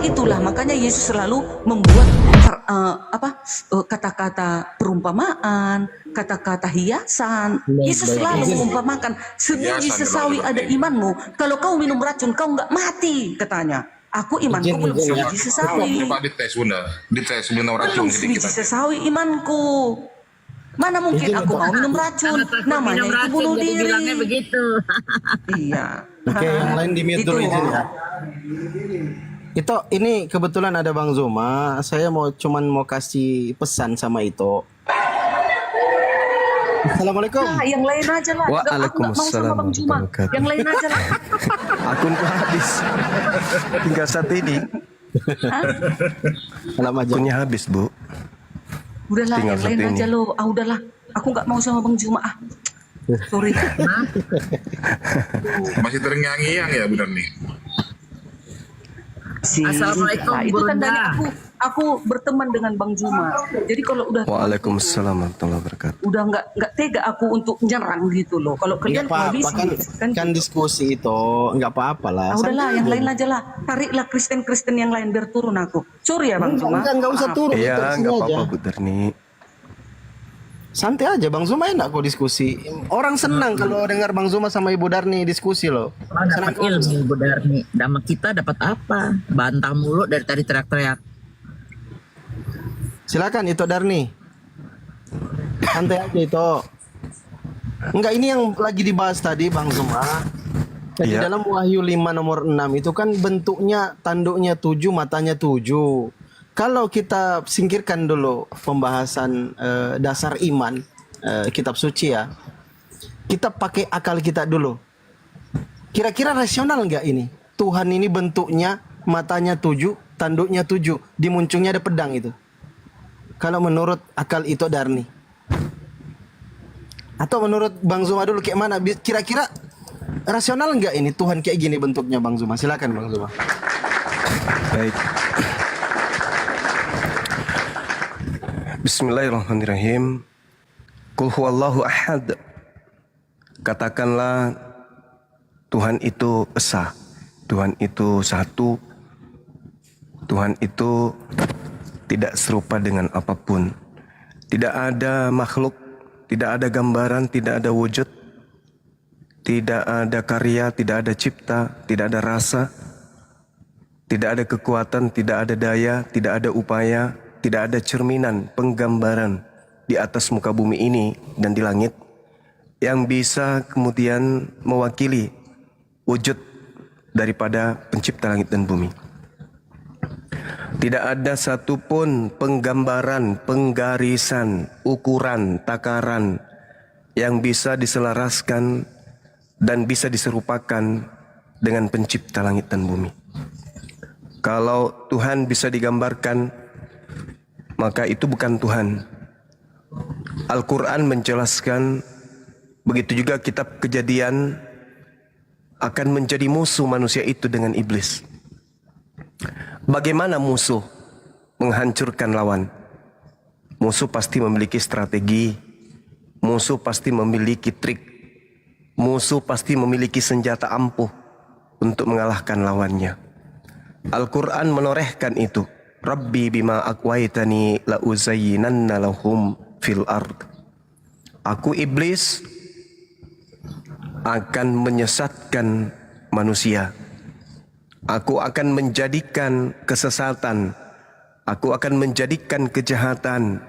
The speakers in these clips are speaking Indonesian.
itulah makanya Yesus selalu membuat kata-kata perumpamaan, kata-kata hiasan. Yesus selalu mengumpamakan, sembunyi sesawi ada imanmu, kalau kau minum racun kau nggak mati, katanya. Aku imanku belum sebiji sesawi. Coba dites bunda, dites sebelum Belum racun sebiji sedikit. sesawi imanku. Mana mungkin aku mau minum racun? Namanya itu bunuh diri. Bilangnya begitu. Iya. Oke, yang lain di mute dulu Itu. izin ya. Itu ini kebetulan ada Bang Zuma. Saya mau kasih pesan sama itu. Assalamualaikum. Nah, yang lain aja lah. Waalaikumsalam Bang Juma. Yang lain aja lah. Akunku habis. Tinggal satu ini. Salam aja. Akunnya habis, Bu. Udahlah, Tinggal yang lain satu aja ini. lo. Udahlah. Aku nggak mau sama Bang Juma. Sorry. Masih terngiang-ngiang ya benar nih. Assalamualaikum, Nah, itu kan Bunda. dari aku berteman dengan Bang Juma. Jadi kalau udah Waalaikumsalam warahmatullahi wabarakatuh. udah nggak tega aku untuk nyerang gitu loh. Kalau kalian Nggak apa-apa habis kan diskusi itu nggak apa-apa lah. Nah, udahlah, Santai yang aja. lain aja lah. Tariklah Kristen-Kristen yang lain biar turun aku. Sorry ya Bang Juma. Nggak usah turun. Iya, itu sini nggak aja. apa-apa Bu Darni. Santai aja Bang Zuma, enak kok diskusi. Orang senang kalau dengar Bang Zuma sama Ibu Darni diskusi loh. Dapat ilmu, Bu Darni. Sama kita dapat apa? Bantah mulu dari tadi teriak-teriak. Silakan itu Darni. Santai aja itu. Enggak, ini yang lagi dibahas tadi Bang Zuma. Jadi Iya. dalam Wahyu 5 nomor 6 itu kan bentuknya tanduknya 7, matanya 7. Kalau kita singkirkan dulu pembahasan dasar iman kitab suci ya. Kita pakai akal kita dulu. Kira-kira rasional nggak ini? Tuhan ini bentuknya matanya 7, tanduknya 7, di muncungnya ada pedang itu. Kalau menurut akal itu Darni. Atau menurut Bang Zuma dulu kayak mana? Kira-kira rasional nggak ini Tuhan kayak gini bentuknya Bang Zuma? Silakan Bang Zuma. Baik. Bismillahirrahmanirrahim. Qul huwallahu ahad. Katakanlah Tuhan itu esa. Tuhan itu satu. Tuhan itu tidak serupa dengan apapun. Tidak ada makhluk, tidak ada gambaran, tidak ada wujud, tidak ada karya, tidak ada cipta, tidak ada rasa, tidak ada kekuatan, tidak ada daya, tidak ada upaya, tidak ada cerminan, penggambaran di atas muka bumi ini dan di langit yang bisa kemudian mewakili wujud daripada pencipta langit dan bumi. Tidak ada satupun penggambaran, penggarisan, ukuran, takaran yang bisa diselaraskan dan bisa diserupakan dengan pencipta langit dan bumi. Kalau Tuhan bisa digambarkan, maka itu bukan Tuhan. Al-Quran menjelaskan, begitu juga kitab Kejadian akan menjadi musuh manusia itu dengan iblis. Bagaimana musuh menghancurkan lawan? Musuh pasti memiliki strategi, musuh pasti memiliki trik, musuh pasti memiliki senjata ampuh untuk mengalahkan lawannya. Al-Quran menorehkan itu. Rabbi bima aqwaitani la uzayyinanna lahum fil ard. Aku iblis akan menyesatkan manusia. Aku akan menjadikan kesesatan. Aku akan menjadikan kejahatan.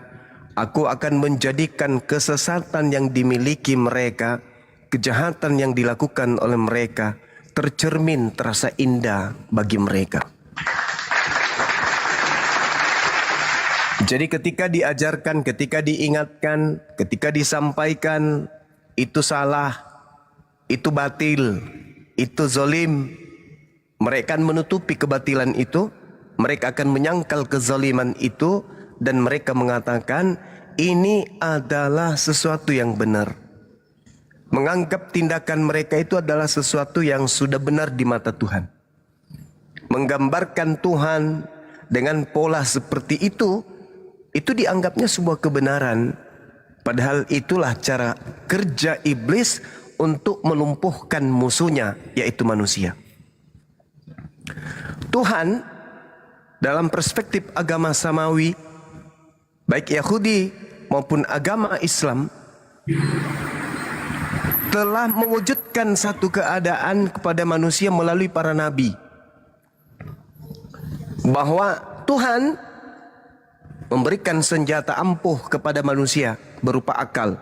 Aku akan menjadikan kesesatan yang dimiliki mereka, kejahatan yang dilakukan oleh mereka, tercermin terasa indah bagi mereka. Jadi ketika diajarkan, ketika diingatkan, ketika disampaikan, itu salah, itu batil, itu zalim, mereka akan menutupi kebatilan itu, mereka akan menyangkal kezaliman itu, dan mereka mengatakan ini adalah sesuatu yang benar. Menganggap tindakan mereka itu adalah sesuatu yang sudah benar di mata Tuhan. Menggambarkan Tuhan dengan pola seperti itu dianggapnya sebuah kebenaran. Padahal itulah cara kerja iblis untuk melumpuhkan musuhnya, yaitu manusia. Tuhan dalam perspektif agama samawi, baik Yahudi maupun agama Islam, telah mewujudkan satu keadaan kepada manusia melalui para nabi, bahwa Tuhan memberikan senjata ampuh kepada manusia berupa akal.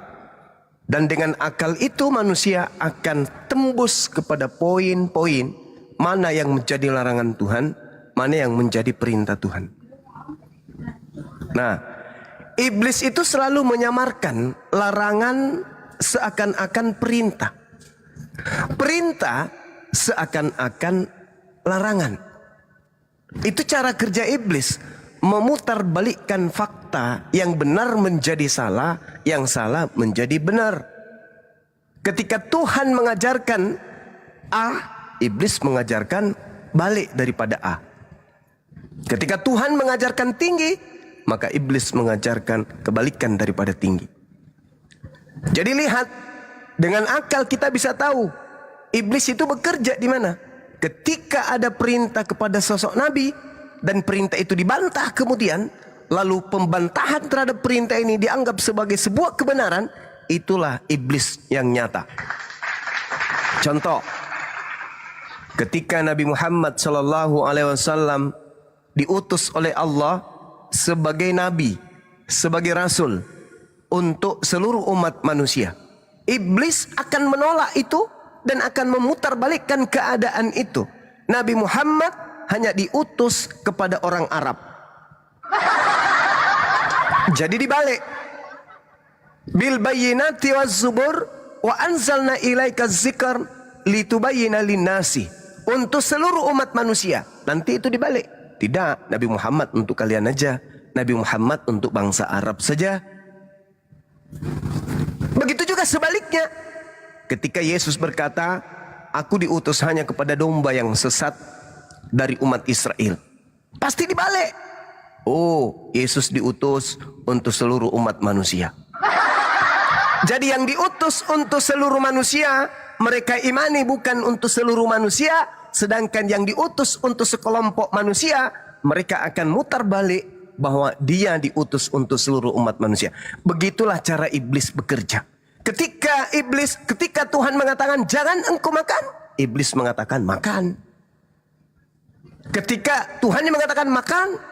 Dan dengan akal itu manusia akan tembus kepada poin-poin mana yang menjadi larangan Tuhan, mana yang menjadi perintah Tuhan. Nah, iblis itu selalu menyamarkan larangan seakan-akan perintah. Perintah seakan-akan larangan. Itu cara kerja iblis, memutarbalikkan fakta, yang benar menjadi salah, yang salah menjadi benar. Ketika Tuhan mengajarkan A, iblis mengajarkan balik daripada A. Ketika Tuhan mengajarkan tinggi, maka iblis mengajarkan kebalikan daripada tinggi. Jadi lihat, dengan akal kita bisa tahu iblis itu bekerja di mana. Ketika ada perintah kepada sosok nabi dan perintah itu dibantah kemudian, lalu pembantahan terhadap perintah ini dianggap sebagai sebuah kebenaran, itulah iblis yang nyata. Contoh, ketika Nabi Muhammad SAW diutus oleh Allah sebagai nabi, sebagai rasul untuk seluruh umat manusia, iblis akan menolak itu dan akan memutarbalikkan keadaan itu. Nabi Muhammad hanya diutus kepada orang Arab. Jadi dibalik. Bil bayyinati waz zubur wa anzalna ilaika dzikr litubayyana linnasi. Untuk seluruh umat manusia. Nanti itu dibalik. Tidak, Nabi Muhammad untuk kalian aja. Nabi Muhammad untuk bangsa Arab saja. Begitu juga sebaliknya. Ketika Yesus berkata, aku diutus hanya kepada domba yang sesat dari umat Israel. Pasti dibalik. Oh, Yesus diutus untuk seluruh umat manusia. Jadi yang diutus untuk seluruh manusia, mereka imani bukan untuk seluruh manusia. Sedangkan yang diutus untuk sekelompok manusia, mereka akan mutar balik bahwa dia diutus untuk seluruh umat manusia. Begitulah cara iblis bekerja. Ketika Tuhan mengatakan jangan engkau makan, iblis mengatakan makan. Ketika Tuhan mengatakan makan,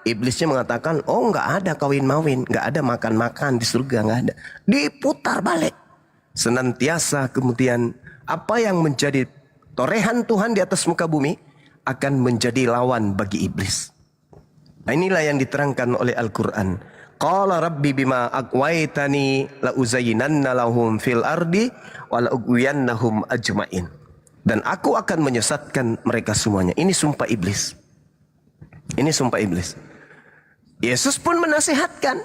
iblisnya mengatakan oh enggak ada kawin-mawin, enggak ada makan-makan di surga, enggak ada. Diputar balik. Senantiasa kemudian apa yang menjadi torehan Tuhan di atas muka bumi akan menjadi lawan bagi iblis. Nah, inilah yang diterangkan oleh Al-Quran. Qala rabbi bima aqwaitani la uzayyinanna lahum fil ardi wa la ughwiyannahum ajmain. Dan aku akan menyesatkan mereka semuanya. Ini sumpah iblis. Ini sumpah iblis. Yesus pun menasihatkan,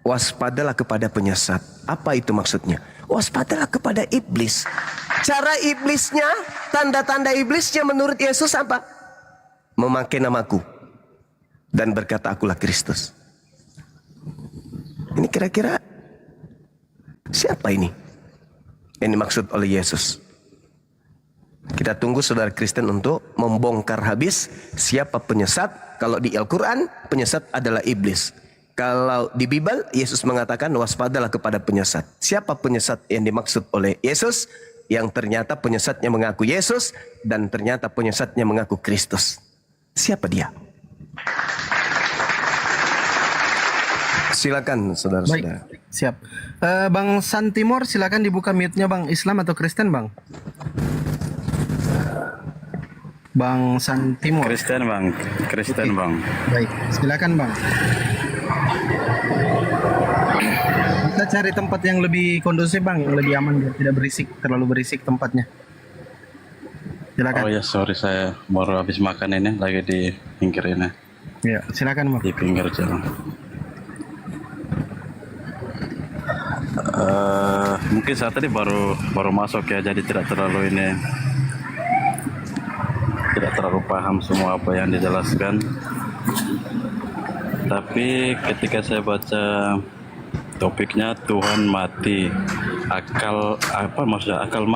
waspadalah kepada penyesat. Apa itu maksudnya? Waspadalah kepada iblis. Cara iblisnya, tanda-tanda iblisnya menurut Yesus apa? Memakai namaku dan berkata akulah Kristus. Ini kira-kira siapa ini yang dimaksud oleh Yesus? Kita tunggu saudara Kristen untuk membongkar habis siapa penyesat. Kalau di Al-Quran, penyesat adalah iblis. Kalau di Bible, Yesus mengatakan waspadalah kepada penyesat. Siapa penyesat yang dimaksud oleh Yesus? Yang ternyata penyesatnya mengaku Yesus dan ternyata penyesatnya mengaku Kristus. Siapa dia? Silakan saudara-saudara. Baik, siap. Bang San Timur, silakan dibuka mute-nya Bang. Islam atau Kristen Bang? Bang San Timur. Kristen Bang, Kristen Bang. Baik, silakan Bang. Kita cari tempat yang lebih kondusif Bang, yang lebih aman biar tidak berisik, terlalu berisik tempatnya. Silakan. Oh ya, sorry saya baru habis makan ini, lagi di pinggir ini, Ya, silakan Bang. di pinggir jalan. Mungkin saat tadi baru masuk ya, jadi tidak terlalu paham semua apa yang dijelaskan. Tapi ketika saya baca topiknya Tuhan mati, akal apa maksudnya? Akal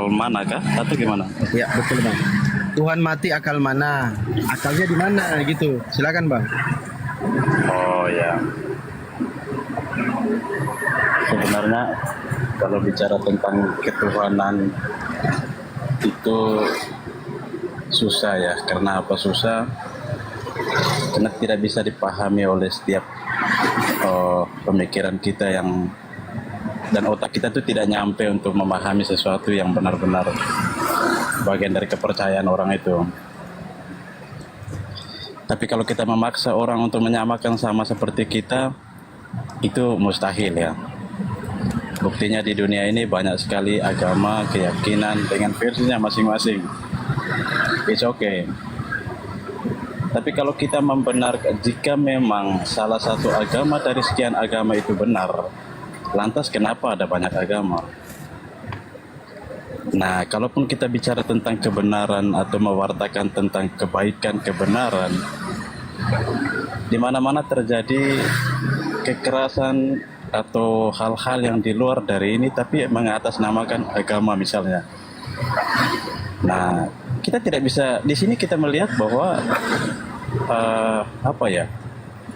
mana kah atau gimana? Ya, betul Bang. Tuhan mati akal mana? Akalnya di mana gitu? Silakan Bang. Oh ya. Sebenarnya kalau bicara tentang ketuhanan itu susah ya. Karena apa susah? Karena tidak bisa dipahami oleh setiap pemikiran kita yang dan otak kita tuh tidak nyampe untuk memahami sesuatu yang benar-benar bagian dari kepercayaan orang itu. Tapi kalau kita memaksa orang untuk menyamakan sama seperti kita, itu mustahil ya. Buktinya di dunia ini banyak sekali agama, keyakinan dengan versinya masing-masing. It's okay. Tapi kalau kita membenarkan, jika memang salah satu agama dari sekian agama itu benar, lantas kenapa ada banyak agama? Nah, kalaupun kita bicara tentang kebenaran atau mewartakan tentang kebaikan kebenaran, di mana-mana terjadi kekerasan atau hal-hal yang di luar dari ini, tapi mengatasnamakan agama misalnya. Nah, kita tidak bisa di sini kita melihat bahwa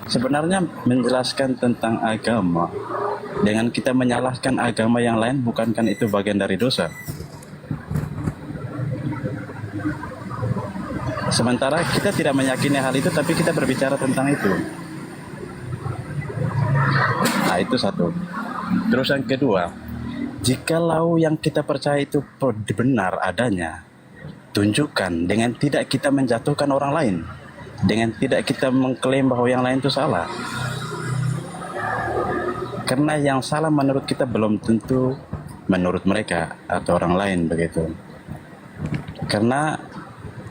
sebenarnya menjelaskan tentang agama dengan kita menyalahkan agama yang lain, bukankah itu bagian dari dosa? Sementara kita tidak meyakini hal itu, tapi kita berbicara tentang itu. Nah, itu satu. Terus yang kedua, jikalau yang kita percaya itu benar adanya, tunjukkan dengan tidak kita menjatuhkan orang lain, dengan tidak kita mengklaim bahwa yang lain itu salah. Karena yang salah menurut kita belum tentu menurut mereka atau orang lain begitu. Karena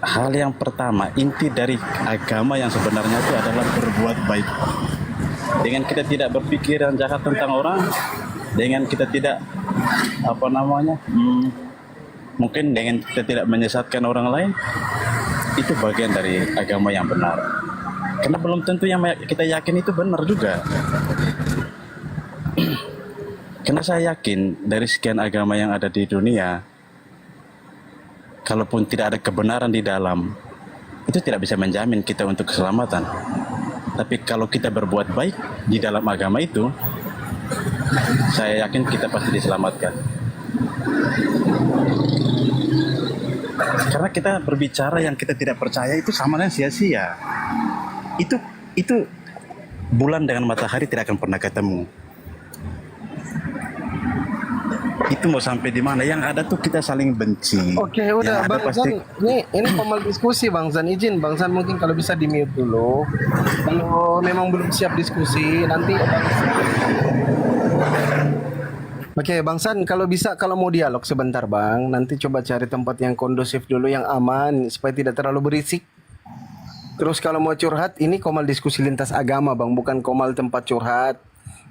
hal yang pertama, inti dari agama yang sebenarnya itu adalah berbuat baik. Dengan kita tidak berpikiran jahat tentang orang, dengan kita tidak mungkin dengan kita tidak menyesatkan orang lain, itu bagian dari agama yang benar. Karena belum tentu yang kita yakin itu benar juga. Karena saya yakin dari sekian agama yang ada di dunia, kalaupun tidak ada kebenaran di dalam, itu tidak bisa menjamin kita untuk keselamatan. Tapi kalau kita berbuat baik di dalam agama itu, saya yakin kita pasti diselamatkan. Karena kita berbicara yang kita tidak percaya itu sama dengan sia-sia. Itu bulan dengan matahari tidak akan pernah ketemu. Itu mau sampai di mana? Yang ada tuh kita saling benci. Oke, udah Bang Zan. Ini formal diskusi Bang Zan. Izin Bang Zan mungkin kalau bisa di mute dulu. Kalau memang belum siap diskusi nanti. Oke, Bang San, kalau bisa kalau mau dialog sebentar Bang, nanti coba cari tempat yang kondusif dulu, yang aman supaya tidak terlalu berisik. Terus kalau mau curhat, ini komal diskusi lintas agama Bang, bukan komal tempat curhat.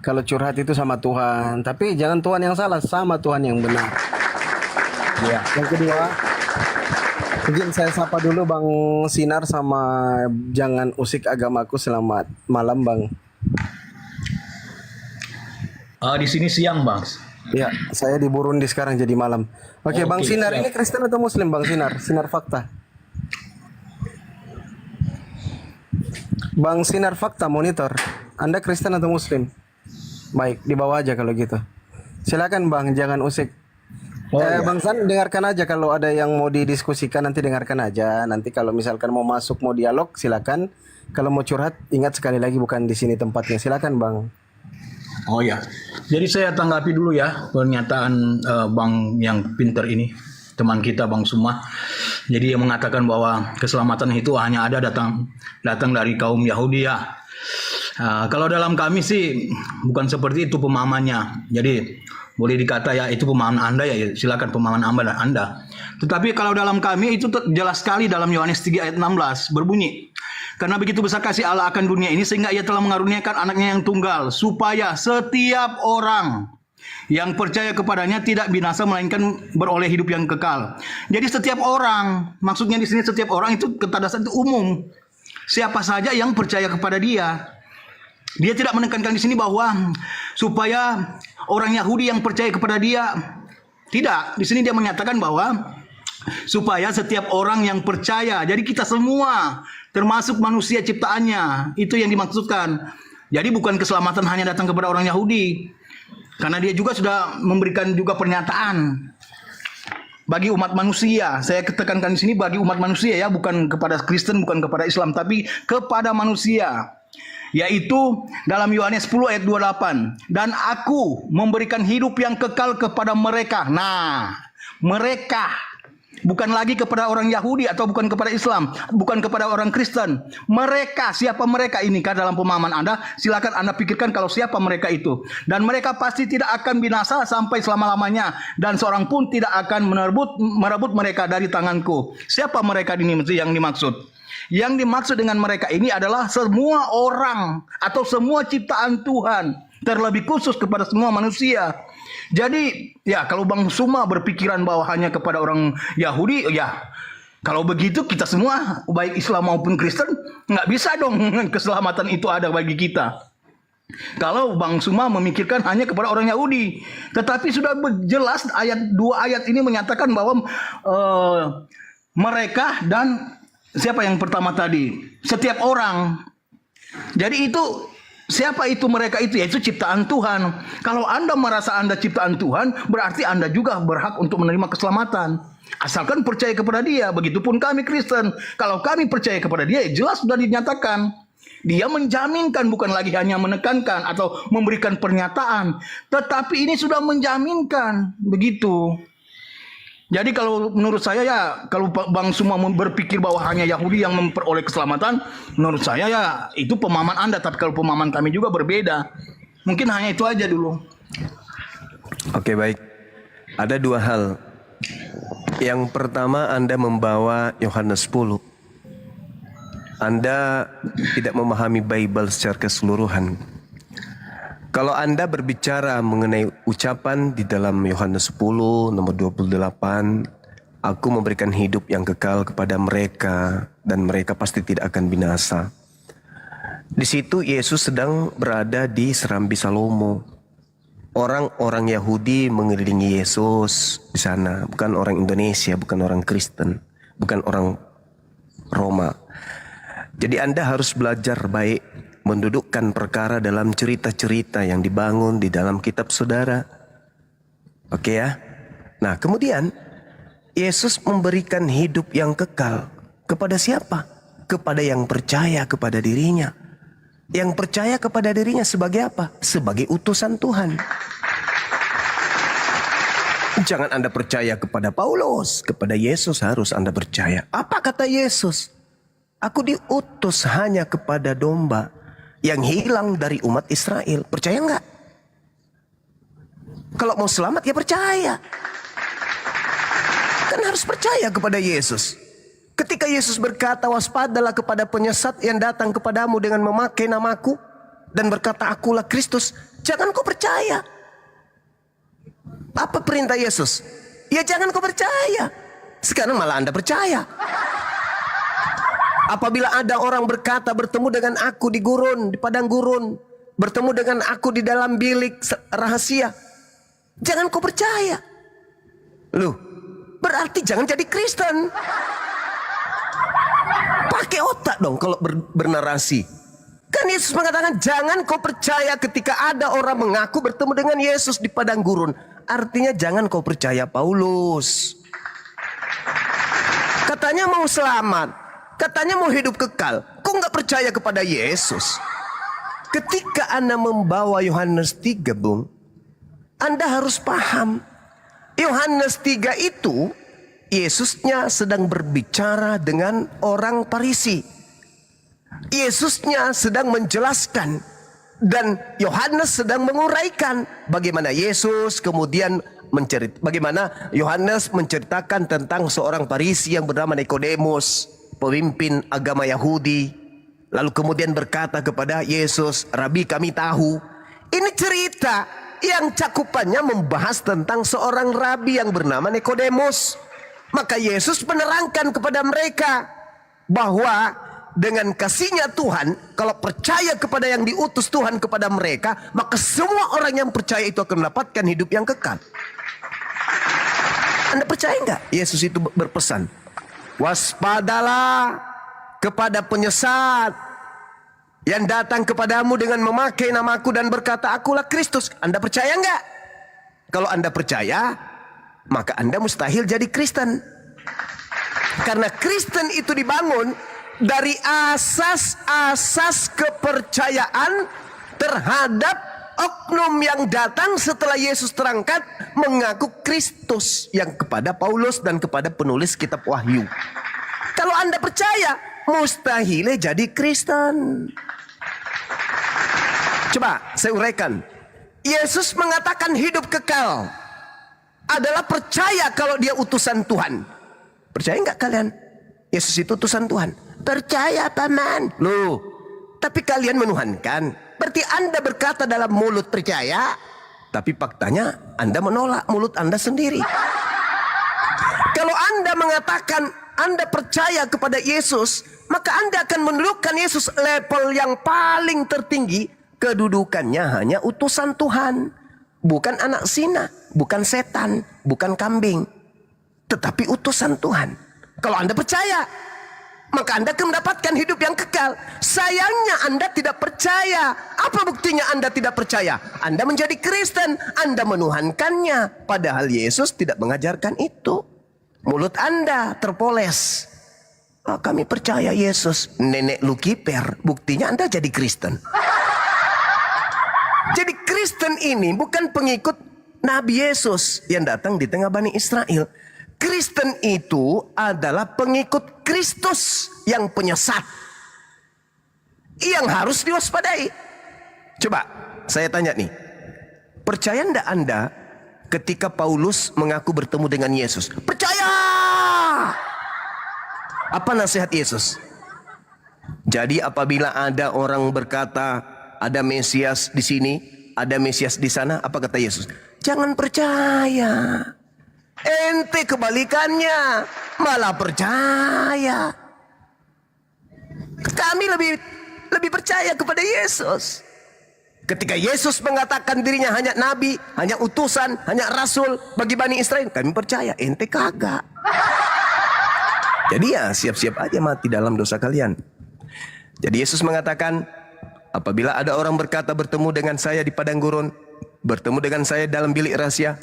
Kalau curhat itu sama Tuhan, tapi jangan Tuhan yang salah, sama Tuhan yang benar. Ya. Yang kedua, mungkin saya sapa dulu Bang Sinar sama Jangan Usik Agamaku. Selamat malam Bang. Di sini siang Bang. Ya, saya di Burundi sekarang jadi malam. Oke, Bang Sinar, siap. ini Kristen atau Muslim Bang Sinar? Sinar Fakta. Bang Sinar Fakta monitor. Anda Kristen atau Muslim? Baik, di bawah aja kalau gitu. Silakan Bang, jangan usik. Ya. Bang San, dengarkan aja kalau ada yang mau didiskusikan, nanti dengarkan aja. Nanti kalau misalkan mau masuk, mau dialog, silakan. Kalau mau curhat, ingat sekali lagi bukan di sini tempatnya. Silakan Bang. Oh ya, jadi saya tanggapi dulu ya pernyataan Bang yang pinter ini, teman kita Bang Suma. Jadi dia mengatakan bahwa keselamatan itu hanya ada datang dari kaum Yahudi ya. Kalau dalam kami sih bukan seperti itu pemahamannya. Jadi boleh dikata ya itu pemahaman Anda ya, silakan pemahaman Anda. Tetapi kalau dalam kami itu jelas sekali dalam Yohanes 3 ayat 16 berbunyi, karena begitu besar kasih Allah akan dunia ini sehingga ia telah mengaruniakan anaknya yang tunggal, supaya setiap orang yang percaya kepadanya tidak binasa melainkan beroleh hidup yang kekal. Jadi setiap orang, maksudnya di sini setiap orang itu ketadasan itu umum. Siapa saja yang percaya kepada dia. Dia tidak menekankan di sini bahwa supaya orang Yahudi yang percaya kepada dia. Tidak, di sini dia menyatakan bahwa supaya setiap orang yang percaya, jadi kita semua termasuk manusia ciptaannya, itu yang dimaksudkan. Jadi bukan keselamatan hanya datang kepada orang Yahudi, karena dia juga sudah memberikan juga pernyataan bagi umat manusia. Saya tekankan di sini bagi umat manusia ya, bukan kepada Kristen, bukan kepada Islam, tapi kepada manusia. Yaitu dalam Yohanes 10 ayat 28, dan aku memberikan hidup yang kekal kepada mereka. Nah, mereka, bukan lagi kepada orang Yahudi atau bukan kepada Islam, bukan kepada orang Kristen. Mereka, siapa mereka ini? Kan dalam pemahaman Anda, silakan Anda pikirkan kalau siapa mereka itu. Dan mereka pasti tidak akan binasa sampai selama-lamanya, dan seorang pun tidak akan merebut mereka dari tanganku. Siapa mereka ini yang dimaksud? Yang dimaksud dengan mereka ini adalah semua orang atau semua ciptaan Tuhan, terlebih khusus kepada semua manusia. Jadi ya, kalau Bang Suma berpikiran bahwa hanya kepada orang Yahudi, ya kalau begitu kita semua baik Islam maupun Kristen nggak bisa dong keselamatan itu ada bagi kita. Kalau Bang Suma memikirkan hanya kepada orang Yahudi, tetapi sudah jelas dua ayat ini menyatakan bahwa mereka dan siapa yang pertama tadi? Setiap orang. Jadi itu siapa itu mereka itu? Yaitu ciptaan Tuhan. Kalau Anda merasa Anda ciptaan Tuhan, berarti Anda juga berhak untuk menerima keselamatan. Asalkan percaya kepada Dia. Begitupun kami Kristen. Kalau kami percaya kepada Dia, jelas sudah dinyatakan. Dia menjaminkan, bukan lagi hanya menekankan atau memberikan pernyataan, tetapi ini sudah menjaminkan. Begitu. Jadi kalau menurut saya ya, kalau Bang Suma berpikir bahwa hanya Yahudi yang memperoleh keselamatan, menurut saya ya itu pemahaman Anda. Tapi kalau pemahaman kami juga berbeda. Mungkin hanya itu aja dulu. Oke, baik. Ada dua hal. Yang pertama, Anda membawa Yohanes 10. Anda tidak memahami Bible secara keseluruhan. Kalau Anda berbicara mengenai ucapan di dalam Yohanes 10 nomor 28, aku memberikan hidup yang kekal kepada mereka dan mereka pasti tidak akan binasa. Di situ Yesus sedang berada di Serambi Salomo. Orang-orang Yahudi mengelilingi Yesus di sana, bukan orang Indonesia, bukan orang Kristen, bukan orang Roma. Jadi Anda harus belajar baik mendudukkan perkara dalam cerita-cerita yang dibangun di dalam kitab saudara. Oke ya. Nah, kemudian Yesus memberikan hidup yang kekal kepada siapa? Kepada yang percaya kepada dirinya. Yang percaya kepada dirinya sebagai apa? Sebagai utusan Tuhan. Jangan Anda percaya kepada Paulus, kepada Yesus harus Anda percaya. Apa kata Yesus? Aku diutus hanya kepada domba yang hilang dari umat Israel. Percaya enggak? Kalau mau selamat ya percaya. Kan harus percaya kepada Yesus. Ketika Yesus berkata, waspadalah kepada penyesat yang datang kepadamu dengan memakai namaku dan berkata, akulah Kristus. Jangan kau percaya. Apa perintah Yesus? Ya jangan kau percaya. Sekarang malah Anda percaya. Apabila ada orang berkata bertemu dengan aku di gurun, di padang gurun, bertemu dengan aku di dalam bilik rahasia, jangan kau percaya. Loh, berarti jangan jadi Kristen. Pakai otak dong kalau bernarasi. Kan Yesus mengatakan jangan kau percaya ketika ada orang mengaku bertemu dengan Yesus di padang gurun. Artinya jangan kau percaya Paulus. Katanya mau selamat. Katanya mau hidup kekal. Kok nggak percaya kepada Yesus? Ketika Anda membawa Yohanes 3, Bung, Anda harus paham. Yohanes 3 itu, Yesusnya sedang berbicara dengan orang Farisi. Yesusnya sedang menjelaskan. Dan Yohanes sedang menguraikan bagaimana Yesus kemudian bagaimana Yohanes menceritakan tentang seorang Farisi yang bernama Nikodemus, pemimpin agama Yahudi, lalu kemudian berkata kepada Yesus, Rabi kami tahu. Ini cerita yang cakupannya membahas tentang seorang rabi yang bernama Nikodemus. Maka Yesus menerangkan kepada mereka bahwa dengan kasihnya Tuhan, kalau percaya kepada yang diutus Tuhan kepada mereka, maka semua orang yang percaya itu akan mendapatkan hidup yang kekal. Anda percaya nggak? Yesus itu berpesan, waspadalah kepada penyesat yang datang kepadamu dengan memakai namaku dan berkata, akulah Kristus. Anda percaya nggak? Kalau Anda percaya, maka Anda mustahil jadi Kristen. Karena Kristen itu dibangun dari asas-asas kepercayaan terhadap oknum yang datang setelah Yesus terangkat mengaku Kristus, yang kepada Paulus dan kepada penulis kitab Wahyu. Kalau Anda percaya, mustahil jadi Kristen. Coba saya uraikan. Yesus mengatakan hidup kekal adalah percaya kalau dia utusan Tuhan. Percaya nggak kalian? Yesus itu utusan Tuhan. Percaya paman. Loh, tapi kalian menuhankan. Berarti Anda berkata dalam mulut percaya, tapi faktanya Anda menolak mulut Anda sendiri. Kalau Anda mengatakan Anda percaya kepada Yesus, maka Anda akan mendudukan Yesus level yang paling tertinggi. Kedudukannya hanya utusan Tuhan. Bukan anak zina, bukan setan, bukan kambing. Tetapi utusan Tuhan. Kalau Anda percaya, maka Anda akan mendapatkan hidup yang kekal. Sayangnya Anda tidak percaya. Apa buktinya Anda tidak percaya? Anda menjadi Kristen, Anda menuhankannya. Padahal Yesus tidak mengajarkan itu. Mulut Anda terpoles. Oh, kami percaya Yesus. Nenek lu kiper. Buktinya Anda jadi Kristen. Jadi Kristen ini bukan pengikut Nabi Yesus yang datang di tengah Bani Israel. Kristen itu adalah pengikut Kristus yang penyesat, yang harus diwaspadai. Coba saya tanya nih, percaya ndak Anda ketika Paulus mengaku bertemu dengan Yesus? Percaya. Apa nasihat Yesus? Jadi apabila ada orang berkata ada Mesias di sini, ada Mesias di sana, apa kata Yesus? Jangan percaya. Ente kebalikannya, malah percaya. Kami lebih percaya kepada Yesus. Ketika Yesus mengatakan dirinya hanya nabi, hanya utusan, hanya rasul bagi Bani Israel, kami percaya. Ente kagak. Jadi ya siap-siap aja mati dalam dosa kalian. Jadi Yesus mengatakan, apabila ada orang berkata bertemu dengan saya di padang gurun, bertemu dengan saya dalam bilik rahasia,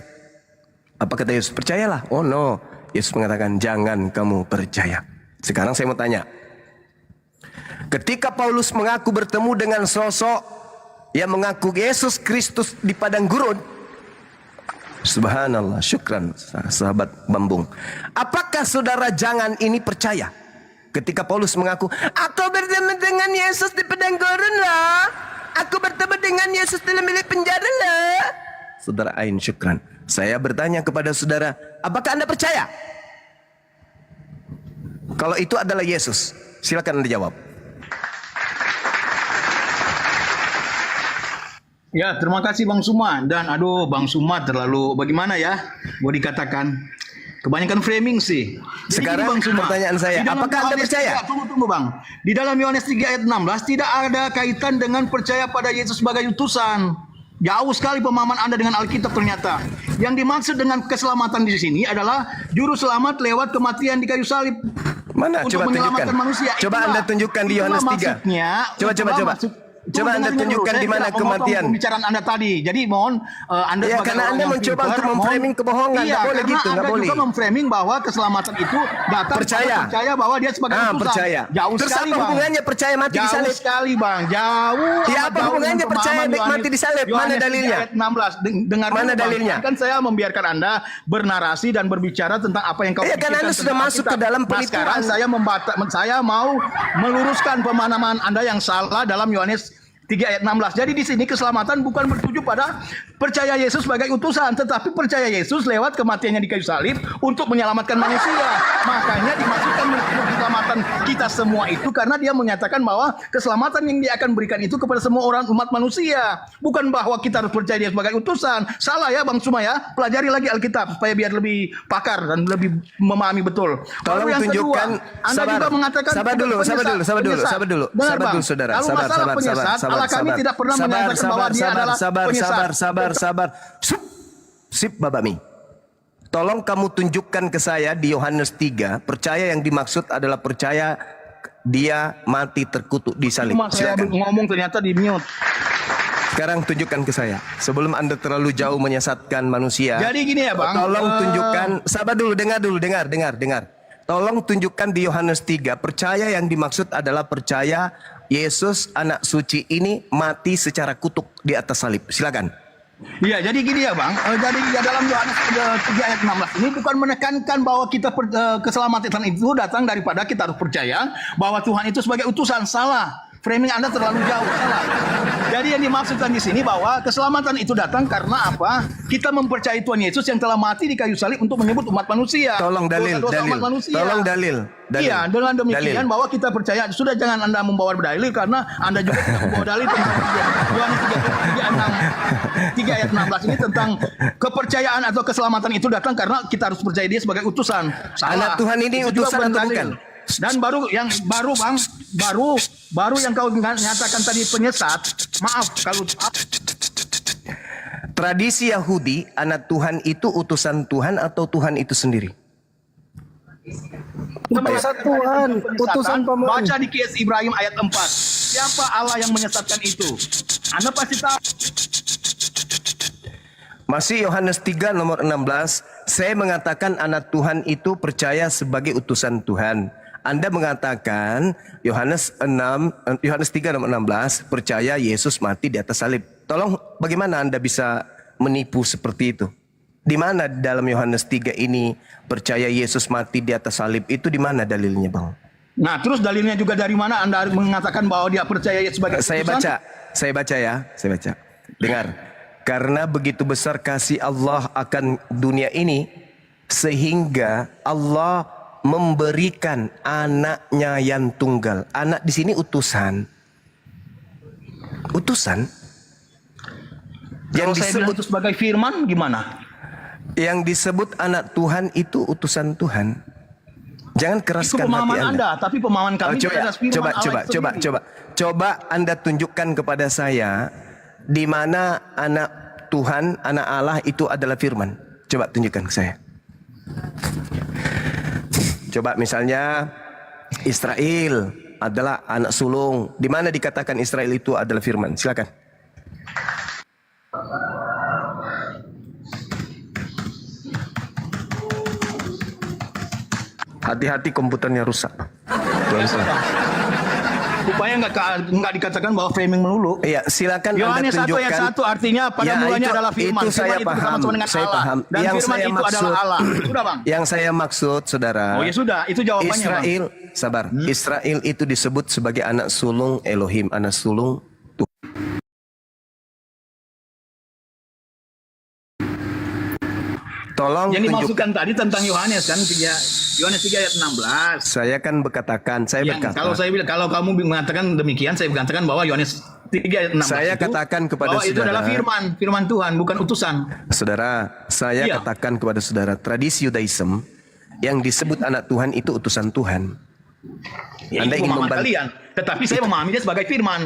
apa kata Yesus? Percayalah. Oh no. Yesus mengatakan jangan kamu percaya. Sekarang saya mau tanya. Ketika Paulus mengaku bertemu dengan sosok yang mengaku Yesus Kristus di padang gurun, subhanallah, syukran sahabat Bambung. Apakah saudara jangan ini percaya? Ketika Paulus mengaku, aku bertemu dengan Yesus di padang gurun loh. Aku bertemu dengan Yesus dalam bilik penjara loh. Saudara Ain, syukran. Saya bertanya kepada saudara, apakah Anda percaya? Kalau itu adalah Yesus, silakan Anda jawab. Ya, terima kasih Bang Suma. Dan aduh, Bang Suma terlalu bagaimana ya? Boleh dikatakan kebanyakan framing sih. Jadi Sekarang gini, Bang Suma, pertanyaan saya, di dalam apakah Anda Yohanes percaya? 3, tunggu Bang. Di dalam Yohanes 3 ayat 16 tidak ada kaitan dengan percaya pada Yesus sebagai utusan. Jauh sekali pemahaman Anda dengan Alkitab ternyata. Yang dimaksud dengan keselamatan di sini adalah juru selamat lewat kematian di kayu salib. Mana? Untuk Coba tunjukkan. menyelamatkan manusia. Coba Anda tunjukkan di Yohanes 3. Coba. Coba Anda tunjukkan di mana kematian. Pembicaraan Anda tadi. Jadi mohon Anda Ya, sebagai karena orang Anda yang mencoba pintar, untuk memframing mohon- kebohongan. Iya, Nggak boleh karena gitu, nggak Anda boleh. juga memframing bahwa keselamatan itu datang percaya bahwa dia sebagai utusan. Percaya. Jauh Terus sekali, apa Bang. hubungannya percaya mati di Jauh salib? sekali, Bang. Jauh. Ya, amat apa jauh hubungannya dengan percaya pemahaman mati Yohanes- di salib? Mana Yohanes 3 dalilnya? ayat 16. Dengar Mana dulu, Bang. dalilnya? Kan saya membiarkan Anda bernarasi dan berbicara tentang apa yang kau Iya, karena pikirkan Anda sudah tentang masuk Alkitab. ke dalam Nah, sekarang penipuan. saya mau meluruskan pemahaman Anda yang salah dalam Yohanes 3 ayat 16. Jadi di sini keselamatan bukan bertuju pada percaya Yesus sebagai utusan, tetapi percaya Yesus lewat kematiannya di kayu salib untuk menyelamatkan manusia. Makanya dimaksudkan keselamatan kita semua itu karena dia menyatakan bahwa keselamatan yang dia akan berikan itu kepada semua orang umat manusia. Bukan bahwa kita harus percaya dia sebagai utusan. Salah ya Bang Suma ya. Pelajari lagi Alkitab supaya biar lebih pakar dan lebih memahami betul. Tolong Lalu yang tunjukkan. kedua, Anda juga mengatakan Sabar dulu, penyesat. sabar dulu, Benar, Bang. saudara. Lalu masalah penyesat, Allah kami tidak pernah menyatakan bahwa dia adalah penyesat. Sabar. Sip, Bapak Mi. Tolong kamu tunjukkan ke saya di Yohanes 3, percaya yang dimaksud adalah percaya dia mati terkutuk di salib. Cuma saya Silakan. ngomong ternyata di mute. Sekarang tunjukkan ke saya. Sebelum Anda terlalu jauh menyesatkan manusia. Jadi gini ya Bang. Tolong tunjukkan, sabar dulu, dengar. Tolong tunjukkan di Yohanes 3, percaya yang dimaksud adalah percaya Yesus anak suci ini mati secara kutuk di atas salib. Silakan. Iya, jadi gini ya Bang. Jadi ya dalam Yohanes 3 ayat 16 ini bukan menekankan bahwa kita keselamatan itu datang daripada kita harus percaya bahwa Tuhan itu sebagai utusan. Salah. Framing Anda terlalu jauh, salah. Jadi yang dimaksudkan di sini bahwa keselamatan itu datang karena apa? Kita mempercayai Tuhan Yesus yang telah mati di kayu salib untuk menyebut umat manusia. Tolong dalil, Dosa-dosa dalil. umat manusia. Tolong dalil. Iya, dengan demikian Dalil. bahwa kita percaya. Sudah, jangan Anda membawa dalil karena Anda juga tidak membawa dalil tentang Yohanes 3 ayat 16 ini tentang kepercayaan atau keselamatan itu datang karena kita harus percaya dia sebagai utusan. Salah. Anak Tuhan ini Itu juga utusan atau dalil. bukan? Dan baru Bang, baru yang kau nyatakan tadi penyesat. Maaf kalau Tradisi Yahudi, anak Tuhan itu utusan Tuhan atau Tuhan itu sendiri? Utusan Tuhan, utusan pemohon. baca di Kias Ibrahim ayat 4. Siapa Allah yang menyesatkan itu? Anda pasti tahu. Masih Yohanes 3 nomor 16, saya mengatakan anak Tuhan itu percaya sebagai utusan Tuhan. Anda mengatakan Yohanes 3 nomor 16 percaya Yesus mati di atas salib. Tolong bagaimana Anda bisa menipu seperti itu? Di mana dalam Yohanes 3 ini percaya Yesus mati di atas salib itu di mana dalilnya, Bang? Nah, terus dalilnya juga dari mana Anda mengatakan bahwa dia percaya sebagai Saya baca ya. Dengar. Karena begitu besar kasih Allah akan dunia ini sehingga Allah memberikan anaknya yang tunggal. Anak di sini utusan. Utusan. Kalau Yang saya bilang disebut itu sebagai firman gimana? yang disebut anak Tuhan itu utusan Tuhan. Jangan Itu keraskan hati pemahaman Anda. Anda, tapi pemahaman kami adalah firman Allah itu sendiri. Coba Anda tunjukkan kepada saya di mana anak Tuhan, anak Allah itu adalah firman. Coba tunjukkan ke saya. Coba misalnya Israel adalah anak sulung. Di mana dikatakan Israel itu adalah firman? Silakan. Hati-hati komputernya rusak. Supaya nggak dikatakan bahwa framing melulu. Iya, silakan Anda Yohanes 1 tunjukkan. ayat 1 artinya pada mulanya adalah firman. Itu saya Firman itu paham. bersama-sama dengan Saya Allah. paham. Dan Yang firman saya itu maksud, adalah Allah. Sudah Bang. Yang saya maksud, saudara. Oh ya sudah, itu jawabannya Bang. Israel, sabar. Israel itu disebut sebagai anak sulung Elohim, anak sulung Tuhan. Tolong Yang tunjuk. dimaksudkan tadi tentang Yohanes kan Yohanes 3 ayat 16. Saya kan berkatakan, saya berkata. Kalau kamu mengatakan demikian, saya mengatakan bahwa Yohanes 3 ayat 16 Saya itu, katakan kepada bahwa itu saudara, adalah firman Tuhan, bukan utusan. Saudara, saya Iya. katakan kepada saudara, tradisi Yudaism yang disebut anak Tuhan itu utusan Tuhan. Ya, Anda itu ingin pemahaman membantu. kalian. Tetapi saya memahaminya sebagai firman.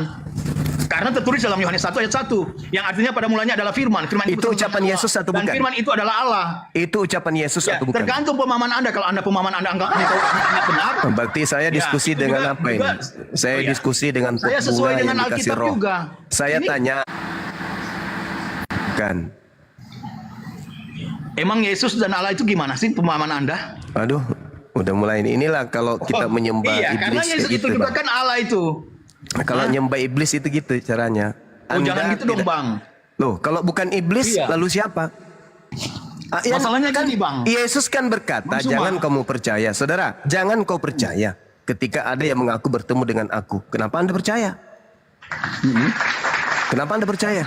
Karena tertulis dalam Yohanes 1 ayat 1 yang artinya pada mulanya adalah firman. Firman Itu bersama ucapan Allah. Yesus atau Dan bukan? firman itu adalah Allah. Itu ucapan Yesus Ya, atau bukan? tergantung pemahaman Anda. Kalau Anda pemahaman Anda anggap benar, Berarti saya Ya, diskusi itu dengan juga- apa ini? juga- Saya oh ya. diskusi dengan Saya sesuai bunga dengan yang dikasih Alkitab roh. juga. Saya Ini- tanya, kan? emang Yesus dan Allah itu gimana sih pemahaman Anda? Aduh, udah mulai inilah kalau kita menyembah Iya, karena iblis Yesus kayak itu gitu, juga Bang. kan Allah itu. Kalau nyembah iblis itu gitu caranya. Oh, Anda jangan gitu dong, tidak- Bang. Loh, kalau bukan iblis, Iya. lalu siapa? Masalahnya kan gini, Bang. Yesus kan berkata, Bang Suma. jangan kamu percaya. Saudara, jangan kau percaya ketika ada yang mengaku bertemu dengan aku. Kenapa Anda percaya? Kenapa Anda percaya?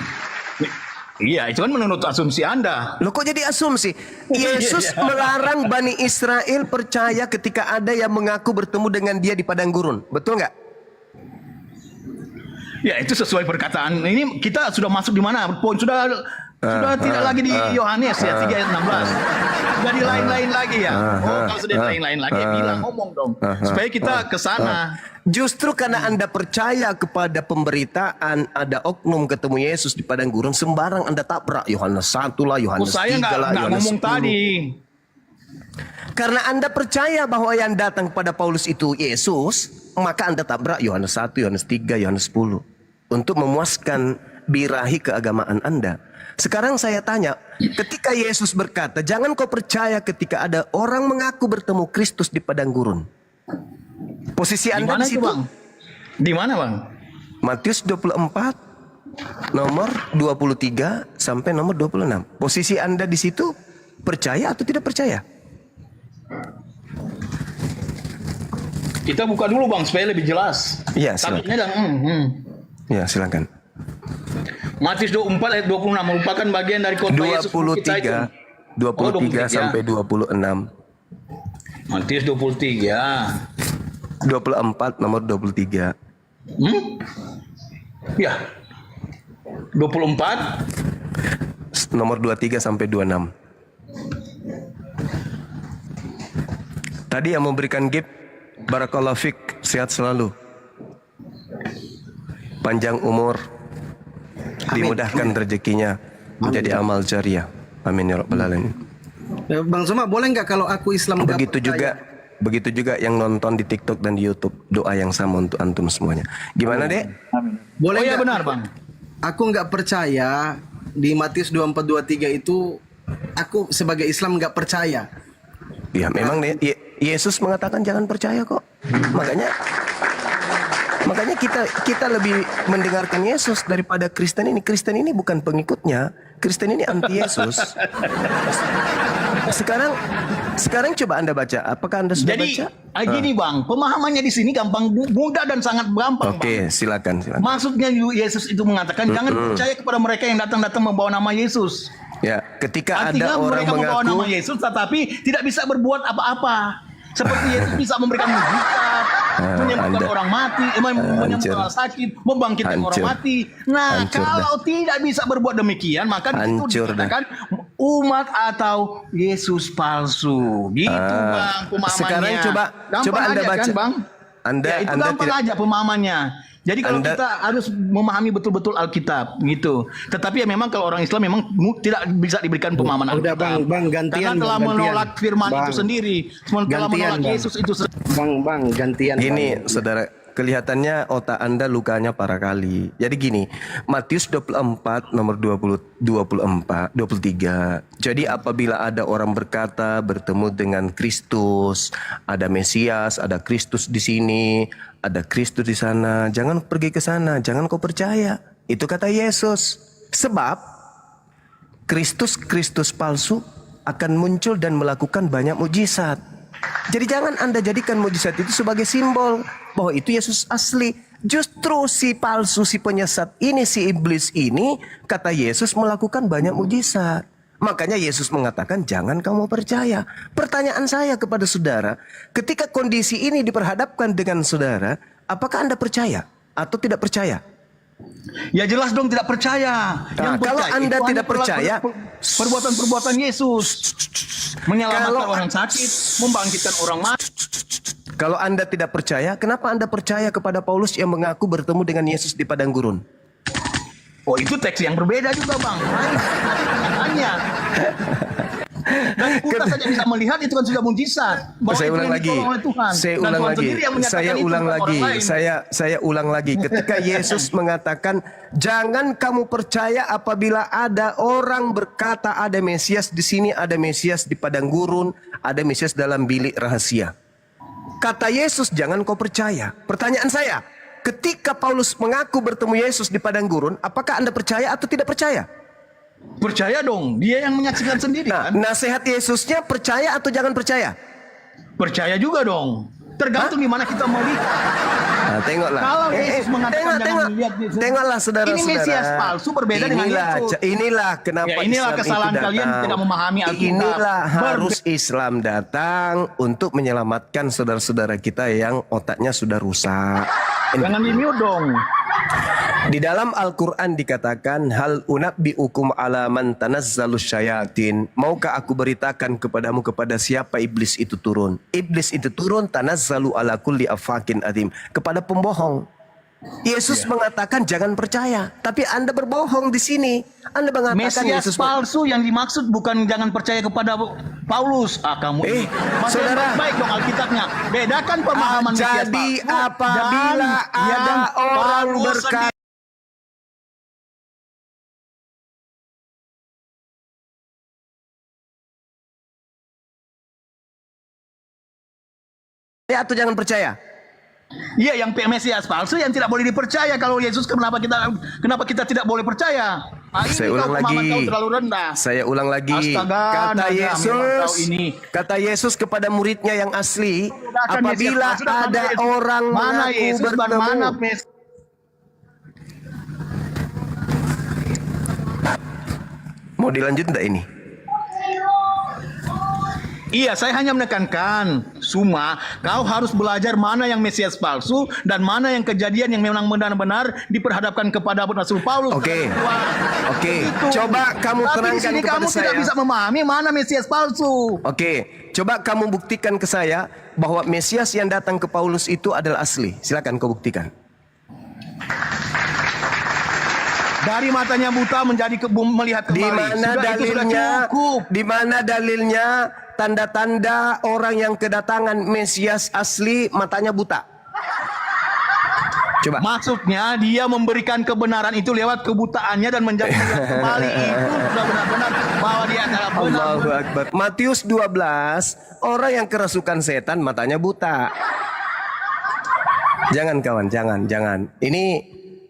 Iya, itu kan menurut asumsi Anda. Loh, kok jadi asumsi? Yesus Iya. melarang Bani Israel percaya ketika ada yang mengaku bertemu dengan dia di padang gurun. Betul nggak? Ya, itu sesuai perkataan. Ini kita sudah masuk di mana? Poin sudah tidak lagi di Yohanes ya 3 ayat 16. Sudah di lain-lain lagi ya. Kalau sudah di lain-lain lagi ya bilang ngomong dong. Supaya kita ke sana. Justru karena Anda percaya kepada pemberitaan ada oknum ketemu Yesus di padang gurun, sembarang Anda tabrak. Yohanes 1 lah, Oh, Yohanes saya 3 lah, nggak Yohanes ngomong 10. tadi. Karena Anda percaya bahwa yang datang kepada Paulus itu Yesus, maka Anda tabrak Yohanes 1, Yohanes 3, Yohanes 10 untuk memuaskan birahi keagamaan Anda. Sekarang saya tanya, ketika Yesus berkata, jangan kau percaya ketika ada orang mengaku bertemu Kristus di padang gurun. Posisi Di Anda mana di itu situ? bang? Di mana bang? Matius 24 nomor 23 sampai nomor 26. Posisi Anda di situ percaya atau tidak percaya? Kita buka dulu bang supaya lebih jelas. Iya, silakan. Takutnya Ya, silakan. Matius 24 ayat 26 merupakan bagian dari khotbah Yesus kita itu. 23 sampai 26. Matius 23. 24 nomor 23. Ya. 24. Nomor 23 sampai 26. Tadi yang memberikan gift, barakallahu fik, sehat selalu. Panjang umur, dimudahkan rezekinya, menjadi amal jariah. Amin ya rabbal alamin. Bang Soma, boleh nggak kalau aku Islam nggak Begitu juga yang nonton di TikTok dan di YouTube, doa yang sama untuk antum semuanya. Gimana, Dek? Boleh Oh ya nggak? benar bang. Aku nggak percaya di Matius 24:23 itu, aku sebagai Islam nggak percaya. Ya, memang Yesus mengatakan jangan percaya kok. Makanya kita lebih mendengarkan Yesus daripada Kristen ini. Kristen ini bukan pengikutnya. Kristen ini anti Yesus. Sekarang coba Anda baca. Apakah Anda sudah Jadi baca? gini bang, pemahamannya di sini gampang, mudah dan sangat gampang. Oke, Bang. silakan. Maksudnya Yesus itu mengatakan jangan percaya kepada mereka yang datang membawa nama Yesus. Ya, ketika Artinya ada orang mereka membawa nama mengaku Yesus tetapi tidak bisa berbuat apa-apa. Seperti Yesus bisa memberikan mujizat, menyembuhkan Anda- orang mati, menyembuhkan orang sakit, membangkitkan orang Hancur. mati. Nah, Hancur kalau tidak bisa berbuat demikian, maka di situ Hancur dah. dikatakan umat atau Yesus palsu. Gitu, Bang, pemahamannya. Sekarang coba Anda aja, baca. kan, Bang? Anda Ya, itu Anda gampang tidak aja pemahamannya. Jadi kalau Anda- kita harus memahami betul-betul Alkitab gitu. Tetapi ya memang kalau orang Islam memang tidak bisa diberikan pemahaman Udah, Alkitab. Bang, gantian, Karena telah Bang, gantian. menolak firman Bang. itu sendiri. Telah Gantian, menolak Bang. Yesus itu sendiri. Bang, gantian. Gini, Bang. saudara, kelihatannya otak Anda lukanya parah kali. Jadi gini, Matius 24 nomor 23. Jadi apabila ada orang berkata bertemu dengan Kristus, ada Mesias, ada Kristus di sini, ada Kristus di sana, jangan pergi ke sana, jangan kau percaya. Itu kata Yesus. Sebab Kristus palsu akan muncul dan melakukan banyak mujizat. Jadi jangan Anda jadikan mujizat itu sebagai simbol bahwa itu Yesus asli. Justru si palsu, si penyesat ini, si iblis ini, kata Yesus melakukan banyak mujizat. Makanya Yesus mengatakan jangan kamu percaya. Pertanyaan saya kepada saudara, ketika kondisi ini diperhadapkan dengan saudara, apakah Anda percaya atau tidak percaya? Ya jelas dong tidak percaya. Nah, kalau percaya Anda itu tidak hanya percaya, perbuatan-perbuatan Yesus menyelamatkan Kalau- orang sakit, membangkitkan orang mati. Kalau Anda tidak percaya, kenapa Anda percaya kepada Paulus yang mengaku bertemu dengan Yesus di padang gurun? Oh itu teks yang berbeda juga bang. Hanya. Dan kita saja bisa melihat itu kan sudah mujizat. Bahwa Saya itu ulang yang lagi. ditolong oleh Tuhan. Saya Dan ulang Tuhan lagi. sendiri yang menyatakan Saya itu, ulang bukan lagi. orang lain. Saya ulang lagi. Ketika Yesus mengatakan, jangan kamu percaya apabila ada orang berkata ada Mesias di sini, ada Mesias di padang gurun, ada Mesias dalam bilik rahasia. Kata Yesus, jangan kau percaya. Pertanyaan saya, ketika Paulus mengaku bertemu Yesus di padang gurun, apakah Anda percaya atau tidak percaya? Percaya dong. Dia yang menyaksikan sendiri Nah, kan. nasihat Yesusnya percaya atau jangan percaya? Percaya juga dong. Tergantung di mana kita melihat. Nah, tengoklah. Kalau Yesus mengatakan jangan melihat Yesus. Tengoklah saudara-saudara. Ini Mesias palsu berbeda dengan Yesus. Inilah kenapa Ya, inilah Islam kesalahan itu datang. kalian tidak memahami Alkitab. Inilah harus Islam datang untuk menyelamatkan saudara-saudara kita yang otaknya sudah rusak. Jangan di-mute dong. Di dalam Al-Quran dikatakan, hal unabbi'ukum ala man tanazzalus syayatin. Maukah aku beritakan kepadamu kepada siapa iblis itu turun? Iblis itu turun tanazzalu ala kulli afakin adim. Kepada pembohong. Yesus mengatakan jangan percaya, tapi Anda berbohong di sini. Anda mengatakan Mesias Yesus palsu yang dimaksud bukan jangan percaya kepada Paulus. Kamu ini masih saudara. baik dong Alkitabnya. Bedakan pemahaman Mesias Jadi palsu apabila dan ada yang orang Paulus berkata atau jangan percaya. Iya, yang Mesias palsu yang tidak boleh dipercaya. Kalau Yesus kenapa kita tidak boleh percaya? Saya ulang lagi. Terlalu rendah. Saya ulang lagi. Astaga, Kata Yesus kepada muridnya yang asli, Menggunakan apabila Mesias palsu dan ada Yesus. orang mana mengaku Yesus dan bertemu. mana Mesias? Mau dilanjut enggak ini? Iya, saya hanya menekankan, Suma, kau harus belajar mana yang Mesias palsu dan mana yang kejadian yang memang benar-benar diperhadapkan kepada Rasul Paulus. Oke. Begitu. Coba kamu Tapi terangkan di sini kepada kamu tidak saya. bisa memahami mana Mesias palsu. Oke, coba kamu buktikan ke saya bahwa Mesias yang datang ke Paulus itu adalah asli. Silakan kau buktikan. Dari matanya buta menjadi melihat kembali. Di mana Sudah, itu sudah dalilnya? cukup. Di mana dalilnya? Tanda-tanda orang yang kedatangan Mesias asli matanya buta. Coba. Maksudnya dia memberikan kebenaran itu lewat kebutaannya dan menjadi melihat kembali. Itu sudah benar-benar bahwa dia adalah benar. Allahu Akbar. Matius 12, orang yang kerasukan setan matanya buta. Jangan kawan, jangan. Ini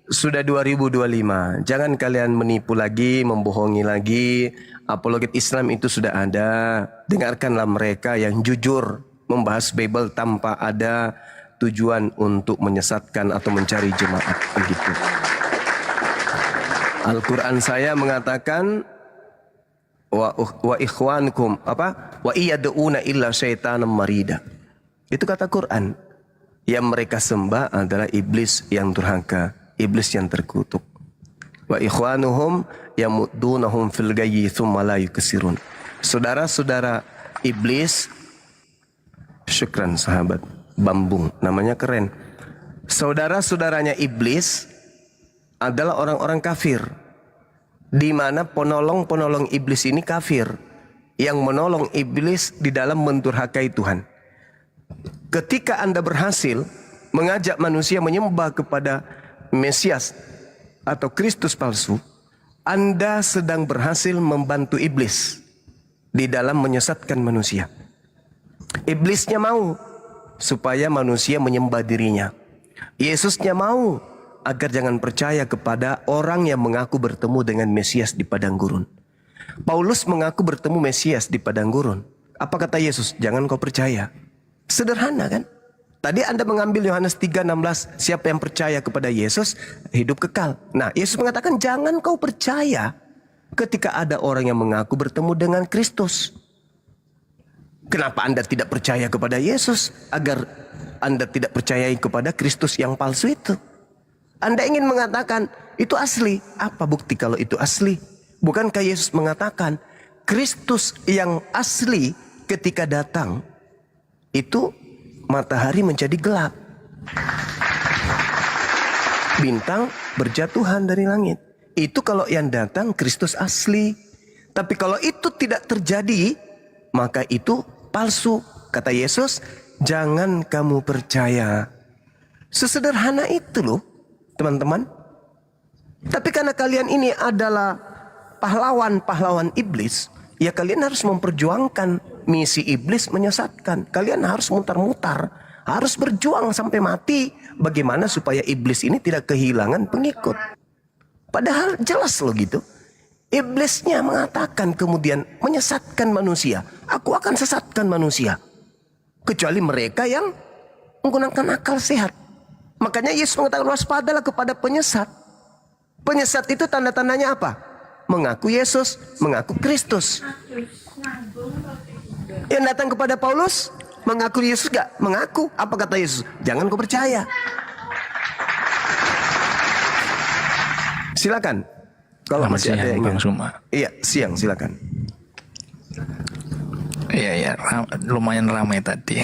sudah 2025. Jangan kalian menipu lagi, membohongi lagi. Apologet Islam itu sudah ada. Dengarkanlah mereka yang jujur membahas Bible tanpa ada tujuan untuk menyesatkan atau mencari jemaat begitu. Al-Quran saya mengatakan wa ikhwankum wa iyad'una illa syaitanan marida. Itu kata Quran. Yang mereka sembah adalah iblis yang durhaka, iblis yang terkutuk. Wa ikhwanuhum yamuddunahum fil gayyi thumma la yukasirun. Saudara-saudara iblis, syukran sahabat Bambung, namanya keren. Saudara-saudaranya iblis adalah orang-orang kafir. Di mana penolong-penolong iblis ini kafir, yang menolong iblis di dalam mendurhakai Tuhan. Ketika Anda berhasil mengajak manusia menyembah kepada Mesias atau Kristus palsu, Anda sedang berhasil membantu iblis di dalam menyesatkan manusia. Iblisnya mau supaya manusia menyembah dirinya. Yesusnya mau agar jangan percaya kepada orang yang mengaku bertemu dengan Mesias di padang gurun. Paulus mengaku bertemu Mesias di padang gurun. Apa kata Yesus? Jangan kau percaya. Sederhana kan? Tadi Anda mengambil Yohanes 3:16, siapa yang percaya kepada Yesus hidup kekal. Nah, Yesus mengatakan jangan kau percaya ketika ada orang yang mengaku bertemu dengan Kristus. Kenapa Anda tidak percaya kepada Yesus? Agar Anda tidak percayai kepada Kristus yang palsu itu. Anda ingin mengatakan itu asli. Apa bukti kalau itu asli? Bukankah Yesus mengatakan Kristus yang asli ketika datang itu matahari menjadi gelap, bintang berjatuhan dari langit. Itu kalau yang datang Kristus asli. Tapi kalau itu tidak terjadi, maka itu palsu. Kata Yesus, jangan kamu percaya. Sesederhana itu loh, teman-teman. Tapi karena kalian ini adalah pahlawan-pahlawan iblis, ya kalian harus memperjuangkan misi iblis menyesatkan. Kalian harus mutar-mutar, harus berjuang sampai mati. Bagaimana supaya iblis ini tidak kehilangan pengikut. Padahal jelas loh gitu. Iblisnya mengatakan kemudian menyesatkan manusia. Aku akan sesatkan manusia. Kecuali mereka yang menggunakan akal sehat. Makanya Yesus mengatakan waspadalah kepada penyesat. Penyesat itu tanda-tandanya apa? Mengaku Yesus, mengaku Kristus. Yang datang kepada Paulus, mengaku Yesus gak? Mengaku. Apa kata Yesus? Jangan kau percaya. Silakan. Kalau masih ada yang Bang ingin. Suma. Iya, siang silakan. Iya, lumayan ramai tadi.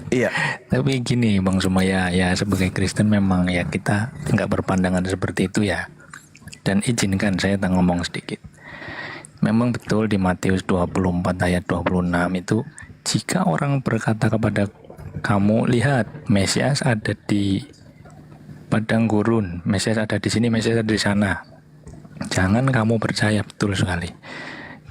Iya. Tapi gini Bang Sumaya, ya sebagai Kristen memang ya kita nggak berpandangan seperti itu ya. Dan izinkan saya ngomong sedikit. Memang betul di Matius 24 ayat 26 itu, jika orang berkata kepada kamu, lihat Mesias ada di padang gurun, Mesias ada di sini, Mesias ada di sana, jangan kamu percaya. Betul sekali.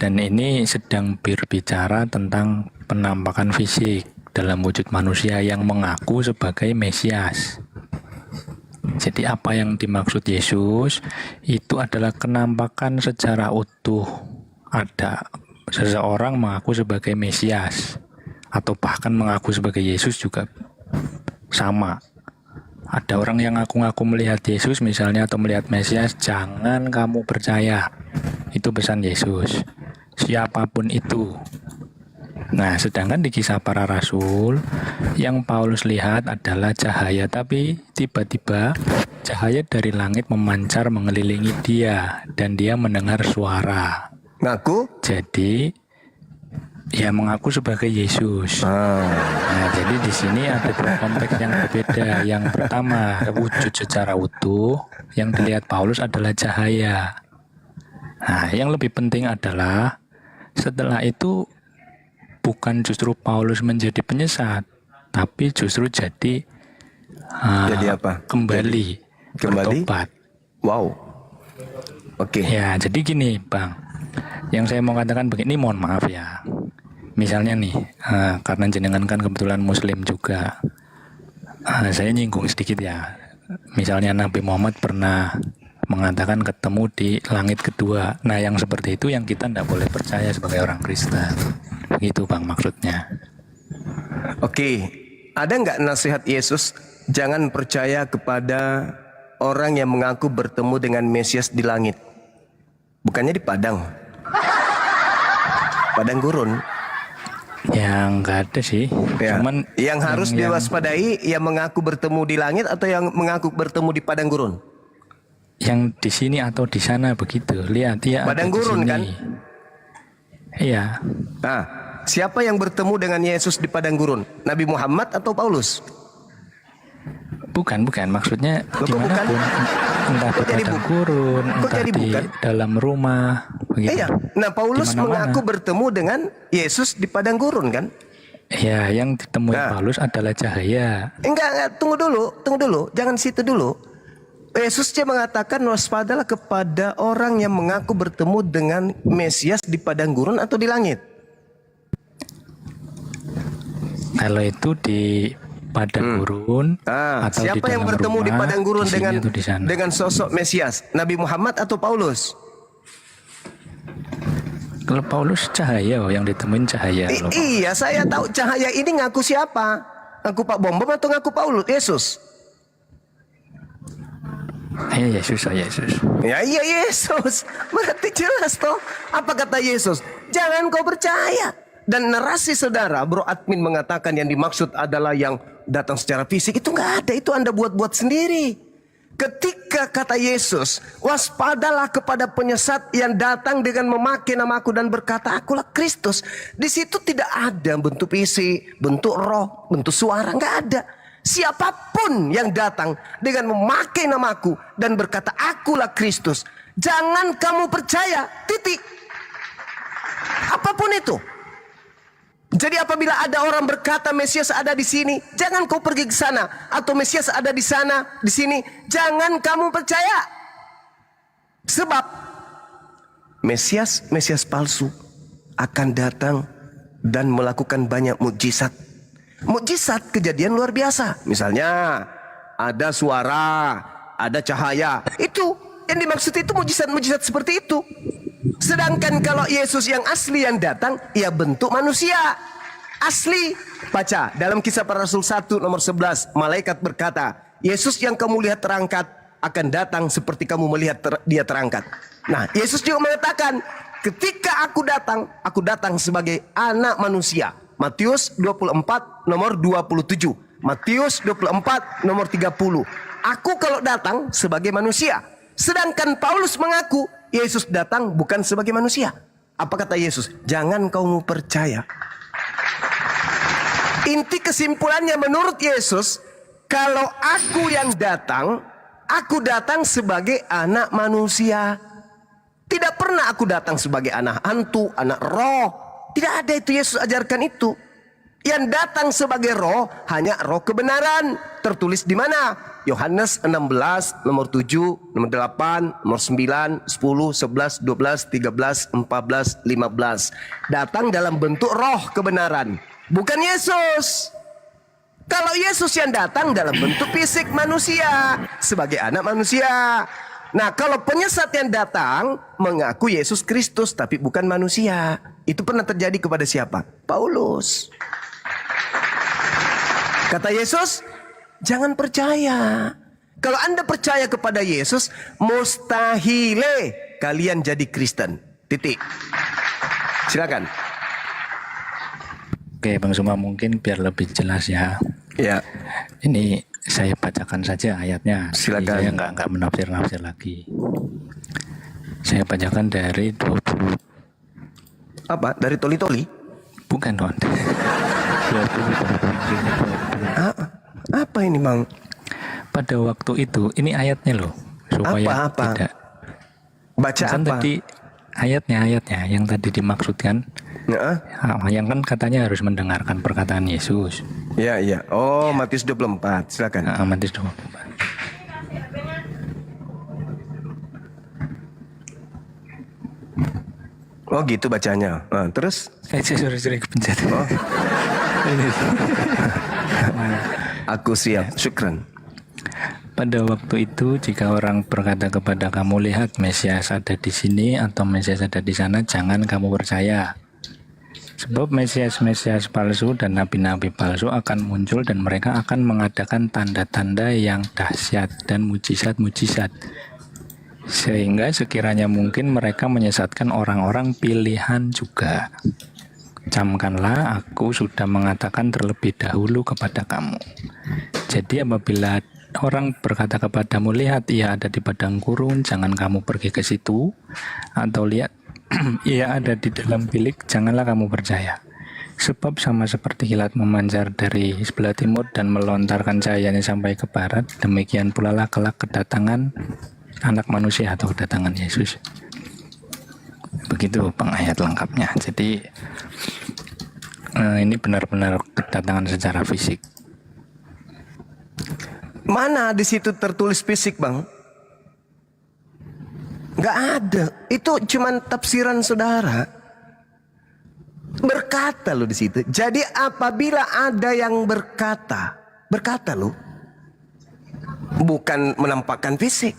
Dan ini sedang berbicara tentang penampakan fisik dalam wujud manusia yang mengaku sebagai Mesias. Jadi apa yang dimaksud Yesus itu adalah kenampakan secara utuh. Ada seseorang mengaku sebagai Mesias atau bahkan mengaku sebagai Yesus juga sama. Ada orang yang ngaku-ngaku melihat Yesus misalnya atau melihat Mesias, jangan kamu percaya. Itu pesan Yesus. Siapapun itu. Nah, sedangkan di Kisah Para Rasul yang Paulus lihat adalah cahaya, tapi tiba-tiba cahaya dari langit memancar mengelilingi dia dan dia mendengar suara. Ngaku? Jadi ya mengaku sebagai Yesus. Nah, jadi di sini ada dua konteks yang berbeda. Yang pertama, wujud secara utuh, yang dilihat Paulus adalah cahaya. Nah, yang lebih penting adalah setelah itu bukan justru Paulus menjadi penyesat, tapi justru jadi apa? Kembali bertobat. Wow. Oke. Ya, jadi gini, Bang. Yang saya mau katakan begini, mohon maaf ya. Misalnya nih, karena jenengan kan kebetulan Muslim juga, saya nyinggung sedikit ya. Misalnya Nabi Muhammad pernah mengatakan ketemu di langit kedua. Nah, yang seperti itu yang kita tidak boleh percaya sebagai orang Kristen. Begitu Bang maksudnya. Oke. Ada nggak nasihat Yesus? Jangan percaya kepada orang yang mengaku bertemu dengan Mesias di langit. Bukannya di padang. Padang gurun. Yang nggak ada sih. Ya. Cuman yang harus diwaspadai yang mengaku bertemu di langit atau yang mengaku bertemu di padang gurun? Yang di sini atau di sana begitu. Lihat ya. Padang gurun kan? Iya. Nah, siapa yang bertemu dengan Yesus di padang gurun? Nabi Muhammad atau Paulus? Bukan. Maksudnya Loh, kok dimanapun. Entah di padang gurun, entah di dalam rumah. Begitu. Iya. Nah, Paulus mengaku bertemu dengan Yesus di padang gurun kan? Ya, yang ditemui Paulus adalah cahaya. Enggak, tunggu dulu. Jangan situ dulu. Yesus dia mengatakan waspadalah kepada orang yang mengaku bertemu dengan Mesias di padang gurun atau di langit. Kalau itu di padang gurun atau siapa di yang dalam bertemu rumah, di padang gurun di dengan sosok Mesias? Nabi Muhammad atau Paulus? Kalau Paulus cahaya, yang ditemuin cahaya. Iya, saya tahu cahaya ini ngaku siapa? Ngaku Pak Bom Bom atau ngaku Paulus? Yesus. Ya Yesus. Ya iya Yesus. Berarti jelas toh. Apa kata Yesus? Jangan kau percaya. Dan narasi saudara, Bro Admin mengatakan yang dimaksud adalah yang datang secara fisik. Itu nggak ada, itu Anda buat-buat sendiri. Ketika kata Yesus, waspadalah kepada penyesat yang datang dengan memakai namaku dan berkata, akulah Kristus. Di situ tidak ada bentuk fisik, bentuk roh, bentuk suara, nggak ada. Siapapun yang datang dengan memakai namaku dan berkata, akulah Kristus, jangan kamu percaya, titik. Apapun itu. Jadi apabila ada orang berkata Mesias ada di sini, jangan kau pergi ke sana, atau Mesias ada di sana, di sini, jangan kamu percaya. Sebab Mesias palsu akan datang dan melakukan banyak mukjizat. Mukjizat kejadian luar biasa. Misalnya ada suara, ada cahaya. Itu yang dimaksud itu mukjizat-mukjizat seperti itu. Sedangkan kalau Yesus yang asli yang datang, ia bentuk manusia asli. Baca dalam Kisah Para Rasul 1 nomor 11, malaikat berkata, Yesus yang kamu lihat terangkat akan datang seperti kamu melihat dia terangkat. Nah, Yesus juga mengatakan, ketika aku datang sebagai anak manusia. Matius 24 nomor 27. Matius 24 nomor 30. Aku kalau datang sebagai manusia. Sedangkan Paulus mengaku Yesus datang bukan sebagai manusia. Apa kata Yesus? Jangan kamu percaya. Inti kesimpulannya menurut Yesus, kalau aku yang datang, aku datang sebagai anak manusia. Tidak pernah aku datang sebagai anak hantu, anak roh. Tidak ada itu, Yesus ajarkan itu. Yang datang sebagai roh hanya roh kebenaran. Tertulis di mana? Yohanes 16, nomor 7, nomor 8, nomor 9, 10, 11, 12, 13, 14, 15. Datang dalam bentuk roh kebenaran. Bukan Yesus. Kalau Yesus yang datang dalam bentuk fisik manusia, sebagai anak manusia. Nah, kalau penyesat yang datang mengaku Yesus Kristus tapi bukan manusia. Itu pernah terjadi kepada siapa? Paulus. Kata Yesus, jangan percaya. Kalau Anda percaya kepada Yesus, mustahile kalian jadi Kristen. Titik. Silakan. Oke Bang Suma, mungkin biar lebih jelas ya. Ya. Ini saya bacakan saja ayatnya. Silakan. Saya nggak menafsir lagi. Saya bacakan dari 20. Apa? Dari Toli-Toli? Bukan Don. 20. Apa ini, Bang? Pada waktu itu, ini ayatnya loh, supaya Apa? tidak. Baca Kan apa? tadi ayatnya yang tadi dimaksudkan. Ya. Yang kan katanya harus mendengarkan perkataan Yesus. Ya, ya. Oh, Matius 24. Silakan. Matius 24. Oh, gitu bacanya. Nah, terus? Sorry kepencet. Oh. Aku siap. Syukran. Pada waktu itu, jika orang berkata kepada kamu, lihat Mesias ada di sini atau Mesias ada di sana, jangan kamu percaya. Sebab Mesias-Mesias palsu dan nabi-nabi palsu akan muncul dan mereka akan mengadakan tanda-tanda yang dahsyat dan mujizat-mujizat. Sehingga sekiranya mungkin mereka menyesatkan orang-orang pilihan juga. Camkanlah, aku sudah mengatakan terlebih dahulu kepada kamu. Jadi apabila orang berkata kepadamu, lihat ia ada di padang gurun, jangan kamu pergi ke situ. Atau lihat ia ada di dalam bilik, janganlah kamu percaya. Sebab sama seperti kilat memancar dari sebelah timur dan melontarkan cahayanya sampai ke barat, demikian pula lah kelak kedatangan anak manusia atau kedatangan Yesus. Begitu ayat lengkapnya. Jadi ini benar-benar kedatangan secara fisik. Mana di situ tertulis fisik, Bang? Nggak ada. Itu cuman tafsiran saudara. Berkata lo di situ. Jadi apabila ada yang berkata lo, bukan menampakkan fisik.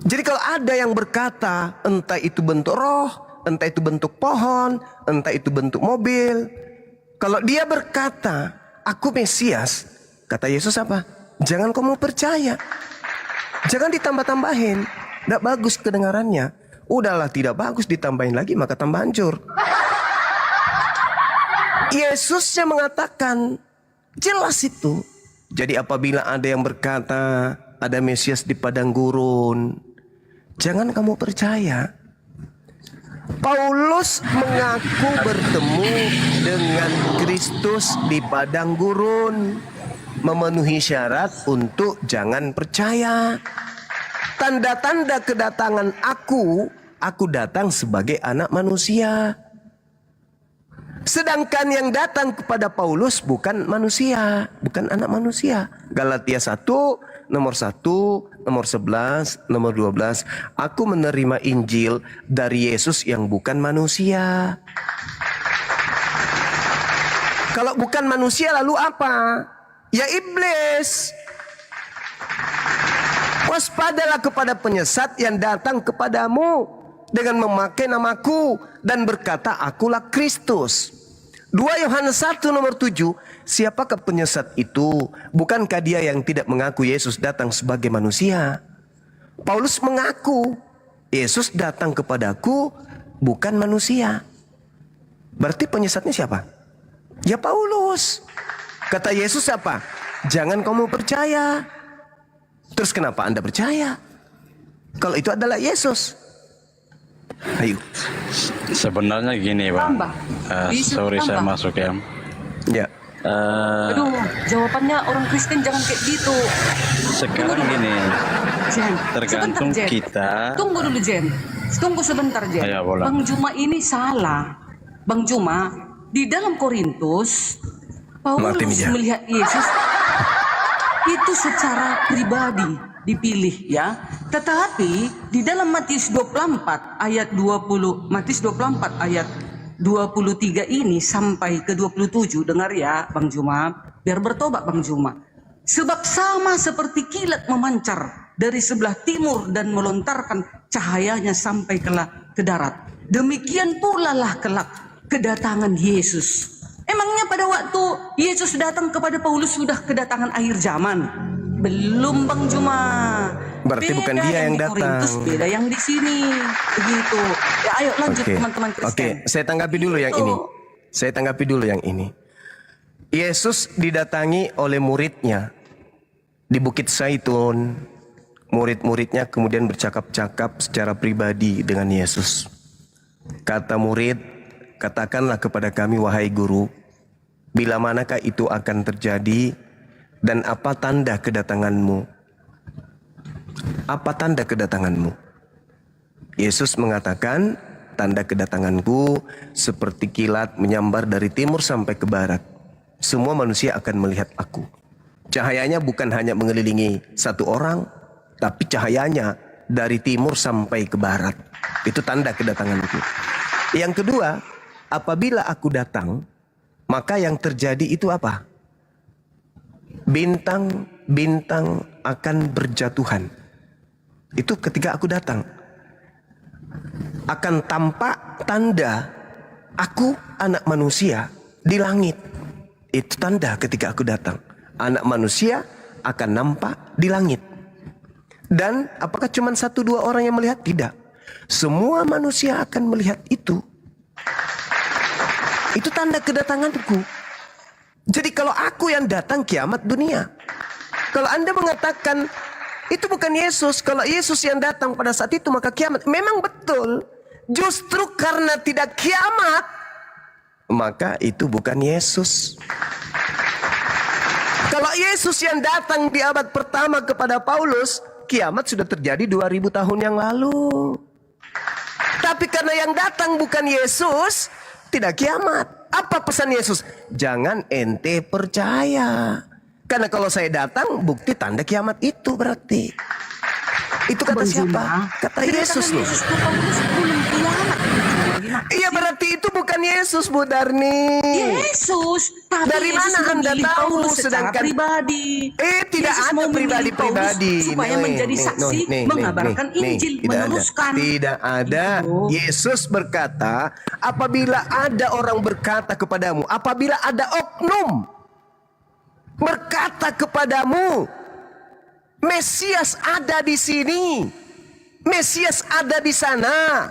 Jadi kalau ada yang berkata, entah itu bentuk roh, entah itu bentuk pohon, entah itu bentuk mobil. Kalau dia berkata, aku Mesias, kata Yesus apa? Jangan kamu percaya. Jangan ditambah-tambahin. Tidak bagus kedengarannya. Udahlah tidak bagus ditambahin lagi maka tambah hancur. Yesusnya mengatakan, jelas itu. Jadi apabila ada yang berkata, ada Mesias di padang gurun, jangan kamu percaya. Paulus mengaku bertemu dengan Kristus di padang gurun, memenuhi syarat untuk jangan percaya. Tanda-tanda kedatangan aku datang sebagai anak manusia. Sedangkan yang datang kepada Paulus bukan manusia, bukan anak manusia. Galatia 1, nomor 1, nomor 11, nomor 12. Aku menerima Injil dari Yesus yang bukan manusia. Kalau bukan manusia lalu apa? Ya iblis. Waspadalah kepada penyesat yang datang kepadamu dengan memakai namaku dan berkata, akulah Kristus. 2 Yohanes 1 nomor 7. Siapakah penyesat itu? Bukankah dia yang tidak mengaku Yesus datang sebagai manusia? Paulus mengaku Yesus datang kepadaku bukan manusia. Berarti penyesatnya siapa? Ya Paulus. Kata Yesus apa? Jangan kamu percaya. Terus kenapa Anda percaya? Kalau itu adalah Yesus. Ayo. Sebenarnya gini Bang, sorry saya masuk ya. Ya. Aduh, jawabannya orang Kristen jangan kayak gitu. Sekarang gini, Jen, tergantung sebentar, Jen. kita. Tunggu dulu, Jen. Tunggu sebentar, Jen. Ayo, boleh. Bang Juma ini salah. Bang Juma, di dalam Korintus, Paulus Martin, ya. melihat Yesus itu secara pribadi dipilih ya. Tetapi di dalam Matius 24 ayat 20, Matius 24 ayat 23 ini sampai ke 27, dengar ya Bang Juma, biar bertobat Bang Juma. Sebab sama seperti kilat memancar dari sebelah timur dan melontarkan cahayanya sampai ke darat. Demikian pula lah kelak kedatangan Yesus. Emangnya pada waktu Yesus datang kepada Paulus sudah kedatangan akhir zaman? Belum Bang Juma. Berarti bukan dia yang di datang. Korintus, beda yang di sini. Begitu. Ya ayo lanjut Oke. teman-teman Kristen. Oke, saya tanggapi dulu yang ini. Saya tanggapi dulu yang ini. Yesus didatangi oleh muridnya di Bukit Zaitun. Murid-muridnya kemudian bercakap-cakap secara pribadi dengan Yesus. Kata murid, katakanlah kepada kami wahai guru, bila manakah itu akan terjadi dan apa tanda kedatanganmu? Apa tanda kedatanganmu? Yesus mengatakan, tanda kedatanganku seperti kilat menyambar dari timur sampai ke barat. Semua manusia akan melihat aku. Cahayanya bukan hanya mengelilingi satu orang, tapi cahayanya dari timur sampai ke barat. Itu tanda kedatanganku. Yang kedua, apabila aku datang, maka yang terjadi itu apa? Bintang-bintang akan berjatuhan. Itu ketika aku datang. Akan tampak tanda aku anak manusia di langit. Itu tanda ketika aku datang. Anak manusia akan nampak di langit. Dan apakah cuma 1-2 orang yang melihat? Tidak. Semua manusia akan melihat itu. Itu tanda kedatanganku. Jadi kalau aku yang datang, kiamat dunia. Kalau Anda mengatakan itu bukan Yesus, kalau Yesus yang datang pada saat itu maka kiamat. Memang betul. Justru karena tidak kiamat, maka itu bukan Yesus. Kalau Yesus yang datang di abad pertama kepada Paulus, kiamat sudah terjadi 2000 tahun yang lalu. Tapi karena yang datang bukan Yesus, tidak kiamat. Apa pesan Yesus? Jangan ente percaya. Karena kalau saya datang, bukti tanda kiamat itu berarti. Itu kata Bang siapa? Juma, Kata kedatangan Yesus loh. Yesus ke Paulus belum kiamat. Iya berarti itu bukan Yesus, Bu Darni. Yesus, tapi Dari Yesus mana Anda memilih tahu? Paulus secara Sedangkan pribadi. Tidak Yesus ada mau memilih pribadi-pribadi. Paulus supaya menjadi saksi, mengabarkan Injil, meneruskan. Tidak ada. Itu. Yesus berkata, apabila ada orang berkata kepadamu, apabila ada oknum berkata kepadamu, Mesias ada di sini, Mesias ada di sana,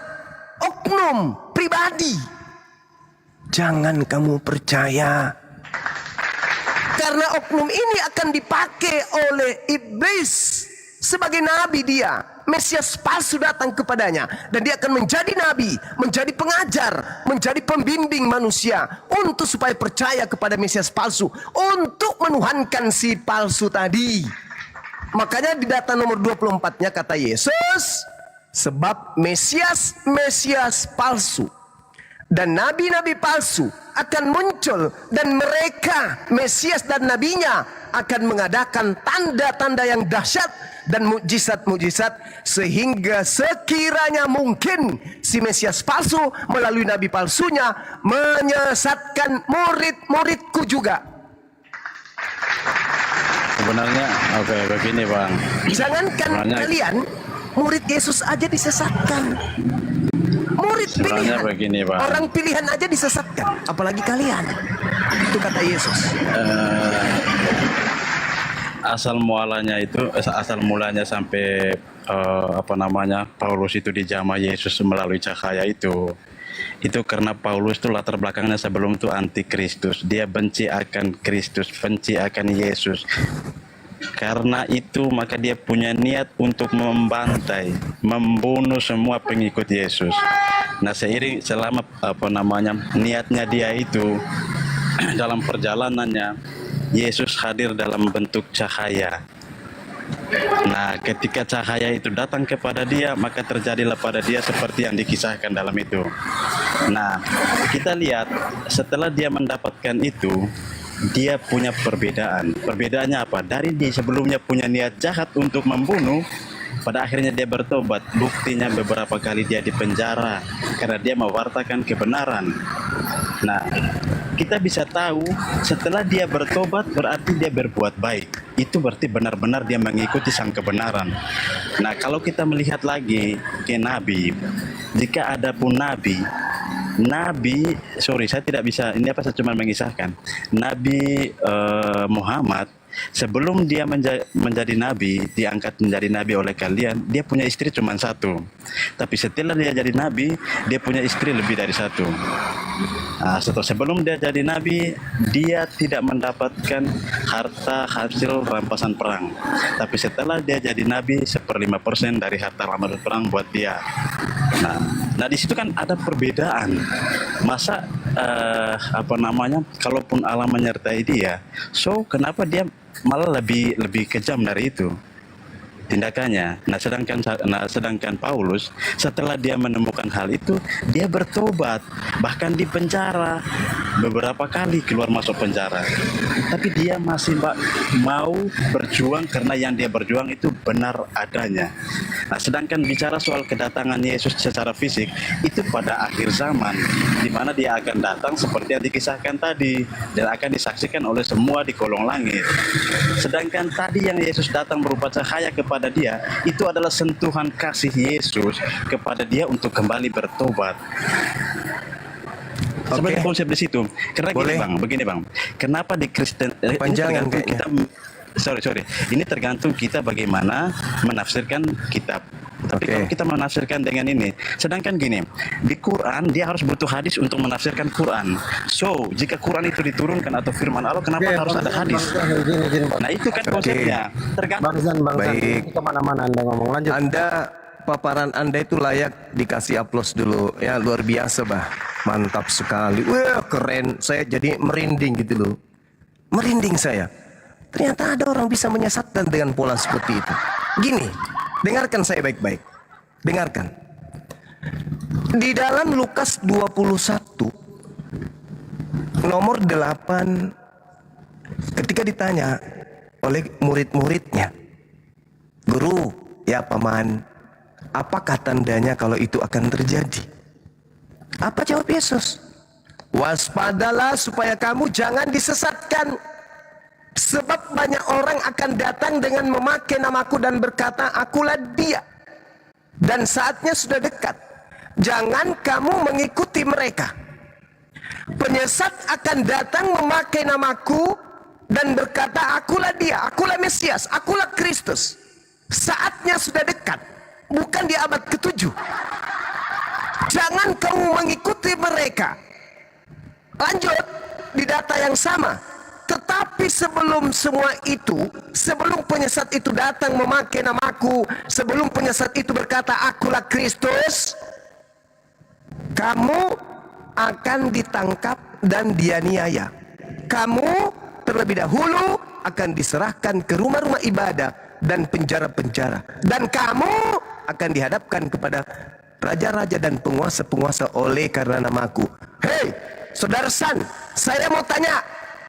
oknum pribadi, jangan kamu percaya. Karena oknum ini akan dipakai oleh iblis sebagai nabi dia. Mesias palsu datang kepadanya dan dia akan menjadi nabi, menjadi pengajar, menjadi pembimbing manusia untuk supaya percaya kepada Mesias palsu, untuk menuhankan si palsu tadi. Makanya di data nomor 24-nya kata Yesus, sebab Mesias palsu dan nabi-nabi palsu akan muncul, dan mereka, Mesias dan nabinya, akan mengadakan tanda-tanda yang dahsyat dan mukjizat-mukjizat, sehingga sekiranya mungkin si Mesias palsu melalui nabi palsunya menyesatkan murid-muridku juga. Sebenarnya, oke begini Bang. Jangankan Sebenarnya- kalian, murid Yesus aja disesatkan. Murid Sebenarnya pilihan, begini, Bang. orang pilihan aja disesatkan, apalagi kalian. Itu kata Yesus. Asal mulanya sampai Paulus itu dijamah Yesus melalui cahaya itu karena Paulus itu latar belakangnya sebelum itu antikristus. Dia benci akan Kristus, benci akan Yesus. Karena itu maka dia punya niat untuk membantai, membunuh semua pengikut Yesus. Nah, selama niatnya dia itu, dalam perjalanannya Yesus hadir dalam bentuk cahaya. Nah, ketika cahaya itu datang kepada dia, maka terjadilah pada dia seperti yang dikisahkan dalam itu. Nah, kita lihat setelah dia mendapatkan itu, dia punya perbedaan. Perbedaannya apa? Dari dia sebelumnya punya niat jahat untuk membunuh, pada akhirnya dia bertobat. Buktinya beberapa kali dia dipenjara karena dia mewartakan kebenaran. Nah, kita bisa tahu setelah dia bertobat berarti dia berbuat baik. Itu berarti benar-benar dia mengikuti sang kebenaran. Nah, kalau kita melihat lagi ke Nabi, jika ada pun Nabi, saya tidak bisa, ini apa, saya cuma mengisahkan. Nabi Muhammad, sebelum dia menjadi nabi, diangkat menjadi nabi oleh kalian, dia punya istri cuma satu. Tapi setelah dia jadi nabi, dia punya istri lebih dari satu. Nah, sebelum dia jadi nabi, dia tidak mendapatkan harta hasil rampasan perang. Tapi setelah dia jadi nabi, 1/5% dari harta rampasan perang buat dia. Nah di situ kan ada perbedaan. Masa kalaupun Allah menyertai dia, so kenapa dia malah lebih kejam dari itu tindakannya. Nah sedangkan Paulus setelah dia menemukan hal itu, dia bertobat, bahkan di penjara beberapa kali, keluar masuk penjara, tapi dia masih mau berjuang karena yang dia berjuang itu benar adanya. Nah, sedangkan bicara soal kedatangan Yesus secara fisik itu pada akhir zaman, di mana dia akan datang seperti yang dikisahkan tadi dan akan disaksikan oleh semua di kolong langit. Sedangkan tadi yang Yesus datang berupa cahaya kepada dia, itu adalah sentuhan kasih Yesus kepada dia untuk kembali bertobat. Sebenarnya konsep di situ. Karena begini bang, kenapa di Kristen Panjangan kita ini tergantung kita bagaimana menafsirkan kitab. Tapi kalau kita menafsirkan dengan ini, sedangkan gini, di Quran dia harus butuh hadis untuk menafsirkan Quran. So, jika Quran itu diturunkan atau firman Allah, kenapa harus ada hadis? Nah, itu kan konsepnya. Tergantung. Baik. Kemana-mana Anda ngomong, lanjut. Paparan Anda itu layak dikasih aplaus dulu. Ya, luar biasa, bah. Mantap sekali. Wah, keren. Saya jadi merinding gitu loh. Merinding saya. Ternyata ada orang bisa menyesatkan dengan pola seperti itu. Gini, dengarkan saya baik-baik. Dengarkan. Di dalam Lukas 21 nomor 8, ketika ditanya oleh murid-muridnya, "Guru, ya paman, apakah tandanya kalau itu akan terjadi?" Apa jawab Yesus? "Waspadalah supaya kamu jangan disesatkan. Sebab banyak orang akan datang dengan memakai namaku dan berkata, akulah dia. Dan saatnya sudah dekat. Jangan kamu mengikuti mereka. Penyesat akan datang memakai namaku dan berkata, akulah dia, akulah Mesias, akulah Kristus. Saatnya sudah dekat. Bukan di abad ke-7. Jangan kamu mengikuti mereka." Lanjut di data yang sama. Tetapi sebelum semua itu, sebelum penyesat itu datang memakai namaku, sebelum penyesat itu berkata akulah Kristus, kamu akan ditangkap dan dianiaya. Kamu terlebih dahulu akan diserahkan ke rumah-rumah ibadah dan penjara-penjara. Dan kamu akan dihadapkan kepada raja-raja dan penguasa-penguasa oleh karena namaku. Hei, saudara San, saya mau tanya,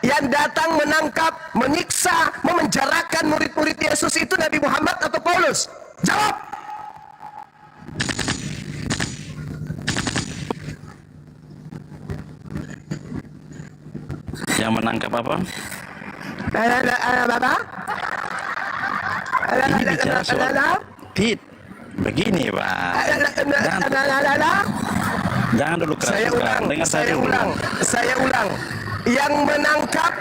yang datang menangkap, menyiksa, memenjarakan murid-murid Yesus itu Nabi Muhammad atau Paulus? Jawab. Yang menangkap apa? Ini bicara soal begini, Pak. Jangan dulu kerasukan. Saya ulang. Yang menangkap,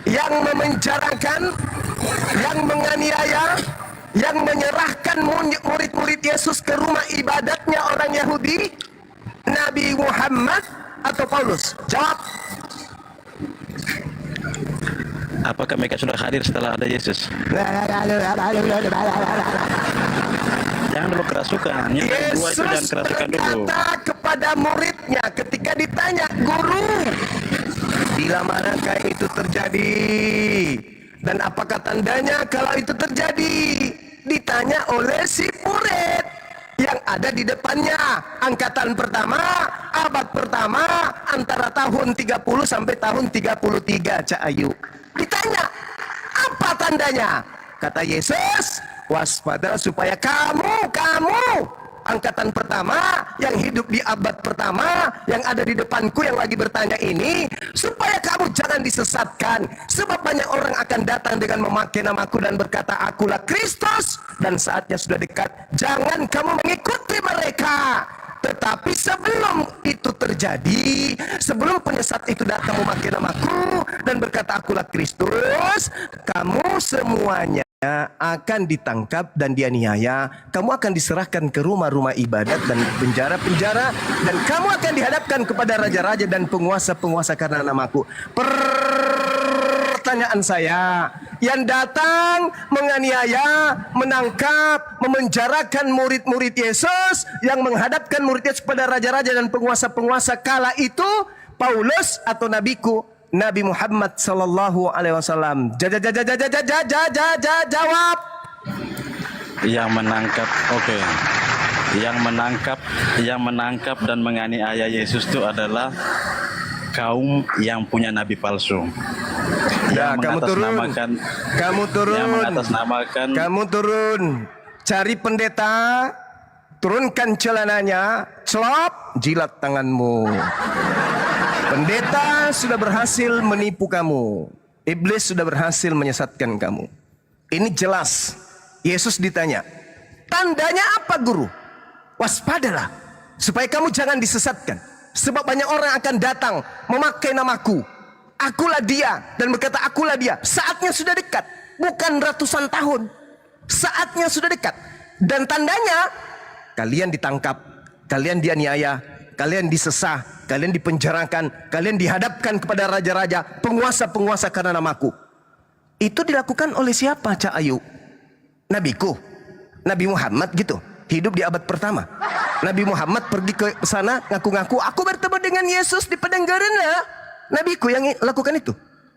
yang memenjarakan, yang menganiaya, yang menyerahkan murid-murid Yesus ke rumah ibadatnya orang Yahudi, Nabi Muhammad atau Paulus? Jawab. Apakah mereka sudah hadir setelah ada Yesus? Jangan dulu kerasukan. Yang kedua itu jangan kerasukan dulu. Yesus berkata kepada muridnya ketika ditanya, "Guru, Bila manakah itu terjadi? Dan apakah tandanya kalau itu terjadi? Ditanya oleh si murid yang ada di depannya. Angkatan pertama, abad pertama, antara tahun 30 sampai tahun 33, Cak Ayu. Ditanya, apa tandanya? Kata Yesus, waspada supaya kamu angkatan pertama yang hidup di abad pertama yang ada di depanku yang lagi bertanya ini, supaya kamu jangan disesatkan, sebab banyak orang akan datang dengan memakai namaku dan berkata akulah Kristus, dan saatnya sudah dekat. Jangan kamu mengikuti mereka. Tetapi sebelum itu terjadi, sebelum penyesat itu datang memakai namaku dan berkata akulah Kristus, kamu semuanya akan ditangkap dan dianiaya. Kamu akan diserahkan ke rumah-rumah ibadat dan penjara-penjara, dan kamu akan dihadapkan kepada raja-raja dan penguasa-penguasa karena namaku. Pertanyaan saya, yang datang menganiaya, menangkap, memenjarakan murid-murid Yesus, yang menghadapkan murid Yesus kepada raja-raja dan penguasa-penguasa kala itu, Paulus atau nabiku Nabi Muhammad sallallahu alaihi wasallam? Jawab. Yang menangkap, oke. Yang menangkap dan menganiaya Yesus itu adalah kaum yang punya nabi palsu. Ya, kamu turun. Yang mengatasnamakan. Kamu turun. Cari pendeta, turunkan celananya, celop, jilat tanganmu. Pendeta sudah berhasil menipu kamu. Iblis sudah berhasil menyesatkan kamu. Ini jelas. Yesus ditanya, tandanya apa guru? Waspadalah, supaya kamu jangan disesatkan. Sebab banyak orang akan datang memakai namaku. Akulah dia, dan berkata akulah dia. Saatnya sudah dekat, bukan ratusan tahun. Saatnya sudah dekat. Dan tandanya, kalian ditangkap, kalian dianiaya, kalian disesah, kalian dipenjarakan, kalian dihadapkan kepada raja-raja, penguasa-penguasa karena namaku. Itu dilakukan oleh siapa, Cak Ayu? Nabiku, Nabi Muhammad gitu, hidup di abad pertama. Nabi Muhammad pergi ke sana ngaku-ngaku, aku bertemu dengan Yesus di padang Gerena. Nabiku yang lakukan itu.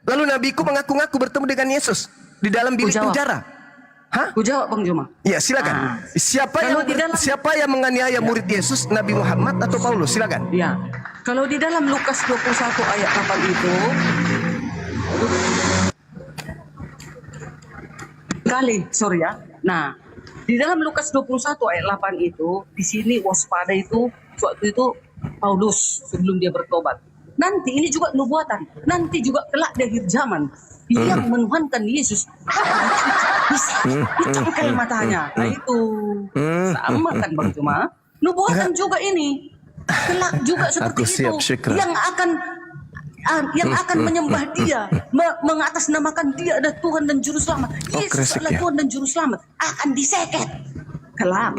Lalu nabiku mengaku-ngaku bertemu dengan Yesus di dalam bilik penjara. Hah? Ku jawab Bang Juma. Ya, silakan. Siapa yang menganiaya murid Yesus, Nabi Muhammad atau Paulus? Silakan. Ya. Kalau di dalam Lukas 21 ayat 8 itu Nah, di dalam Lukas 21 ayat 8 itu, di sini waspada itu waktu itu Paulus sebelum dia bertobat. Nanti ini juga nubuatan. Nanti juga kelak di akhir zaman yang menuhankan Yesus bisa ditangkai matanya. Nah itu sama kan Bang Juma. Nubuatan juga ini. Kelak juga seperti itu. Yang akan menyembah dia, mengatasnamakan dia adalah Tuhan dan Juru Selamat. Yesus adalah Tuhan dan Juru Selamat. Akan diseket kelak.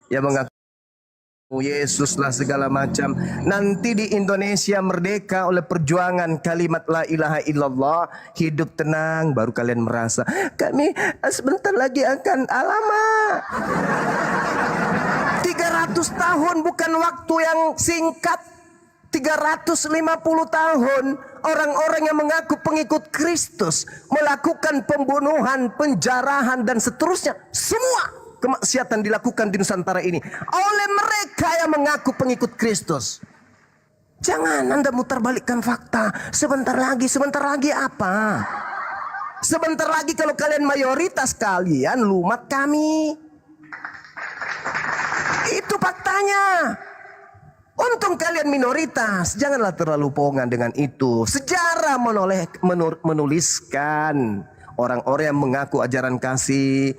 Ya mengaku Yesuslah segala macam. Nanti di Indonesia merdeka oleh perjuangan kalimat la ilaha illallah, hidup tenang, baru kalian merasa kami sebentar lagi akan alamak. 300 tahun bukan waktu yang singkat. 350 tahun orang-orang yang mengaku pengikut Kristus melakukan pembunuhan, penjarahan dan seterusnya. Semua kemaksiatan dilakukan di Nusantara ini oleh mereka yang mengaku pengikut Kristus. Jangan Anda mutar balikkan fakta. Sebentar lagi apa? Sebentar lagi kalau kalian mayoritas, kalian lumat kami. Itu faktanya. Untung kalian minoritas. Janganlah terlalu pongan dengan itu. Sejarah menuliskan orang-orang yang mengaku ajaran kasih,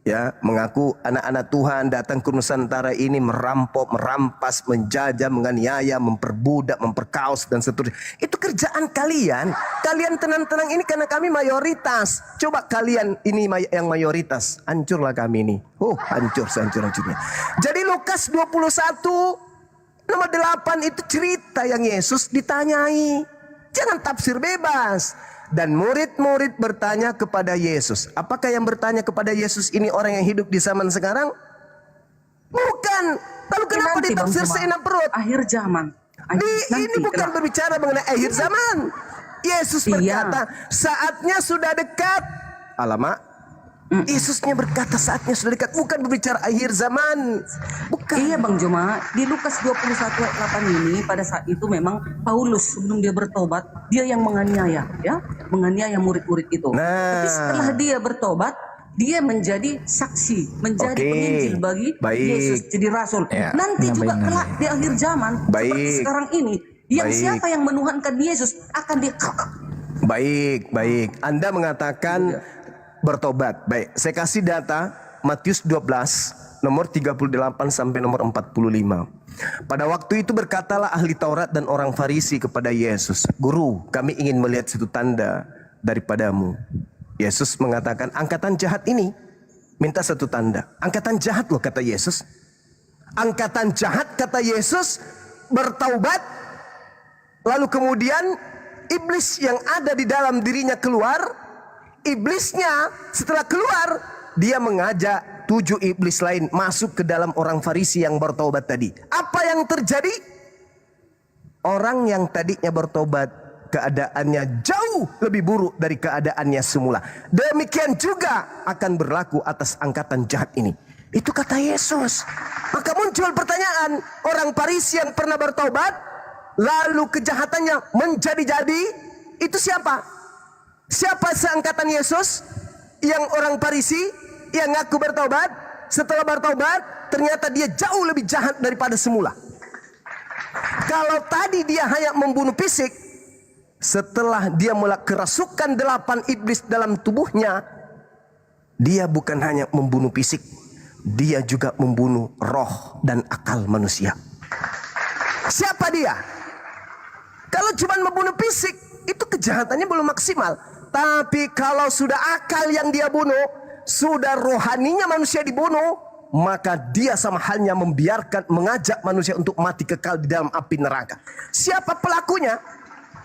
ya, mengaku anak-anak Tuhan datang ke Nusantara ini merampok, merampas, menjajah, menganiaya, memperbudak, memperkaos dan seterusnya. Itu kerjaan kalian. Kalian tenang-tenang ini karena kami mayoritas. Coba kalian ini yang mayoritas, hancurlah kami ini. Hancur sehancur-hancurnya. Jadi Lukas 21 nomor 8 itu cerita yang Yesus ditanyai. Jangan tafsir bebas. Dan murid-murid bertanya kepada Yesus. Apakah yang bertanya kepada Yesus ini orang yang hidup di zaman sekarang? Bukan. Lalu kenapa Nanti, Bang ditafsir Juma, seenak perut? akhir zaman. Ini bukan berbicara mengenai akhir zaman. Yesus berkata, saatnya sudah dekat. Alamak. Yesusnya berkata saatnya sudah dekat, bukan berbicara akhir zaman. Bukan. Iya Bang Juma, di Lukas 21 ayat 8 ini pada saat itu memang Paulus sebelum dia bertobat, dia yang menganiaya, ya, menganiaya murid-murid itu. Tapi setelah dia bertobat, dia menjadi saksi, menjadi penginjil bagi Yesus, jadi rasul. Nanti juga kelak di akhir zaman, seperti sekarang ini, yang siapa yang menuhankan Yesus akan dia. Baik. Anda mengatakan bertobat. Baik, saya kasih data Matius 12 nomor 38 sampai nomor 45. Pada waktu itu berkatalah ahli Taurat dan orang Farisi kepada Yesus, "Guru, kami ingin melihat satu tanda daripadamu." Yesus mengatakan, "Angkatan jahat ini minta satu tanda." Angkatan jahat loh, kata Yesus. Angkatan jahat, kata Yesus, bertaubat. Lalu kemudian iblis yang ada di dalam dirinya keluar. Iblisnya setelah keluar, dia mengajak 7 iblis lain masuk ke dalam orang Farisi yang bertobat tadi. Apa yang terjadi? Orang yang tadinya bertobat, keadaannya jauh lebih buruk dari keadaannya semula. Demikian juga akan berlaku atas angkatan jahat ini. Itu kata Yesus. Maka muncul pertanyaan, orang Farisi yang pernah bertobat, lalu kejahatannya menjadi-jadi, itu siapa? Siapa seangkatan Yesus? Yang orang Farisi yang ngaku bertobat, setelah bertobat ternyata dia jauh lebih jahat daripada semula. Kalau tadi dia hanya membunuh fisik, setelah dia mulai kerasukan 8 iblis dalam tubuhnya, dia bukan hanya membunuh fisik, dia juga membunuh roh dan akal manusia. Siapa dia? Kalau cuma membunuh fisik, itu kejahatannya belum maksimal. Tapi kalau sudah akal yang dia bunuh, sudah rohaninya manusia dibunuh, maka dia sama halnya mengajak manusia untuk mati kekal di dalam api neraka. Siapa pelakunya?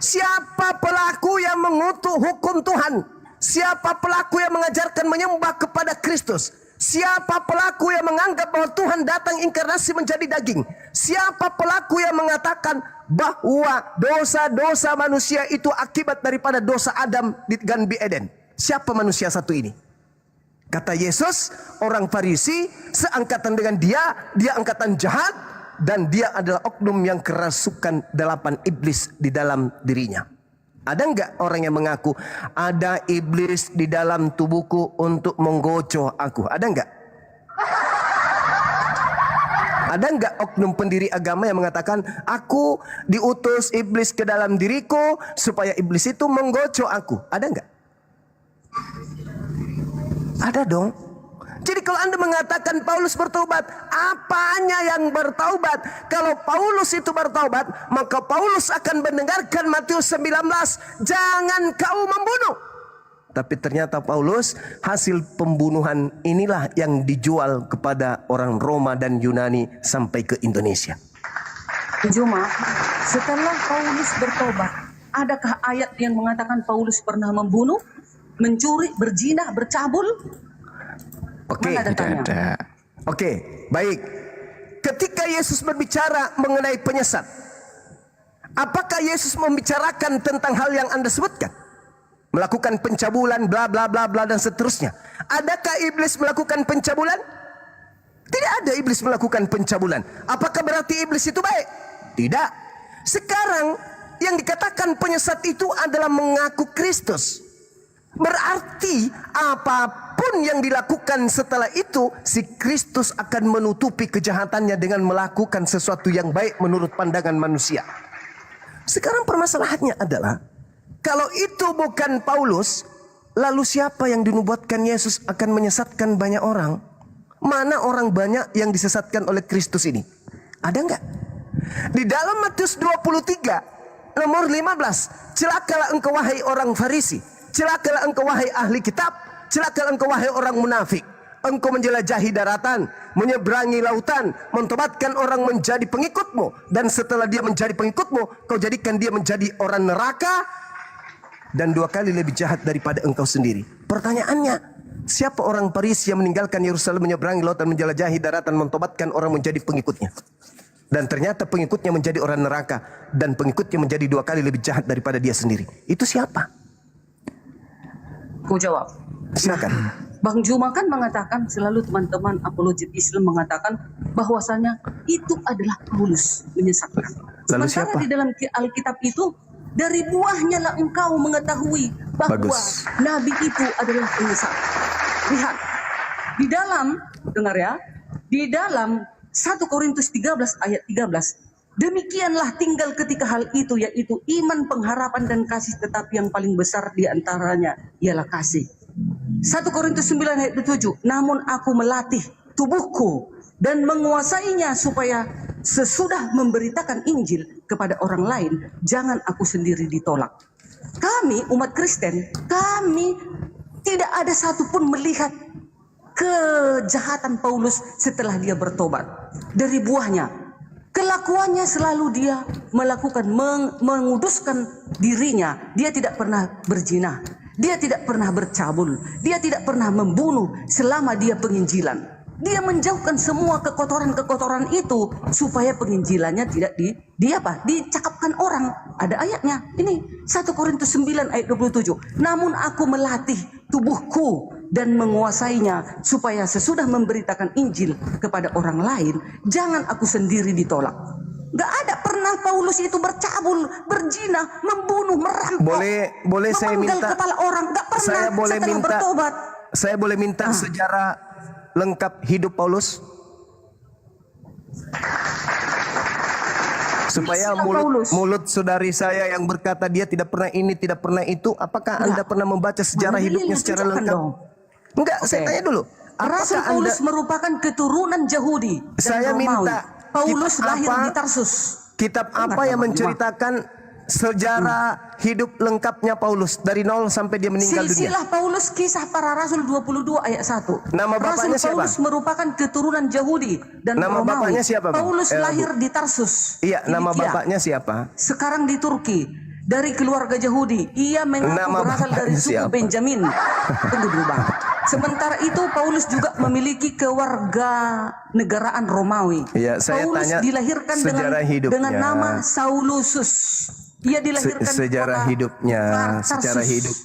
Siapa pelaku yang mengutuk hukum Tuhan? Siapa pelaku yang mengajarkan menyembah kepada Kristus? Siapa pelaku yang menganggap bahwa Tuhan datang inkarnasi menjadi daging? Siapa pelaku yang mengatakan bahwa dosa-dosa manusia itu akibat daripada dosa Adam di Ganbi Eden? Siapa manusia satu ini? Kata Yesus, orang Farisi seangkatan dengan dia angkatan jahat, dan dia adalah oknum yang kerasukan 8 iblis di dalam dirinya. Ada enggak orang yang mengaku ada iblis di dalam tubuhku untuk menggocoh aku? Ada enggak? Ada enggak oknum pendiri agama yang mengatakan aku diutus iblis ke dalam diriku supaya iblis itu menggocoh aku? Ada enggak? Ada dong. Jadi kalau Anda mengatakan Paulus bertobat, apanya yang bertaubat? Kalau Paulus itu bertaubat, maka Paulus akan mendengarkan Matius 19, jangan kau membunuh. Tapi ternyata Paulus, hasil pembunuhan inilah yang dijual kepada orang Roma dan Yunani sampai ke Indonesia. Cuma setelah Paulus bertobat, adakah ayat yang mengatakan Paulus pernah membunuh, mencuri, berzina, bercabul? Oke, Mana datanya? Tidak ada. Oke, baik. Ketika Yesus berbicara mengenai penyesat, apakah Yesus membicarakan tentang hal yang Anda sebutkan? Melakukan pencabulan, bla bla bla bla dan seterusnya. Adakah iblis melakukan pencabulan? Tidak ada iblis melakukan pencabulan. Apakah berarti iblis itu baik? Tidak. Sekarang yang dikatakan penyesat itu adalah mengaku Kristus. Berarti apapun yang dilakukan setelah itu, si Kristus akan menutupi kejahatannya dengan melakukan sesuatu yang baik menurut pandangan manusia. Sekarang permasalahannya adalah, kalau itu bukan Paulus, lalu siapa yang dinubuatkan Yesus akan menyesatkan banyak orang? Mana orang banyak yang disesatkan oleh Kristus ini? Ada enggak? Di dalam Matius 23 nomor 15, celakalah engkau wahai orang Farisi, celakalah engkau wahai ahli kitab, celakalah engkau wahai orang munafik. Engkau menjelajahi daratan, menyeberangi lautan, mentobatkan orang menjadi pengikutmu, dan setelah dia menjadi pengikutmu, kau jadikan dia menjadi orang neraka. dan 2 kali lebih jahat daripada engkau sendiri. Pertanyaannya, siapa orang Farisi yang meninggalkan Yerusalem, menyeberangi lautan, menjelajahi daratan, mentobatkan orang menjadi pengikutnya? Dan ternyata pengikutnya menjadi orang neraka, dan pengikutnya menjadi 2 kali lebih jahat daripada dia sendiri. Itu siapa? Ku jawab. Silakan. Bang Juma kan mengatakan, selalu teman-teman apologet Islam mengatakan bahwasanya itu adalah Paulus menyesatkan. Lalu Sementara siapa? di dalam Alkitab itu, dari buahnya lah engkau mengetahui bahwa Bagus. Nabi itu adalah penyesat. Lihat, di dalam, dengar ya, di dalam 1 Korintus 13 ayat 13, demikianlah tinggal ketika hal itu, yaitu iman, pengharapan, dan kasih, tetapi yang paling besar di antaranya ialah kasih. 1 Korintus 9 ayat 7, namun aku melatih tubuhku dan menguasainya supaya sesudah memberitakan Injil kepada orang lain, jangan aku sendiri ditolak. Kami umat Kristen, kami tidak ada satupun melihat kejahatan Paulus setelah dia bertobat. Dari buahnya, kelakuannya selalu dia melakukan, menguduskan dirinya. Dia tidak pernah berzina, dia tidak pernah bercabul, dia tidak pernah membunuh selama dia penginjilan. Dia menjauhkan semua kekotoran-kekotoran itu supaya penginjilannya tidak dicakapkan orang. Ada ayatnya. Ini 1 Korintus 9 ayat 27. Namun aku melatih tubuhku dan menguasainya supaya sesudah memberitakan Injil kepada orang lain, jangan aku sendiri ditolak. Gak ada pernah Paulus itu bercabul, berzina, membunuh, merampok, Boleh saya memenggal minta, kepala orang. Gak pernah saya boleh setelah minta, bertobat. saya boleh minta sejarah lengkap hidup Paulus supaya Istilah Paulus. mulut saudari saya yang berkata dia tidak pernah ini, tidak pernah itu, apakah Anda pernah membaca sejarah Mana hidupnya dalilnya? secara Tunjukkan lengkap? dong. Enggak, Oke. saya tanya dulu. Rasul Apakah Paulus Anda, merupakan keturunan Yahudi dan saya Romawi. minta Paulus kitab lahir apa? di Tarsus. kitab apa Dengar, yang Bang menceritakan sejarah hidup lengkapnya Paulus dari nol sampai dia meninggal dunia? Silsilah Paulus, Kisah Para Rasul 22 ayat 1. Nama bapaknya Rasul siapa? Paulus merupakan keturunan Yahudi dan Nama Romawi. bapaknya siapa, Bang? Paulus Bu. lahir di Tarsus. Iya, nama Kilikia. bapaknya siapa? Sekarang di Turki. Dari keluarga Yahudi. Ia mengaku Nama berasal dari bapaknya suku siapa? Benjamin. Tunggu dulu, Bang. Sementara itu Paulus juga memiliki keluarga negaraan Romawi. Iya, saya Paulus tanya dilahirkan sejarah hidupnya. dengan nama Saulusus. Ia dilahirkan di Sejarah kota hidupnya, Tarsus. secara hidup,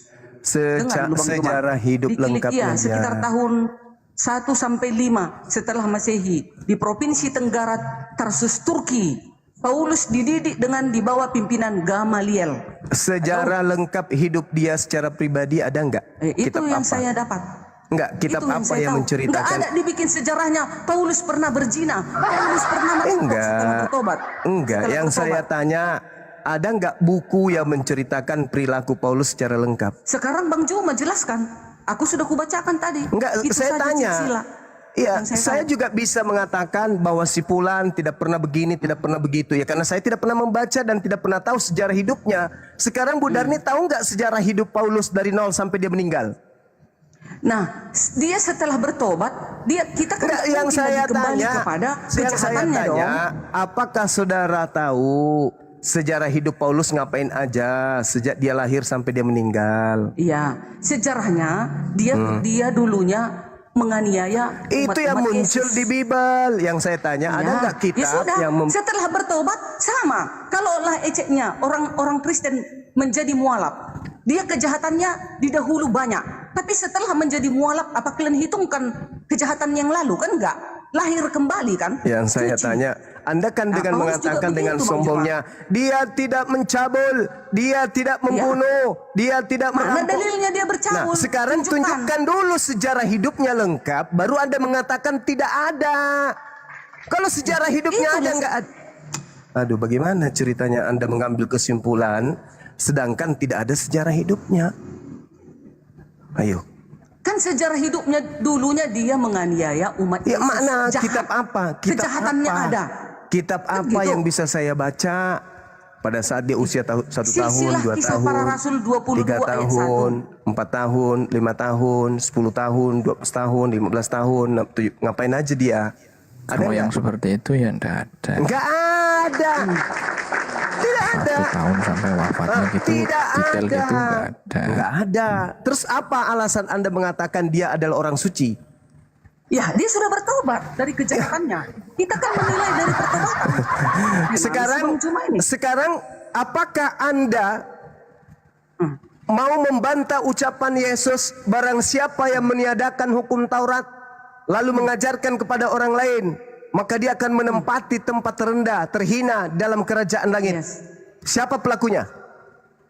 Dengar dulu, Bang sejarah Juma. hidup Di Kilikia, lengkapnya. sekitar tahun 1 sampai 5 setelah Masehi di Provinsi Tenggara Tarsus, Turki. Paulus dididik dengan di bawah pimpinan Gamaliel. Sejarah lengkap hidup dia secara pribadi ada enggak? Itu Kitab yang apa? saya dapat. Enggak, kitab Itu apa saya yang tahu. menceritakan? Nggak ada dibikin sejarahnya. Paulus pernah berzina. Paulus pernah merampok setelah bertobat. Enggak, Setelah yang bertobat. saya tanya, ada enggak buku yang menceritakan perilaku Paulus secara lengkap? Sekarang Bang Juma jelaskan. Aku sudah kubacakan tadi. Enggak, Itu saya saja tanya. silsilah Iya, yang saya saya tahu. juga bisa mengatakan bahwa si Fulan tidak pernah begini, tidak pernah begitu ya, karena saya tidak pernah membaca dan tidak pernah tahu sejarah hidupnya. Sekarang Bu Darni tahu nggak sejarah hidup Paulus dari nol sampai dia meninggal? Nah, dia setelah bertobat, kita kan Enggak, nggak yang mungkin saya lagi kembali tanya, kepada yang saya kejahatannya tanya, dong. apakah saudara tahu sejarah hidup Paulus ngapain aja sejak dia lahir sampai dia meninggal? Iya, sejarahnya dia dulunya menganiaya Itu yang umat-umat muncul Yesus. di Bible. Yang saya tanya, ada Ya, nggak ya kitab sudah. yang Setelah bertobat sama. Kalaulah eceknya orang Kristen menjadi mualaf, dia kejahatannya di dahulu banyak, tapi setelah menjadi mualaf, apa kalian hitungkan kejahatan yang lalu? Kan enggak, lahir kembali kan? Yang saya Suci. tanya, Anda kan Nah, dengan Paulus juga mengatakan dengan begitu, Bang sombongnya, dia tidak mencabul, dia tidak membunuh, dia tidak Mana merampok. dalilnya dia Nah, bercabul? sekarang tunjukkan dulu sejarah hidupnya lengkap, baru Anda mengatakan tidak ada. Kalau sejarah hidupnya Itu ada dia. nggak ada? Aduh, bagaimana ceritanya Anda mengambil kesimpulan, sedangkan tidak ada sejarah hidupnya? Ayo. Kan sejarah hidupnya dulunya dia menganiaya umat Ya Yesus. mana Jahat. kitab apa? Kitab Kejahatannya apa? ada. Kitab Kan apa gitu. yang bisa saya baca pada saat dia usia 1 tahun, Silsilah 2 Kisah tahun, Para Rasul 22 3 ayat tahun, 4 tahun, 5 tahun, 10 tahun, 12 tahun, 15 tahun, ngapain aja dia? Ada Kalau yang nggak? seperti itu ya enggak ada. Nggak ada. Tidak ada. 1 tahun sampai wafatnya gitu, Tidak detail ada. gitu nggak ada. Nggak ada. Terus apa alasan Anda mengatakan dia adalah orang suci? Ya, dia sudah bertobat dari kejahatannya. Kita kan menilai dari pertobatan. Gimana sih, Bang Juma ini? Sekarang apakah Anda mau membantah ucapan Yesus, barang siapa yang meniadakan hukum Taurat lalu mengajarkan kepada orang lain, maka dia akan menempati tempat terendah, terhina dalam kerajaan langit. Yes. Siapa pelakunya?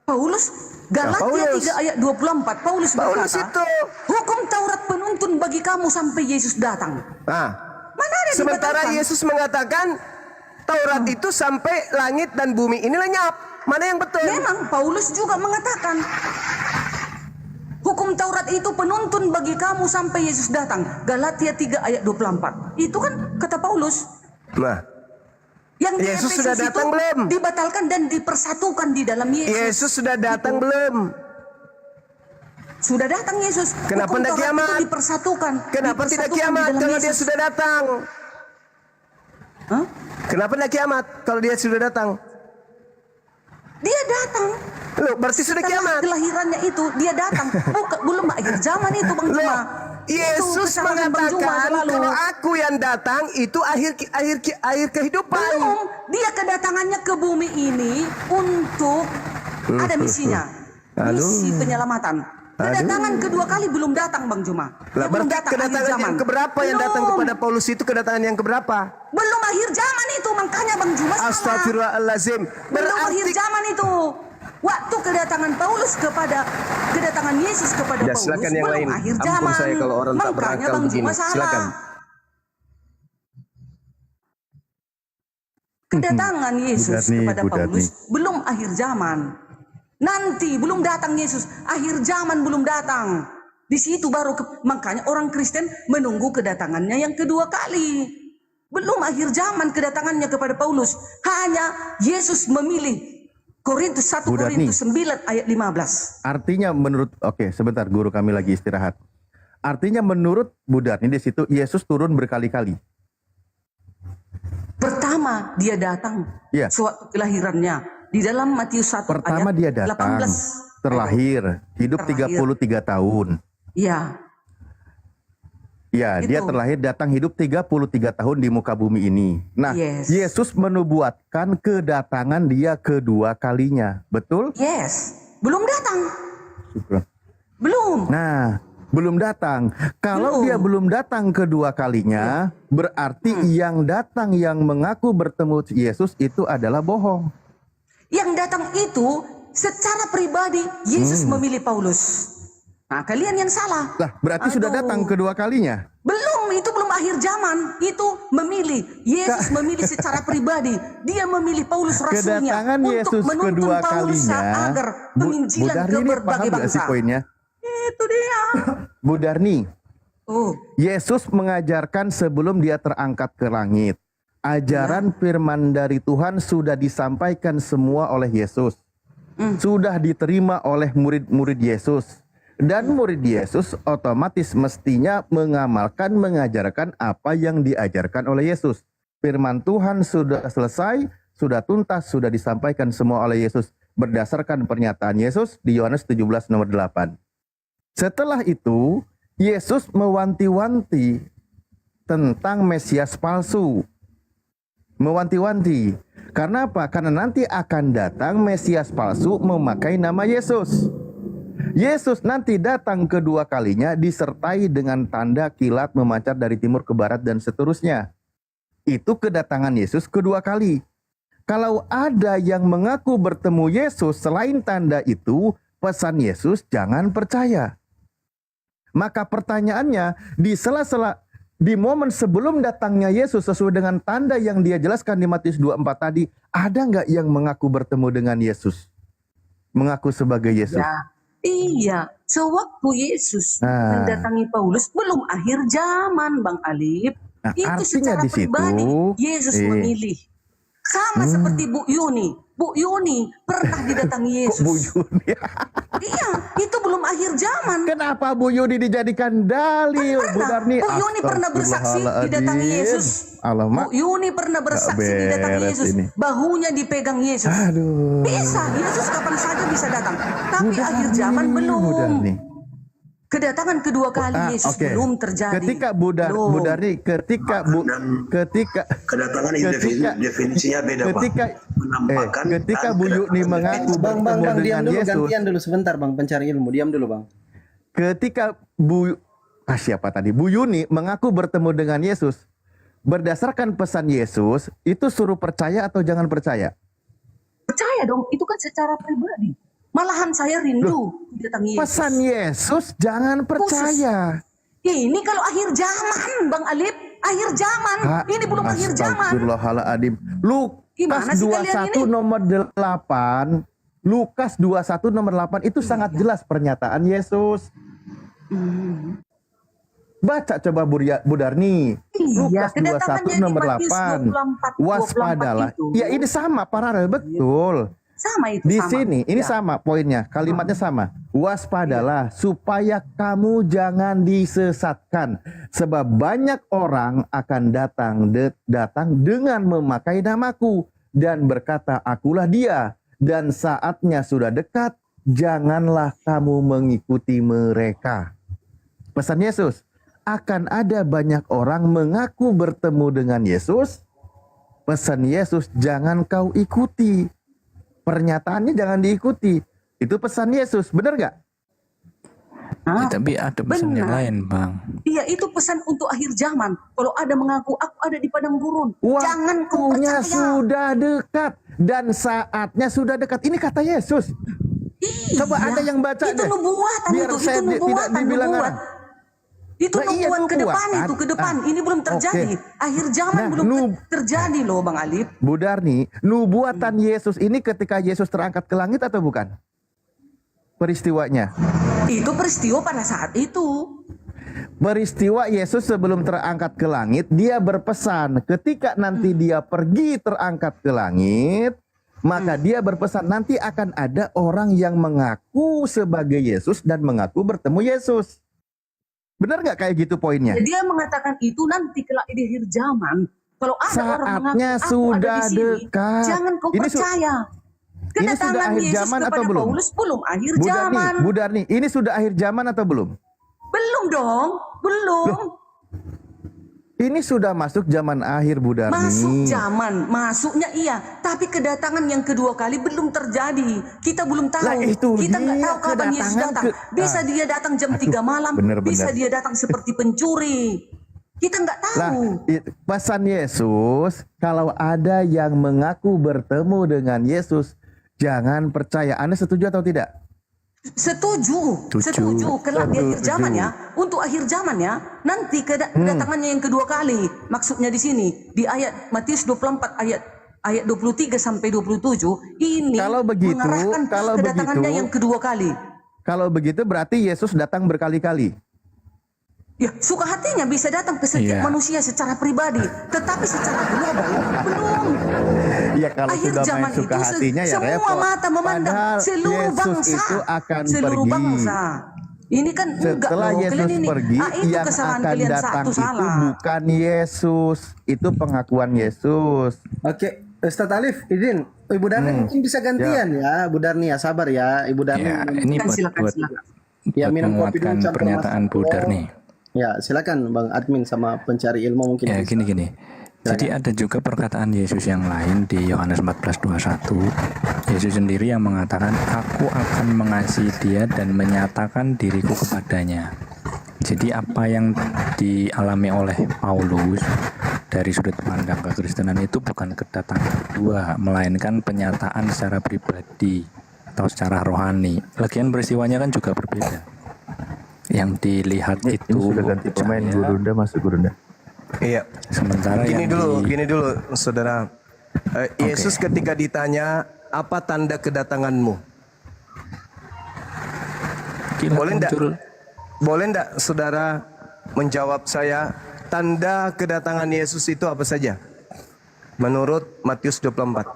Paulus, Galatia Paulus. 3 ayat 24, Paulus Paulus berkata, itu. hukum Taurat penuntun bagi kamu sampai Yesus datang. Nah, Mana ada sementara dibatalkan? Yesus mengatakan Taurat itu sampai langit dan bumi ini lenyap. Mana yang betul? Memang Paulus juga mengatakan, hukum Taurat itu penuntun bagi kamu sampai Yesus datang. Galatia 3 ayat 24. Itu kan kata Paulus. Nah, Yang di Yesus Efesus sudah itu datang belum? dibatalkan dan dipersatukan di dalam Yesus. Yesus sudah datang belum? Sudah datang Yesus. Kenapa Hukum tidak Taurat kiamat? itu dipersatukan. Kenapa tidak dipersatukan di kiamat dalam kalau dia Yesus. sudah datang? Hah? Kenapa tidak kiamat kalau dia sudah datang? Dia datang. Loh, berarti sudah Setelah kiamat. kelahirannya itu dia datang. Belum akhir zaman itu Bang Loh, Juma. Yesus Itu kesalahan Bang Juma mengatakan lalu. kalau aku yang datang itu akhir kehidupan. Belum, dia kedatangannya ke bumi ini untuk ada misinya. Misi penyelamatan. Kedatangan kedua kali belum datang Bang Juma. Lah, Dia belum berarti datang akhir kedatangan zaman. yang keberapa yang datang Belum. kepada Paulus itu kedatangan yang keberapa? Belum akhir zaman itu, makanya Bang Juma salah. Astagfirullahalazim. Belum akhir zaman itu. Waktu kedatangan Paulus kedatangan Yesus kepada Ya, Paulus silakan yang belum lain. akhir Ampun zaman. saya kalau orang tak Makanya berakal Bang begini. Juma salah. Silakan. Kedatangan Yesus Budarni, kepada Budarni. Paulus belum akhir zaman. Nanti belum datang Yesus, akhir zaman belum datang. Di situ baru makanya orang Kristen menunggu kedatangannya yang kedua kali. Belum akhir zaman kedatangannya kepada Paulus. Hanya Yesus memilih. Korintus 1 Budarni. Korintus 9 ayat 15. Artinya menurut, oke sebentar guru kami lagi istirahat. Artinya menurut Budarni di situ Yesus turun berkali-kali. Pertama dia datang Iya. sewaktu kelahirannya di dalam Matius 1 Pertama ayat dia datang, 18. terlahir, hidup Terlahir. 33 tahun. Iya. Ya, dia Gitu. terlahir datang hidup 33 tahun di muka bumi ini. Nah, Yes. Yesus menubuatkan kedatangan dia kedua kalinya. Betul? Yes. Belum datang. Syukur. Belum. Nah, belum datang. Kalau Belum. dia belum datang kedua kalinya, berarti yang datang yang mengaku bertemu Yesus itu adalah bohong. Yang datang itu secara pribadi Yesus memilih Paulus. Nah, kalian yang salah. Lah, berarti sudah Aduh. datang kedua kalinya. Belum, itu belum akhir zaman. Itu memilih. Yesus memilih secara pribadi. Dia memilih Paulus rasulnya Kedatangan untuk Yesus menuntun kedua Paulus kalinya. agar penginjilan Darni ke ini berbagai paham nggak sih bangsa. poinnya? Itu dia. Bu Darni, Oh, Yesus mengajarkan sebelum dia terangkat ke langit. Ajaran firman dari Tuhan sudah disampaikan semua oleh Yesus. Sudah diterima oleh murid-murid Yesus. Dan murid Yesus otomatis mestinya mengamalkan, mengajarkan apa yang diajarkan oleh Yesus. Firman Tuhan sudah selesai, sudah tuntas, sudah disampaikan semua oleh Yesus. Berdasarkan pernyataan Yesus di Yohanes 17 nomor 8. Setelah itu, Yesus mewanti-wanti tentang Mesias palsu. Mewanti-wanti. Karena apa? Karena nanti akan datang Mesias palsu memakai nama Yesus. Yesus nanti datang kedua kalinya disertai dengan tanda kilat memancar dari timur ke barat dan seterusnya. Itu kedatangan Yesus kedua kali. Kalau ada yang mengaku bertemu Yesus selain tanda itu, pesan Yesus jangan percaya. Maka pertanyaannya, di sela-sela di momen sebelum datangnya Yesus sesuai dengan tanda yang dia jelaskan di Matius 24 tadi, ada nggak yang mengaku bertemu dengan Yesus? Mengaku sebagai Yesus? ya. Iya. Sewaktu Yesus mendatangi Paulus, belum akhir zaman, Bang Alif. Nah, Itu artinya secara di situ, pribadi Yesus memilih. Sama seperti Bu Yuni. Bu Yuni pernah didatangi Yesus. Bu Yuni. Iya, itu belum akhir zaman. Kenapa Bu Yuni dijadikan dalil? Bu Darni. Bu Yuni pernah bersaksi didatangi Yesus. Alamak. Bu Yuni pernah bersaksi Nggak didatangi beres Yesus. ini. Bahunya dipegang Yesus. Aduh. Bisa, Yesus kapan saja bisa datang. Tapi Bu akhir Darni, zaman Bu belum. Darni. Kedatangan kedua kali Yesus Oke. belum terjadi. Ketika Bu Darni, ketika Kedatangan ketika- definisinya beda, Pak. ketika Menampakkan ketika dan Bu Yuni kedatangan mengaku Bang, bertemu diam dengan dulu, Yesus, gantian dulu sebentar Bang, pencari ilmu, diam dulu Bang. ketika siapa tadi? Bu Yuni mengaku bertemu dengan Yesus, berdasarkan pesan Yesus, itu suruh percaya atau jangan percaya? Percaya dong, itu kan secara pribadi. Malahan saya rindu didatangi Yesus. Pesan Yesus jangan percaya. Ini kalau akhir zaman, Bang Alip. Akhir zaman. Ini belum akhir zaman. Astagfirullahaladzim. Lukas Gimana sih kalian 21 ini? nomor 8. Lukas 21 nomor 8 itu sangat jelas pernyataan Yesus. Baca coba Bu Darni. Iya, Lukas kedatangannya 21 di nomor Matius 8. 24 Waspadalah. itu. Ya ini sama paralel betul. Sama itu Di sama. sini ini Ya. sama poinnya, kalimatnya sama. Waspadalah supaya kamu jangan disesatkan, sebab banyak orang akan datang dengan memakai namaku dan berkata, akulah dia, dan saatnya sudah dekat, janganlah kamu mengikuti mereka. Pesan Yesus, akan ada banyak orang mengaku bertemu dengan Yesus. Pesan Yesus, jangan kau ikuti. Pernyataannya jangan diikuti. Itu pesan Yesus, benar gak? Ya, tapi ada pesan yang benar. lain, Bang. Iya, itu pesan untuk akhir zaman. Kalau ada mengaku, aku ada di padang gurun. Jangan kau Waktunya percaya. sudah dekat dan saatnya sudah dekat. Ini kata Yesus. Iya, Coba ada yang baca itu deh. nubuatan Biar itu saya tidak nubuatan, dibilang nubuat. orang. Itu Nah, iya, nubuat ke depan nubuatan. itu, ke depan. Ini belum terjadi. Oke. Akhir zaman Nah, belum terjadi loh, Bang Alip. Bu Darni, nubuatan Yesus ini ketika Yesus terangkat ke langit atau bukan? Peristiwanya. Itu peristiwa pada saat itu. Peristiwa Yesus sebelum terangkat ke langit, dia berpesan ketika nanti dia pergi terangkat ke langit, maka dia berpesan nanti akan ada orang yang mengaku sebagai Yesus dan mengaku bertemu Yesus. Benar nggak kayak gitu poinnya? Dia mengatakan itu nanti kelak di akhir zaman. Kalau ada orang mengaku Saatnya aku sudah ada di sini, dekat. jangan kau Ini percaya. sudah Kedatangan akhir Yesus zaman kepada atau belum? Paulus belum akhir Bu zaman. Darni, Bu Darni, ini sudah akhir zaman atau belum? Belum dong, belum. Ini sudah masuk zaman akhir, Bu Darni. Masuk zaman, masuknya iya. Tapi kedatangan yang kedua kali belum terjadi. Kita belum tahu. Lah, itu Kita nggak dia tahu kapan Yesus kedatangan datang. ke- Bisa dia datang jam 3 malam. bener-bener. Bisa dia datang seperti pencuri. Kita nggak Lah, tahu. pesan Yesus, kalau ada yang mengaku bertemu dengan Yesus, jangan percaya. Anda setuju atau tidak? Setuju. Kelak di akhir zaman ya. Untuk akhir zaman ya. Nanti kedatangannya yang kedua kali. Maksudnya di sini di ayat Matius 24 ayat 23 sampai 27 ini Kalau begitu, mengarahkan kalau kedatangannya begitu- yang kedua kali. Kalau begitu berarti Yesus datang berkali-kali. Ya, suka hatinya bisa datang ke setiap Iya. manusia secara pribadi, tetapi secara global belum. Ya kalau Akhir sudah zaman main suka itu hatinya ya semua repot. mata memandang Padahal seluruh Yesus bangsa. itu akan Seluruh pergi. bangsa. Ini kan enggak Setelah loh. Yesus Kalian ini, pergi, itu yang kesalahan akan kalian datang satu itu salah. bukan Yesus. Itu pengakuan Yesus. Oke, Ustaz Alif, izin, Ibu Darni mungkin bisa gantian ya, Bu Darni ya, sabar ya, Ibu Darni. Ya, ini buat, Silakan. Ya, buat minum kopi dulu, menguatkan campur pernyataan mas. Bu Darni. Ya, silakan Bang Admin sama pencari ilmu mungkin. Ya, bisa. gini. Jadi ada juga perkataan Yesus yang lain di Yohanes 14:21. Yesus sendiri yang mengatakan, aku akan mengasihi dia dan menyatakan diriku kepadanya. Jadi apa yang dialami oleh Paulus dari sudut pandang kekristenan itu bukan kedatangan kedua, melainkan penyataan secara pribadi atau secara rohani. Lagian peristiwanya kan juga berbeda. Yang dilihat itu percaya, masuk Gurunda. Iya. sementara Gini yang gini dulu, saudara. Yesus ketika ditanya, apa tanda kedatanganmu? Gila, Boleh ndak? muncul. Boleh ndak, saudara, menjawab saya, tanda kedatangan Yesus itu apa saja? Menurut Matius 24.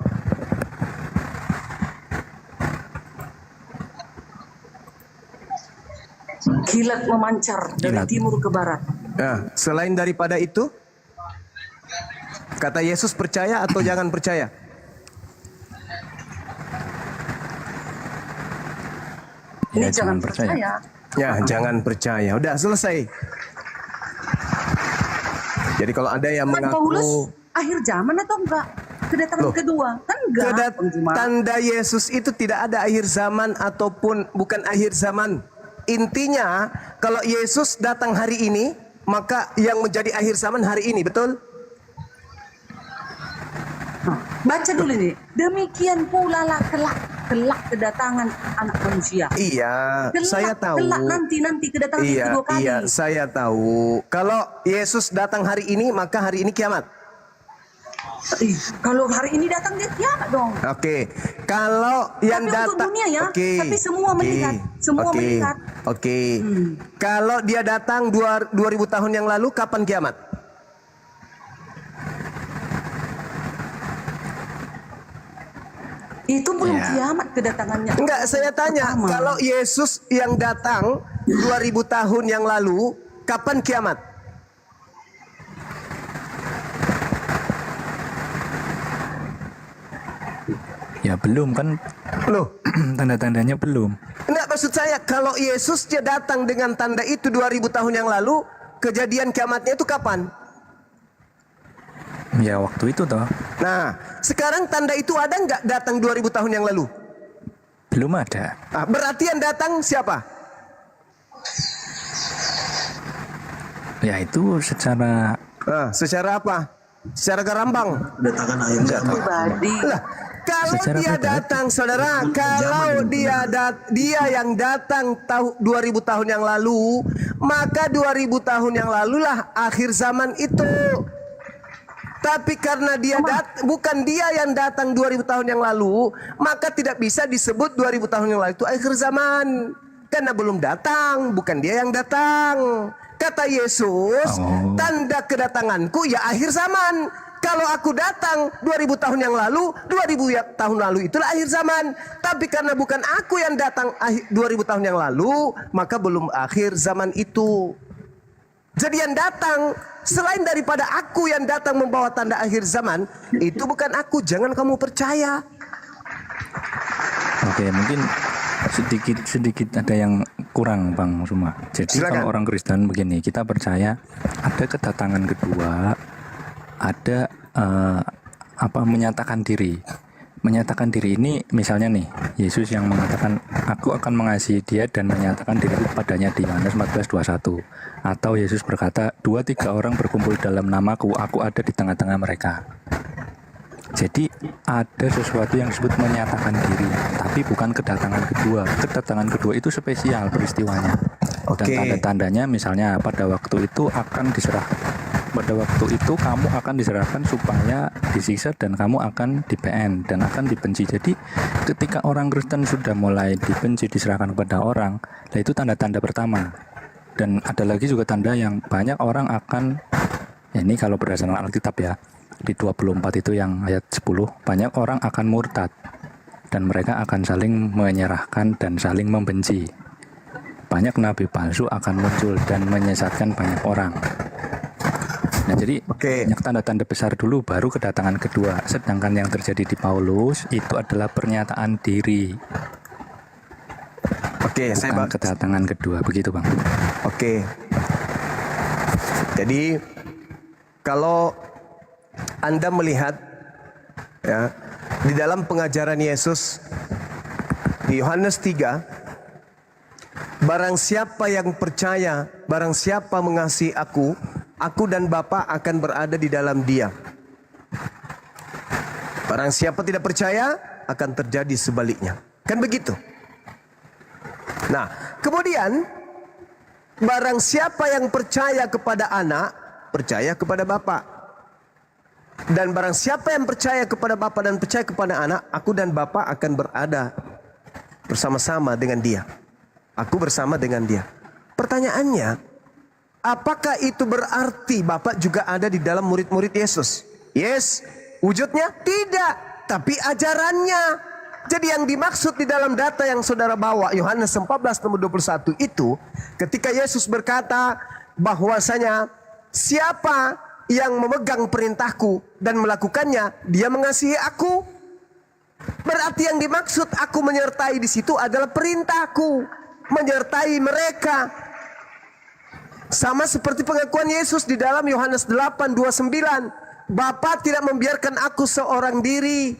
kilat memancar dari Kilat. timur ke barat. Nah, selain daripada itu, kata Yesus percaya atau jangan percaya? Ini Ya, jangan jangan percaya. percaya. Ya, jangan percaya. Udah selesai. Jadi kalau ada yang Kan Paulus mengaku akhir zaman atau enggak? Kedatangan Loh, kedua kan enggak? Bang Juma? tanda Yesus itu tidak ada akhir zaman ataupun bukan akhir zaman. Intinya kalau Yesus datang hari ini, maka yang menjadi akhir zaman hari ini, betul? Baca dulu nih. Demikian pula lah kelak kedatangan anak manusia. Iya, Kelak, saya tahu. Kelak nanti kedatangan yang kedua kali. Iya, saya tahu. Kalau Yesus datang hari ini, maka hari ini kiamat. Kalau hari ini datang dia kiamat dong. Oke, kalau yang Tapi untuk datang, dunia ya, oke, tapi semua oke, melihat, semua oke, melihat. Oke, kalau dia datang 2000 tahun yang lalu, kapan kiamat? Itu belum Ya. kiamat kedatangannya. Enggak, saya tanya, Pertama. kalau Yesus yang datang 2000 tahun yang lalu, kapan kiamat? Ya belum kan, Loh, tanda-tandanya belum. enggak, maksud saya kalau Yesus dia datang dengan tanda itu 2000 tahun yang lalu, kejadian kiamatnya itu kapan? Ya waktu itu toh Nah, sekarang tanda itu ada nggak datang 2000 tahun yang lalu? belum ada. Ah, berarti yang datang siapa? Ya itu secara Ah, secara apa? Secara garambang. Kedatangan akhir zaman. Pribadi. Lah, kalau Secara dia pribadi. datang, saudara, kalau dia yang datang 2000 tahun yang lalu, maka 2000 tahun yang lalulah akhir zaman itu. Tapi karena dia bukan dia yang datang 2000 tahun yang lalu, maka tidak bisa disebut 2000 tahun yang lalu itu akhir zaman. Karena belum datang, bukan dia yang datang. Kata Yesus, tanda kedatanganku ya akhir zaman. Kalau aku datang 2000 tahun yang lalu, 2000 tahun lalu itulah akhir zaman. Tapi karena bukan aku yang datang 2000 tahun yang lalu, maka belum akhir zaman itu. Jadi yang datang, selain daripada aku yang datang membawa tanda akhir zaman, itu bukan aku, jangan kamu percaya. Oke, mungkin sedikit ada yang kurang Bang Suma. Jadi Silakan. kalau orang Kristen begini, kita percaya ada kedatangan kedua, ada menyatakan diri. Menyatakan diri ini misalnya nih, Yesus yang mengatakan aku akan mengasihi dia dan menyatakan diri kepadanya di Yohanes 14:21. Atau Yesus berkata, 2-3 orang berkumpul dalam namaku, aku ada di tengah-tengah mereka. Jadi ada sesuatu yang disebut menyatakan diri, tapi bukan kedatangan kedua. Kedatangan kedua itu spesial peristiwanya. Dan Oke. tanda-tandanya misalnya pada waktu itu akan diserahkan. Pada waktu itu kamu akan diserahkan supaya disiksa dan kamu akan di-PN dan akan dibenci. Jadi ketika orang Kristen sudah mulai dibenci, diserahkan kepada orang, nah itu tanda-tanda pertama. Dan ada lagi juga tanda yang banyak orang akan, ya ini kalau berdasarkan Alkitab ya, di 24 itu yang ayat 10, banyak orang akan murtad dan mereka akan saling menyerahkan dan saling membenci. Banyak nabi palsu akan muncul dan menyesatkan banyak orang. Nah jadi banyak tanda-tanda besar dulu baru kedatangan kedua. Sedangkan yang terjadi di Paulus itu adalah pernyataan diri. Oke, bukan kedatangan kedua, begitu Bang. Oke. Jadi kalau Anda melihat ya di dalam pengajaran Yesus di Yohanes 3, barang siapa yang percaya, barang siapa mengasihi aku dan Bapa akan berada di dalam dia. Barang siapa tidak percaya, akan terjadi sebaliknya. Kan begitu? Nah, kemudian barang siapa yang percaya kepada anak, percaya kepada Bapa. Dan barang siapa yang percaya kepada Bapa dan percaya kepada anak, aku dan Bapa akan berada bersama-sama dengan dia. Aku bersama dengan dia. Pertanyaannya, apakah itu berarti Bapa juga ada di dalam murid-murid Yesus? Yes. Wujudnya? Tidak. Tapi ajarannya. Jadi yang dimaksud di dalam data yang saudara bawa Yohanes 14 nomor 21 itu ketika Yesus berkata bahwasanya siapa yang memegang perintahku dan melakukannya, dia mengasihi aku. Berarti yang dimaksud aku menyertai di situ adalah perintahku, menyertai mereka. Sama seperti pengakuan Yesus di dalam Yohanes 8:29. Bapa tidak membiarkan aku seorang diri,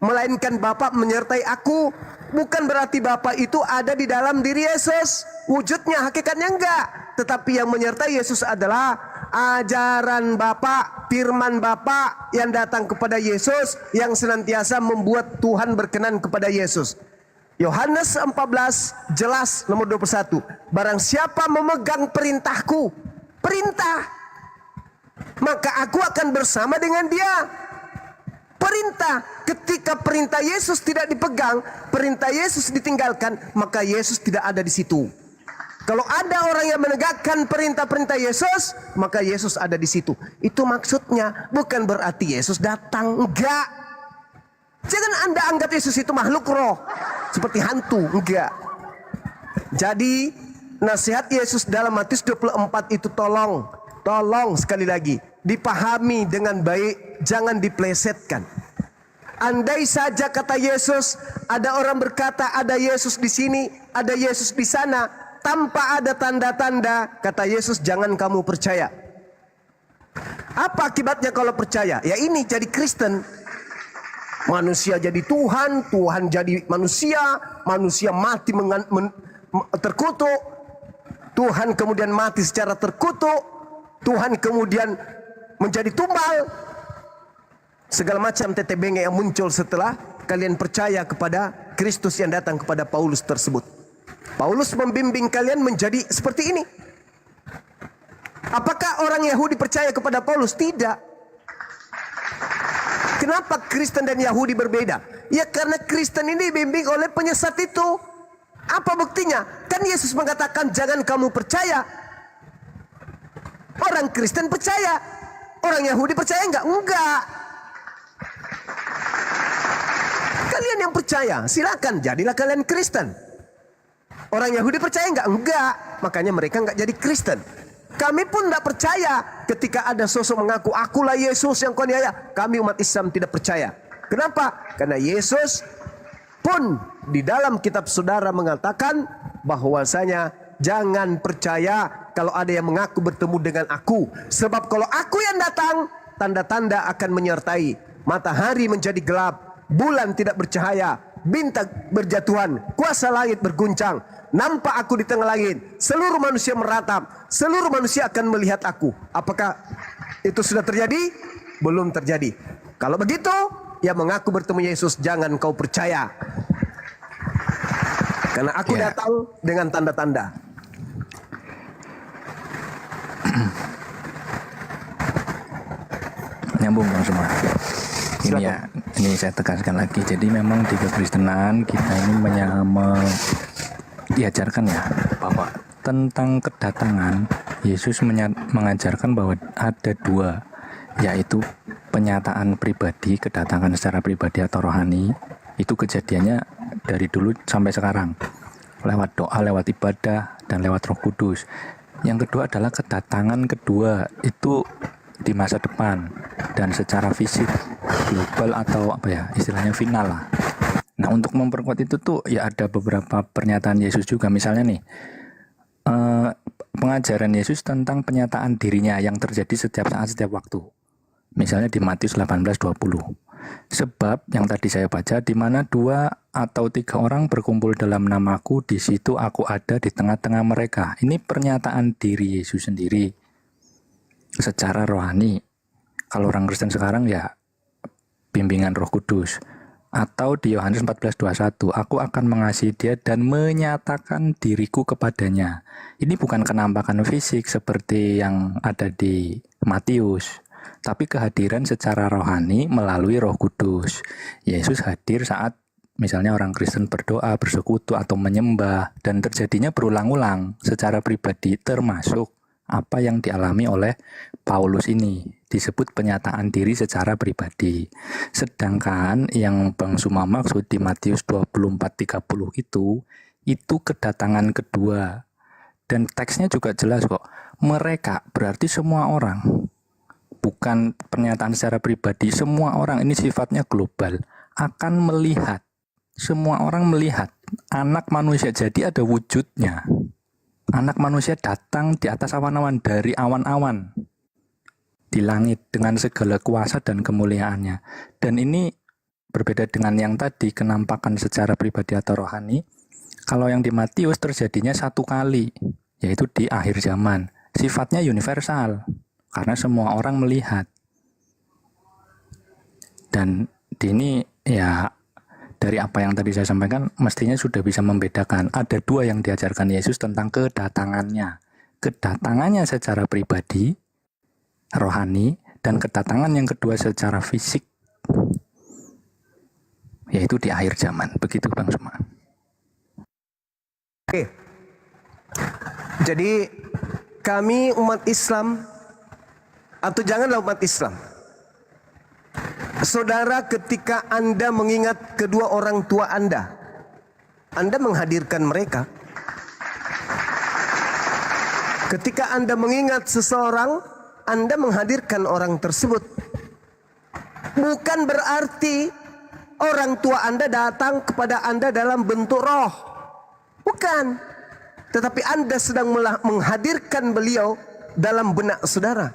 melainkan Bapa menyertai aku. Bukan berarti Bapa itu ada di dalam diri Yesus. Wujudnya, hakikatnya enggak. Tetapi yang menyertai Yesus adalah ajaran Bapa, firman Bapa yang datang kepada Yesus, yang senantiasa membuat Tuhan berkenan kepada Yesus. Yohanes 14 jelas nomor 21. Barang siapa memegang perintahku, perintah, maka aku akan bersama dengan dia. Perintah, ketika perintah Yesus tidak dipegang, perintah Yesus ditinggalkan, maka Yesus tidak ada di situ. Kalau ada orang yang menegakkan perintah-perintah Yesus, maka Yesus ada di situ. Itu maksudnya, bukan berarti Yesus datang, enggak. Jangan Anda anggap Yesus itu makhluk roh, seperti hantu, enggak. Jadi, nasihat Yesus dalam Matius 24 itu tolong sekali lagi dipahami dengan baik, jangan diplesetkan. Andai saja kata Yesus, ada orang berkata ada Yesus di sini, ada Yesus di sana, tanpa ada tanda-tanda, kata Yesus, jangan kamu percaya. Apa akibatnya kalau percaya? Ya ini jadi Kristen. Manusia jadi Tuhan, Tuhan jadi manusia, manusia mati terkutuk, Tuhan kemudian mati secara terkutuk, Tuhan kemudian menjadi tumbal. Segala macam tete bengek yang muncul setelah kalian percaya kepada Kristus yang datang kepada Paulus tersebut. Paulus membimbing kalian menjadi seperti ini. Apakah orang Yahudi percaya kepada Paulus? Tidak. Kenapa Kristen dan Yahudi berbeda? Ya karena Kristen ini dibimbing oleh penyesat itu. Apa buktinya? Kan Yesus mengatakan jangan kamu percaya. Orang Kristen percaya. Orang Yahudi percaya enggak? Enggak. Kalian yang percaya, silakan jadilah kalian Kristen. Orang Yahudi percaya enggak? Enggak. Makanya mereka enggak jadi Kristen. Kami pun enggak percaya ketika ada sosok mengaku akulah Yesus yang kau niaya. Kami umat Islam tidak percaya. Kenapa? Karena Yesus pun di dalam kitab saudara mengatakan bahwasanya jangan percaya kalau ada yang mengaku bertemu dengan aku. Sebab kalau aku yang datang, tanda-tanda akan menyertai. Matahari menjadi gelap, bulan tidak bercahaya, bintang berjatuhan, kuasa langit berguncang. Nampak aku di tengah langit, seluruh manusia meratap, seluruh manusia akan melihat aku. Apakah itu sudah terjadi? Belum terjadi. Kalau begitu, yang mengaku bertemu Yesus jangan kau percaya. Karena aku datang dengan tanda-tanda. Nyambung Bang semua. Ini ya, ini saya tegaskan lagi. Jadi memang di kekristenan kita ini diajarkan ya bahwa tentang kedatangan Yesus mengajarkan bahwa ada dua, yaitu penyataan pribadi, kedatangan secara pribadi atau rohani. Itu kejadiannya dari dulu sampai sekarang lewat doa, lewat ibadah, dan lewat Roh Kudus. Yang kedua adalah kedatangan kedua itu di masa depan dan secara fisik global atau apa ya istilahnya final lah. Nah untuk memperkuat itu tuh ya ada beberapa pernyataan Yesus juga. Misalnya nih pengajaran Yesus tentang penyataan dirinya yang terjadi setiap saat, setiap waktu. Misalnya di Matius 18:20. Sebab yang tadi saya baca, di mana 2 atau 3 orang berkumpul dalam namaku, di situ aku ada di tengah-tengah mereka. Ini pernyataan diri Yesus sendiri secara rohani. Kalau orang Kristen sekarang ya bimbingan Roh Kudus. Atau di Yohanes 14:21, aku akan mengasihi dia dan menyatakan diriku kepadanya. Ini bukan kenampakan fisik seperti yang ada di Matius, tapi kehadiran secara rohani melalui Roh Kudus. Yesus hadir saat misalnya orang Kristen berdoa, bersekutu atau menyembah, dan terjadinya berulang-ulang secara pribadi, termasuk apa yang dialami oleh Paulus ini. Disebut penyataan diri secara pribadi. Sedangkan yang Bang Suma maksud di Matius 24:30 itu kedatangan kedua. Dan teksnya juga jelas kok. Mereka berarti semua orang. Bukan pernyataan secara pribadi. Semua orang, ini sifatnya global. Akan melihat. Semua orang melihat anak manusia. Jadi ada wujudnya. Anak manusia datang di atas awan-awan, dari awan-awan di langit dengan segala kuasa dan kemuliaannya. Dan ini berbeda dengan yang tadi, kenampakan secara pribadi atau rohani. Kalau yang di Matius terjadinya satu kali, yaitu di akhir zaman. Sifatnya universal, karena semua orang melihat. Dan ini ya, dari apa yang tadi saya sampaikan, mestinya sudah bisa membedakan. Ada dua yang diajarkan Yesus tentang kedatangannya. Kedatangannya secara pribadi, rohani, dan kedatangan yang kedua secara fisik, yaitu di akhir zaman. Begitu Bang Suma. Oke. Jadi kami umat Islam, atau janganlah umat Islam, saudara, ketika Anda mengingat kedua orang tua Anda menghadirkan mereka. Ketika Anda mengingat seseorang, Anda menghadirkan orang tersebut. Bukan berarti orang tua Anda datang kepada Anda dalam bentuk roh. Bukan. Tetapi Anda sedang menghadirkan beliau dalam benak saudara.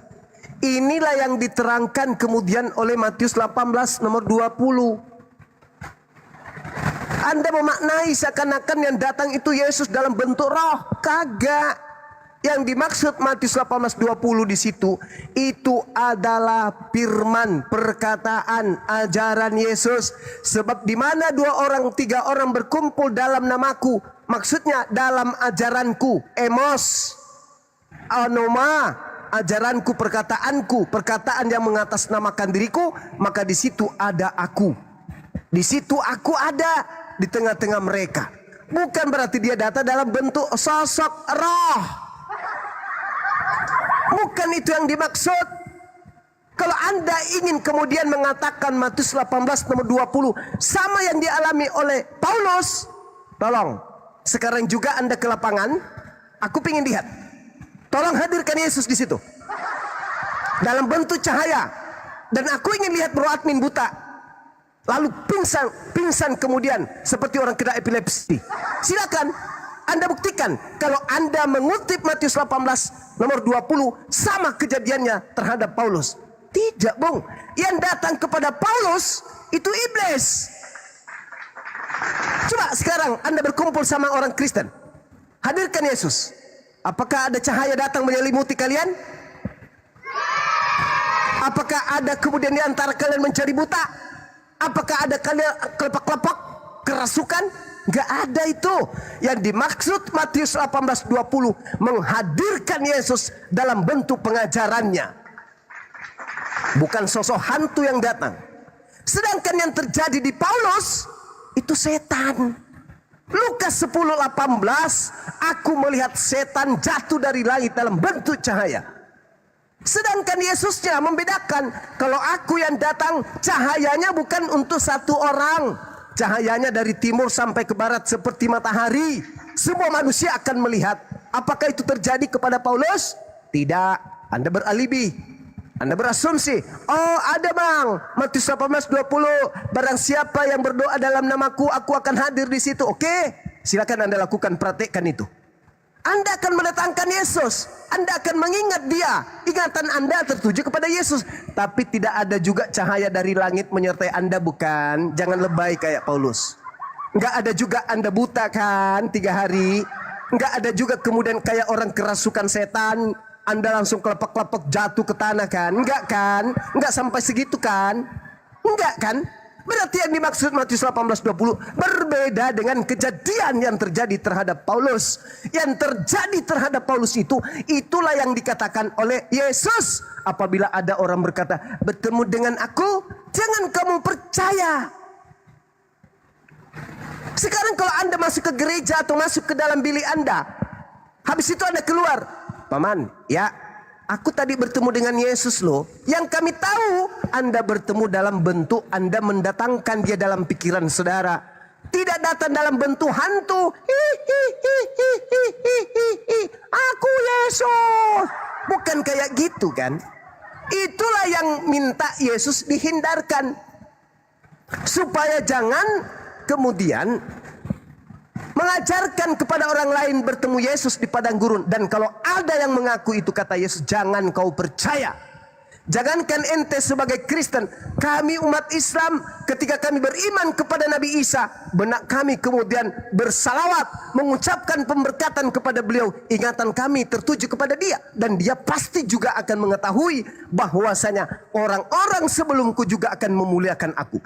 Inilah yang diterangkan kemudian oleh Matius 18 nomor 20. Anda memaknai seakan-akan yang datang itu Yesus dalam bentuk roh. Kagak. Yang dimaksud Matius 18:20 di situ itu adalah firman, perkataan, ajaran Yesus. Sebab di mana 2 orang 3 orang berkumpul dalam namaku, maksudnya dalam ajaranku, emos, anoma, ajaranku, perkataanku, perkataan yang mengatasnamakan diriku, maka di situ ada aku. Di situ aku ada di tengah-tengah mereka. Bukan berarti dia datang dalam bentuk sosok roh. Bukan itu yang dimaksud. Kalau Anda ingin kemudian mengatakan Matius 18 nomor 20 sama yang dialami oleh Paulus, tolong sekarang juga Anda ke lapangan. Aku ingin lihat. Tolong hadirkan Yesus di situ dalam bentuk cahaya. Dan aku ingin lihat Bro Admin buta, lalu pingsan kemudian seperti orang kena epilepsi. Silakan Anda buktikan kalau Anda mengutip Matius 18 nomor 20 sama kejadiannya terhadap Paulus. Tidak, Bung. Yang datang kepada Paulus itu iblis. Coba sekarang Anda berkumpul sama orang Kristen. Hadirkan Yesus. Apakah ada cahaya datang menyelimuti kalian? Apakah ada kemudian di antara kalian mencari buta? Apakah ada kalian kelepak-kelepak, kerasukan? Gak ada itu. Yang dimaksud Matius 18:20 menghadirkan Yesus dalam bentuk pengajarannya. Bukan sosok hantu yang datang. Sedangkan yang terjadi di Paulus itu setan. Lukas 10:18, aku melihat setan jatuh dari langit dalam bentuk cahaya. Sedangkan Yesusnya membedakan, kalau aku yang datang cahayanya bukan untuk satu orang. Cahayanya dari timur sampai ke barat seperti matahari. Semua manusia akan melihat. Apakah itu terjadi kepada Paulus? Tidak. Anda beralibi. Anda berasumsi. Oh ada bang. Matius 18:20. Barang siapa yang berdoa dalam namaku, aku akan hadir di situ. Oke. Silakan Anda lakukan, praktekkan itu. Anda akan mendatangkan Yesus. Anda akan mengingat dia. Ingatan Anda tertuju kepada Yesus. Tapi tidak ada juga cahaya dari langit menyertai Anda, bukan? Jangan lebay kayak Paulus. Enggak ada juga Anda buta kan 3 hari. Enggak ada juga kemudian kayak orang kerasukan setan, Anda langsung kelepek-kelepek jatuh ke tanah kan? Enggak kan? Enggak sampai segitu kan? Enggak kan? Berarti yang dimaksud Matius 18:20 berbeda dengan kejadian yang terjadi terhadap Paulus. Yang terjadi terhadap Paulus itu, itulah yang dikatakan oleh Yesus. Apabila ada orang berkata, bertemu dengan aku, jangan kamu percaya. Sekarang kalau Anda masuk ke gereja atau masuk ke dalam bilik Anda, habis itu Anda keluar, Paman, ya, aku tadi bertemu dengan Yesus loh. Yang kami tahu, Anda bertemu dalam bentuk Anda mendatangkan dia dalam pikiran saudara. Tidak datang dalam bentuk hantu. Aku Yesus. Bukan kayak gitu kan. Itulah yang minta Yesus dihindarkan. Supaya jangan kemudian mengajarkan kepada orang lain bertemu Yesus di padang gurun. Dan kalau ada yang mengaku itu, kata Yesus, jangan kau percaya. Jangankan ente sebagai Kristen, kami umat Islam ketika kami beriman kepada Nabi Isa, benak kami kemudian bersalawat, mengucapkan pemberkatan kepada beliau, ingatan kami tertuju kepada dia. Dan dia pasti juga akan mengetahui bahwasanya orang-orang sebelumku juga akan memuliakan aku.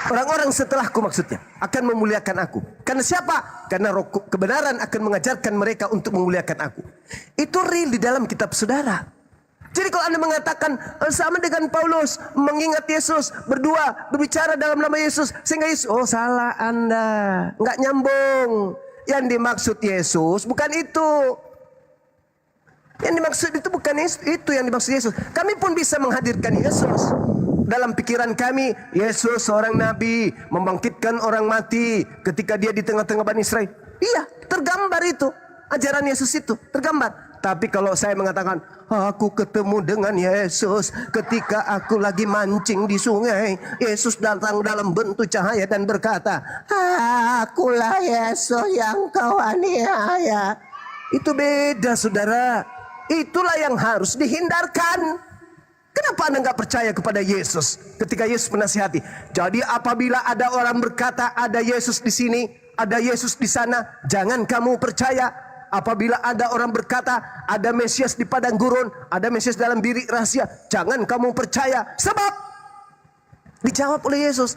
Orang-orang setelahku maksudnya akan memuliakan aku. Karena siapa? Karena roh kebenaran akan mengajarkan mereka untuk memuliakan aku. Itu real di dalam kitab saudara. Jadi kalau Anda mengatakan sama dengan Paulus mengingat Yesus, berdua berbicara dalam nama Yesus sehingga Yesus, oh salah Anda, nggak nyambung. Yang dimaksud Yesus bukan itu. Yang dimaksud itu bukan itu yang dimaksud Yesus. Kami pun bisa menghadirkan Yesus. Dalam pikiran kami, Yesus seorang nabi, membangkitkan orang mati ketika dia di tengah-tengah Bani Israel. Iya, tergambar itu. Ajaran Yesus itu tergambar. Tapi kalau saya mengatakan, aku ketemu dengan Yesus ketika aku lagi mancing di sungai. Yesus datang dalam bentuk cahaya dan berkata, akulah Yesus yang kau aniaya. Itu beda saudara. Itulah yang harus dihindarkan. Kenapa Anda nggak percaya kepada Yesus ketika Yesus menasihati? Jadi apabila ada orang berkata ada Yesus di sini, ada Yesus di sana, jangan kamu percaya. Apabila ada orang berkata ada Mesias di padang gurun, ada Mesias dalam bilik rahasia, jangan kamu percaya. Sebab dijawab oleh Yesus,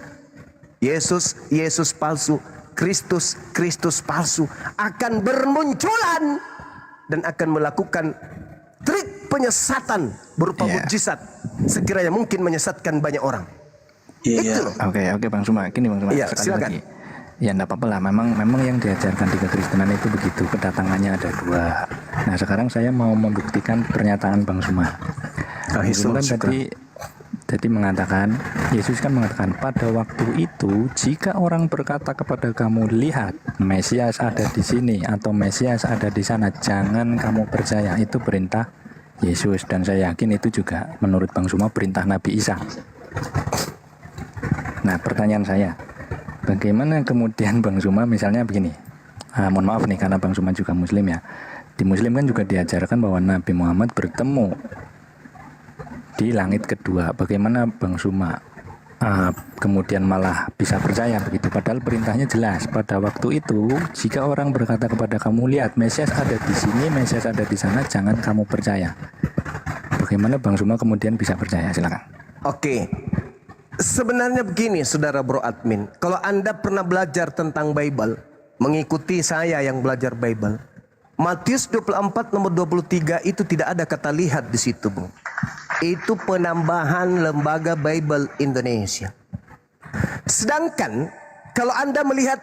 Yesus palsu, Kristus palsu akan bermunculan dan akan melakukan trik penyesatan berupa mukjizat sekiranya mungkin menyesatkan banyak orang. Itu. Oke Bang Suma, gini Bang Suma, Iya, sekali silakan. lagi. Ya enggak apa-apa lah, memang yang diajarkan di kekristenan itu begitu, kedatangannya ada dua. Nah sekarang saya mau membuktikan pernyataan Bang Suma. Bang Suma kan tadi mengatakan, Yesus kan mengatakan pada waktu itu jika orang berkata kepada kamu, lihat Mesias ada di sini atau Mesias ada di sana, jangan kamu percaya. Itu perintah Yesus, dan saya yakin itu juga menurut Bang Suma perintah Nabi Isa. Nah pertanyaan saya, bagaimana kemudian Bang Suma misalnya begini, mohon maaf nih karena Bang Suma juga Muslim ya. Di Muslim kan juga diajarkan bahwa Nabi Muhammad bertemu di langit kedua. Bagaimana Bang Suma kemudian malah bisa percaya begitu? Padahal perintahnya jelas. Pada waktu itu jika orang berkata kepada kamu, lihat Mesias ada di sini, Mesias ada di sana, jangan kamu percaya. Bagaimana Bang Suma kemudian bisa percaya? Silakan. Oke. Sebenarnya begini saudara bro admin, kalau Anda pernah belajar tentang Bible, mengikuti saya yang belajar Bible, Matius 24 nomor 23 itu tidak ada kata lihat di situ, Bung. Itu penambahan Lembaga Bible Indonesia. Sedangkan kalau Anda melihat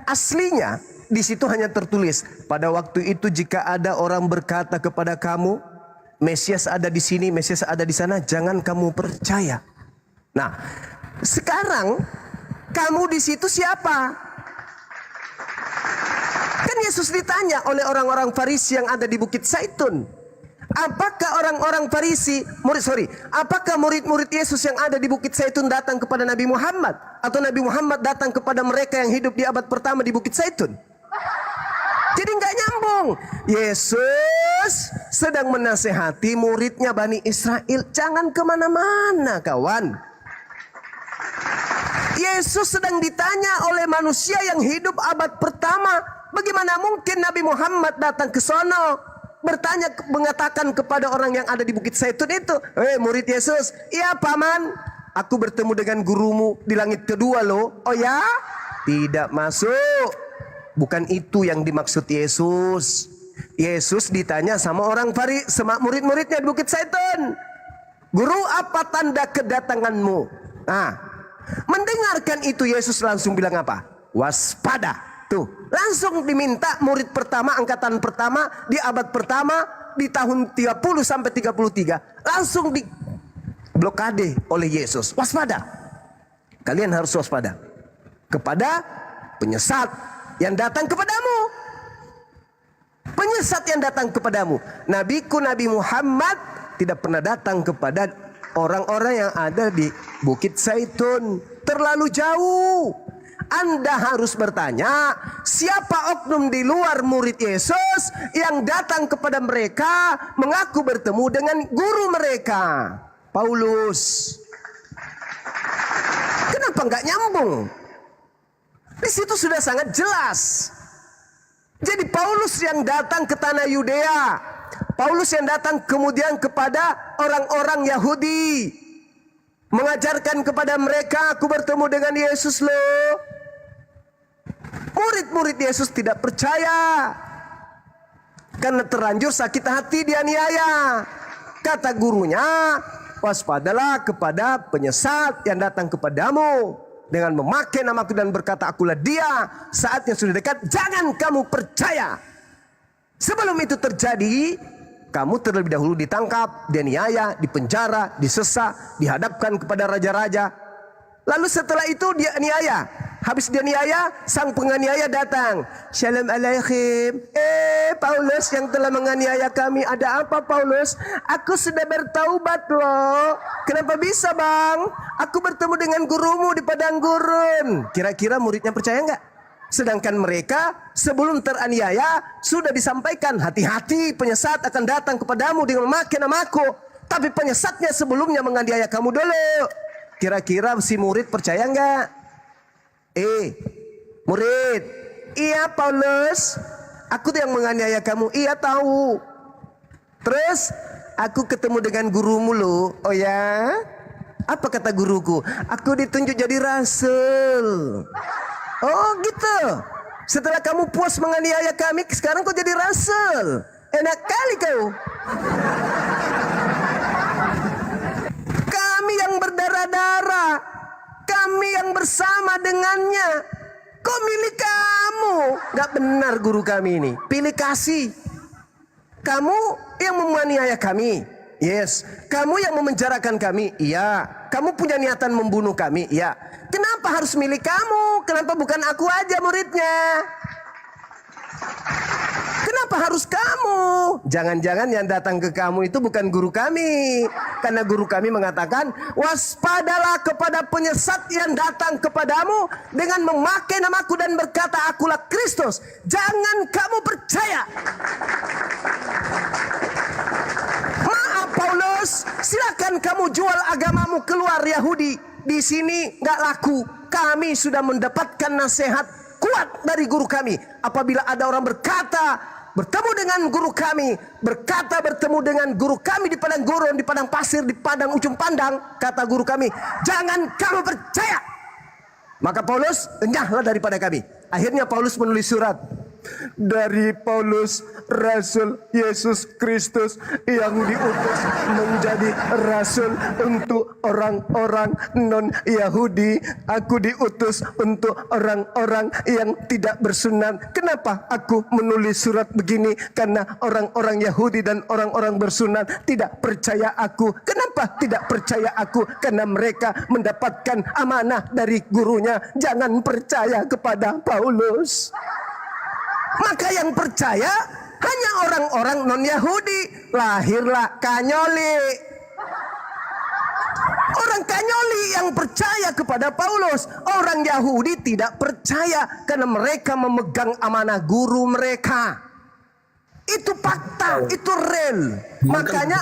aslinya, di situ hanya tertulis pada waktu itu jika ada orang berkata kepada kamu, Mesias ada di sini, Mesias ada di sana, jangan kamu percaya. Nah, sekarang kamu di situ siapa? Kan Yesus ditanya oleh orang-orang Farisi yang ada di Bukit Zaitun. Apakah orang-orang Farisi, apakah murid-murid Yesus yang ada di Bukit Zaitun datang kepada Nabi Muhammad? Atau Nabi Muhammad datang kepada mereka yang hidup di abad pertama di Bukit Zaitun? Jadi nggak nyambung. Yesus sedang menasehati muridnya Bani Israel. Jangan kemana-mana kawan. Yesus sedang ditanya oleh manusia yang hidup abad pertama. Bagaimana mungkin Nabi Muhammad datang ke sono, bertanya, mengatakan kepada orang yang ada di Bukit Zaitun itu, murid Yesus, iya paman, aku bertemu dengan gurumu di langit kedua loh. Oh ya? Tidak masuk. Bukan itu yang dimaksud Yesus. Yesus ditanya sama orang Farisi, sama murid-muridnya di Bukit Zaitun, guru apa tanda kedatanganmu? Nah, mendengarkan itu Yesus langsung bilang apa? Waspada. Tuh, langsung diminta murid pertama, angkatan pertama, di abad pertama, di tahun 30 sampai 33. Langsung di blokade oleh Yesus. Waspada. Kalian harus waspada. Kepada penyesat yang datang kepadamu. Penyesat yang datang kepadamu. Nabiku Nabi Muhammad tidak pernah datang kepada orang-orang yang ada di Bukit Zaitun. Terlalu jauh. Anda harus bertanya, siapa oknum di luar murid Yesus yang datang kepada mereka mengaku bertemu dengan guru mereka? Paulus. Kenapa nggak nyambung? Di situ sudah sangat jelas. Jadi Paulus yang datang ke tanah Yudea, Paulus yang datang kemudian kepada orang-orang Yahudi, mengajarkan kepada mereka, aku bertemu dengan Yesus loh. Murid-murid Yesus tidak percaya karena terlanjur sakit hati, dianiaya. Kata gurunya, waspadalah kepada penyesat yang datang kepadamu dengan memakai namaku dan berkata akulah dia. Saatnya sudah dekat, jangan kamu percaya. Sebelum itu terjadi, kamu terlebih dahulu ditangkap, dianiaya, dipenjara, disesat, dihadapkan kepada raja-raja. Lalu setelah itu dia aniaya. Habis dia aniaya, sang penganiaya datang. Shalom alaikum. Paulus yang telah menganiaya kami. Ada apa Paulus? Aku sudah bertaubat loh. Kenapa bisa bang? Aku bertemu dengan gurumu di padang gurun. Kira-kira muridnya percaya nggak? Sedangkan mereka sebelum teraniaya sudah disampaikan, hati-hati penyesat akan datang kepadamu dengan memakai namaku. Tapi penyesatnya sebelumnya menganiaya kamu dulu. Kira-kira si murid percaya nggak? Murid, iya Paulus, aku tuh yang menganiaya kamu. Iya tahu. Terus aku ketemu dengan gurumu loh. Oh ya? Apa kata guruku? Aku ditunjuk jadi rasul. Oh gitu. Setelah kamu puas menganiaya kami, sekarang kau jadi rasul. Enak kali kau. Kami yang berdarah-darah, kami yang bersama dengannya. Kok milik kamu? Gak benar guru kami ini. Pilih kasih. Kamu yang menganiaya kami. Yes. Kamu yang memenjarakan kami. Iya. Kamu punya niatan membunuh kami. Iya. Kenapa harus milik kamu? Kenapa bukan aku aja muridnya? Kenapa harus kamu? Jangan-jangan yang datang ke kamu itu bukan guru kami. Karena guru kami mengatakan, waspadalah kepada penyesat yang datang kepadamu dengan memakai namaku dan berkata akulah Kristus. Jangan kamu percaya. Maaf Paulus, silakan kamu jual agamamu keluar Yahudi. Di sini nggak laku. Kami sudah mendapatkan nasihat kuat dari guru kami. Apabila ada orang berkata bertemu dengan guru kami, berkata bertemu dengan guru kami di padang gurun, di padang pasir, di padang ujung pandang, kata guru kami, jangan kamu percaya. Maka Paulus enyahlah daripada kami. Akhirnya Paulus menulis surat. Dari Paulus, Rasul Yesus Kristus yang diutus menjadi Rasul untuk orang-orang non-Yahudi. Aku diutus untuk orang-orang yang tidak bersunat. Kenapa aku menulis surat begini? Karena orang-orang Yahudi dan orang-orang bersunat tidak percaya aku. Kenapa tidak percaya aku? Karena mereka mendapatkan amanah dari gurunya. Jangan percaya kepada Paulus. Maka yang percaya hanya orang-orang non-Yahudi. Lahirlah Kanyoli. Orang Kanyoli yang percaya kepada Paulus. Orang Yahudi tidak percaya karena mereka memegang amanah guru mereka. Itu fakta, itu real. Makanya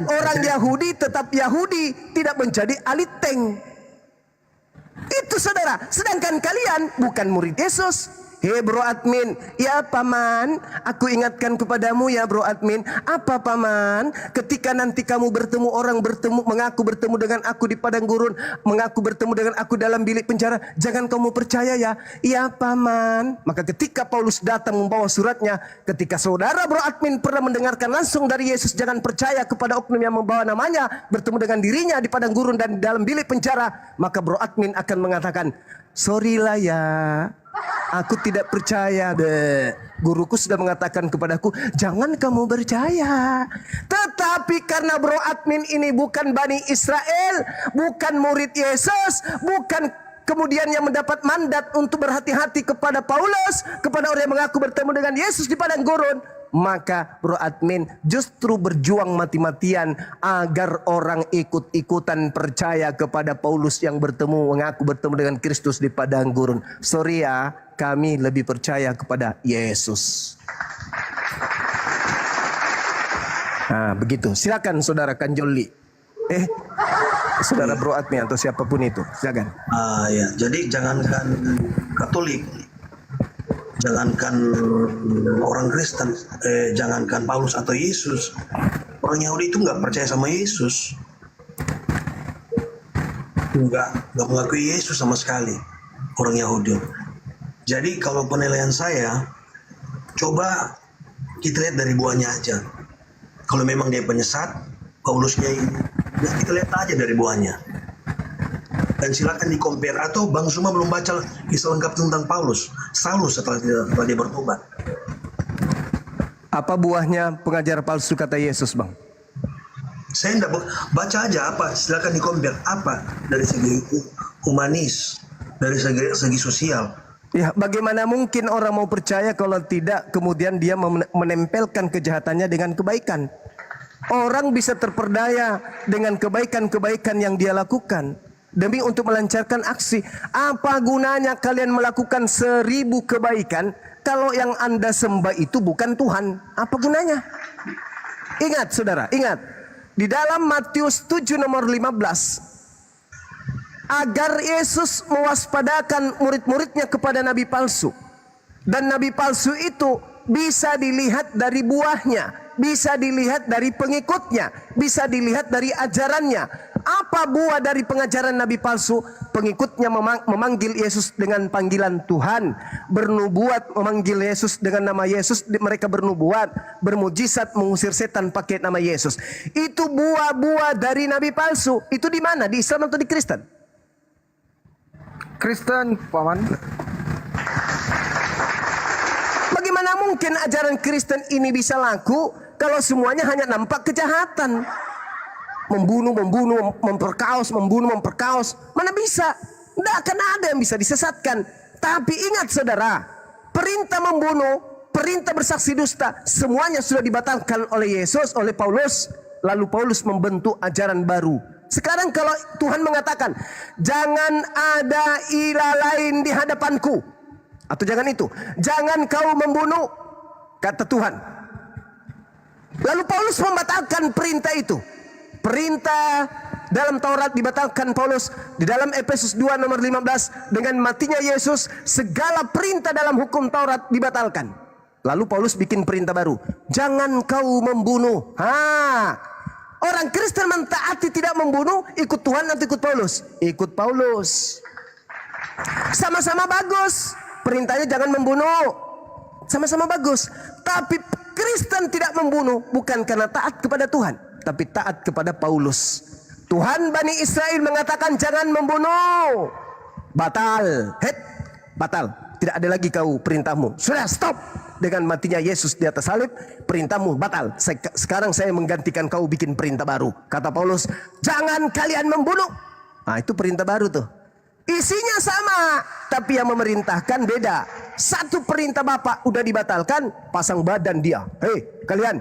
orang Yahudi tetap Yahudi, tidak menjadi aliteng. Itu saudara. Sedangkan kalian bukan murid Yesus. Hei bro admin, ya paman, aku ingatkan kepadamu ya bro admin. Apa paman? Ketika nanti kamu bertemu orang mengaku bertemu dengan aku di padang gurun, mengaku bertemu dengan aku dalam bilik penjara, jangan kamu percaya ya. Ya paman. Maka ketika Paulus datang membawa suratnya, ketika saudara bro admin pernah mendengarkan langsung dari Yesus, jangan percaya kepada oknum yang membawa namanya bertemu dengan dirinya di padang gurun dan dalam bilik penjara, maka bro admin akan mengatakan, sorry lah ya. Aku tidak percaya. Guruku sudah mengatakan kepadaku, jangan kamu percaya. Tetapi karena Bro Admin ini bukan Bani Israel, bukan murid Yesus, bukan kemudian yang mendapat mandat untuk berhati-hati kepada Paulus, kepada orang yang mengaku bertemu dengan Yesus di padang gurun, maka Bro Admin justru berjuang mati-matian agar orang ikut-ikutan percaya kepada Paulus yang mengaku bertemu dengan Kristus di padang gurun. Sorry ya, kami lebih percaya kepada Yesus. Nah, begitu. Silakan Saudara Kanjoli. Saudara Bro Admin atau siapapun itu, silakan. Ya, jadi jangankan Katolik, jangankan orang Kristen, jangankan Paulus atau Yesus, orang Yahudi itu nggak percaya sama Yesus, nggak mengakui Yesus sama sekali, orang Yahudi. Jadi kalau penilaian saya, coba kita lihat dari buahnya aja. Kalau memang dia penyesat, Paulusnya ini, ya kita lihat aja dari buahnya. Dan silakan di-compare, atau Bang Suma belum baca kisah lengkap tentang Paulus, Saulus setelah dia bertobat. Apa buahnya pengajar palsu kata Yesus, Bang? Saya enggak baca aja apa, silakan di-compare apa dari segi humanis, dari segi sosial. Ya, bagaimana mungkin orang mau percaya kalau tidak kemudian dia menempelkan kejahatannya dengan kebaikan? Orang bisa terperdaya dengan kebaikan-kebaikan yang dia lakukan demi untuk melancarkan aksi. Apa gunanya kalian melakukan 1000 kebaikan kalau yang Anda sembah itu bukan Tuhan? Apa gunanya? Ingat saudara, ingat. Di dalam Matius 7 nomor 15, agar Yesus mewaspadakan murid-muridnya kepada nabi palsu. Dan nabi palsu itu bisa dilihat dari buahnya, bisa dilihat dari pengikutnya, bisa dilihat dari ajarannya. Apa buah dari pengajaran nabi palsu? Pengikutnya memanggil Yesus dengan panggilan Tuhan, bernubuat memanggil Yesus dengan nama Yesus, mereka bernubuat, bermujizat, mengusir setan pakai nama Yesus. Itu buah-buah dari nabi palsu. Itu di mana? Di Islam atau di Kristen? Kristen, Paman. Bagaimana mungkin ajaran Kristen ini bisa laku kalau semuanya hanya nampak kejahatan? Membunuh, memperkaos, memperkaos. Mana bisa? Tidak akan ada yang bisa disesatkan. Tapi ingat saudara, perintah membunuh, perintah bersaksi dusta, semuanya sudah dibatalkan oleh Yesus, oleh Paulus. Lalu Paulus membentuk ajaran baru. Sekarang kalau Tuhan mengatakan, jangan ada ilah lain di hadapanku. Atau jangan itu, jangan kau membunuh, kata Tuhan. Lalu Paulus membatalkan perintah itu. Perintah dalam Taurat dibatalkan Paulus. Di dalam Efesus 2 nomor 15, dengan matinya Yesus, segala perintah dalam hukum Taurat dibatalkan. Lalu Paulus bikin perintah baru. Jangan kau membunuh. Orang Kristen mentaati tidak membunuh, ikut Tuhan atau ikut Paulus? Ikut Paulus. Sama-sama bagus. Perintahnya jangan membunuh. Sama-sama bagus. Tapi Kristen tidak membunuh bukan karena taat kepada Tuhan, tapi taat kepada Paulus. Tuhan Bani Israel mengatakan jangan membunuh. Batal. Batal. Tidak ada lagi kau perintahmu. Sudah, stop. Dengan matinya Yesus di atas salib, perintahmu batal. Sekarang saya menggantikan kau bikin perintah baru. Kata Paulus, jangan kalian membunuh. Nah, itu perintah baru tuh. Isinya sama, tapi yang memerintahkan beda. Satu perintah Bapak udah dibatalkan, pasang badan dia. Hei, kalian,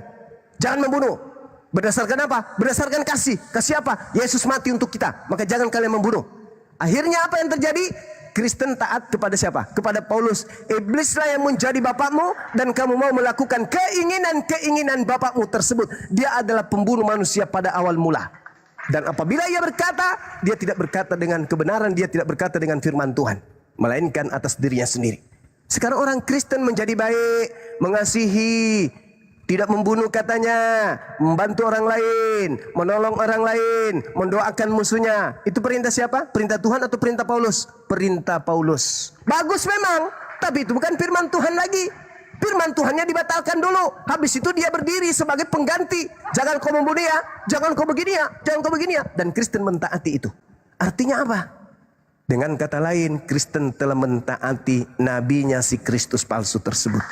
jangan membunuh. Berdasarkan apa? Berdasarkan kasih. Kasih apa? Yesus mati untuk kita. Maka jangan kalian membunuh. Akhirnya apa yang terjadi? Kristen taat kepada siapa? Kepada Paulus. Iblislah yang menjadi bapakmu dan kamu mau melakukan keinginan-keinginan bapakmu tersebut. Dia adalah pembunuh manusia pada awal mula. Dan apabila ia berkata, dia tidak berkata dengan kebenaran, dia tidak berkata dengan firman Tuhan, melainkan atas dirinya sendiri. Sekarang orang Kristen menjadi baik, mengasihi, tidak membunuh katanya, membantu orang lain, menolong orang lain, mendoakan musuhnya. Itu perintah siapa? Perintah Tuhan atau perintah Paulus? Perintah Paulus. Bagus memang, tapi itu bukan firman Tuhan lagi. Firman Tuhannya dibatalkan dulu. Habis itu dia berdiri sebagai pengganti. Jangan kau membunuh ya, jangan kau begini ya, jangan kau begini ya. Dan Kristen mentaati itu. Artinya apa? Dengan kata lain, Kristen telah mentaati nabinya si Kristus palsu tersebut.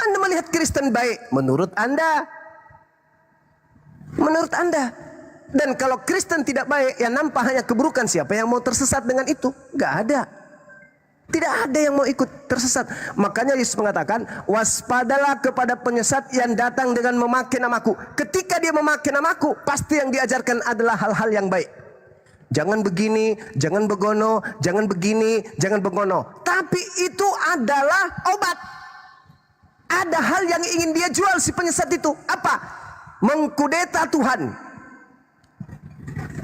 Anda melihat Kristen baik menurut Anda. Menurut Anda. Dan kalau Kristen tidak baik, yang nampak hanya keburukan. Siapa yang mau tersesat dengan itu? Gak ada. Tidak ada yang mau ikut tersesat. Makanya Yesus mengatakan, waspadalah kepada penyesat yang datang dengan memakai namaku. Ketika dia memakai namaku, pasti yang diajarkan adalah hal-hal yang baik. Jangan begini, jangan begono, jangan begini, jangan begono. Tapi itu adalah obat. Ada hal yang ingin dia jual si penyesat itu. Apa? Mengkudeta Tuhan.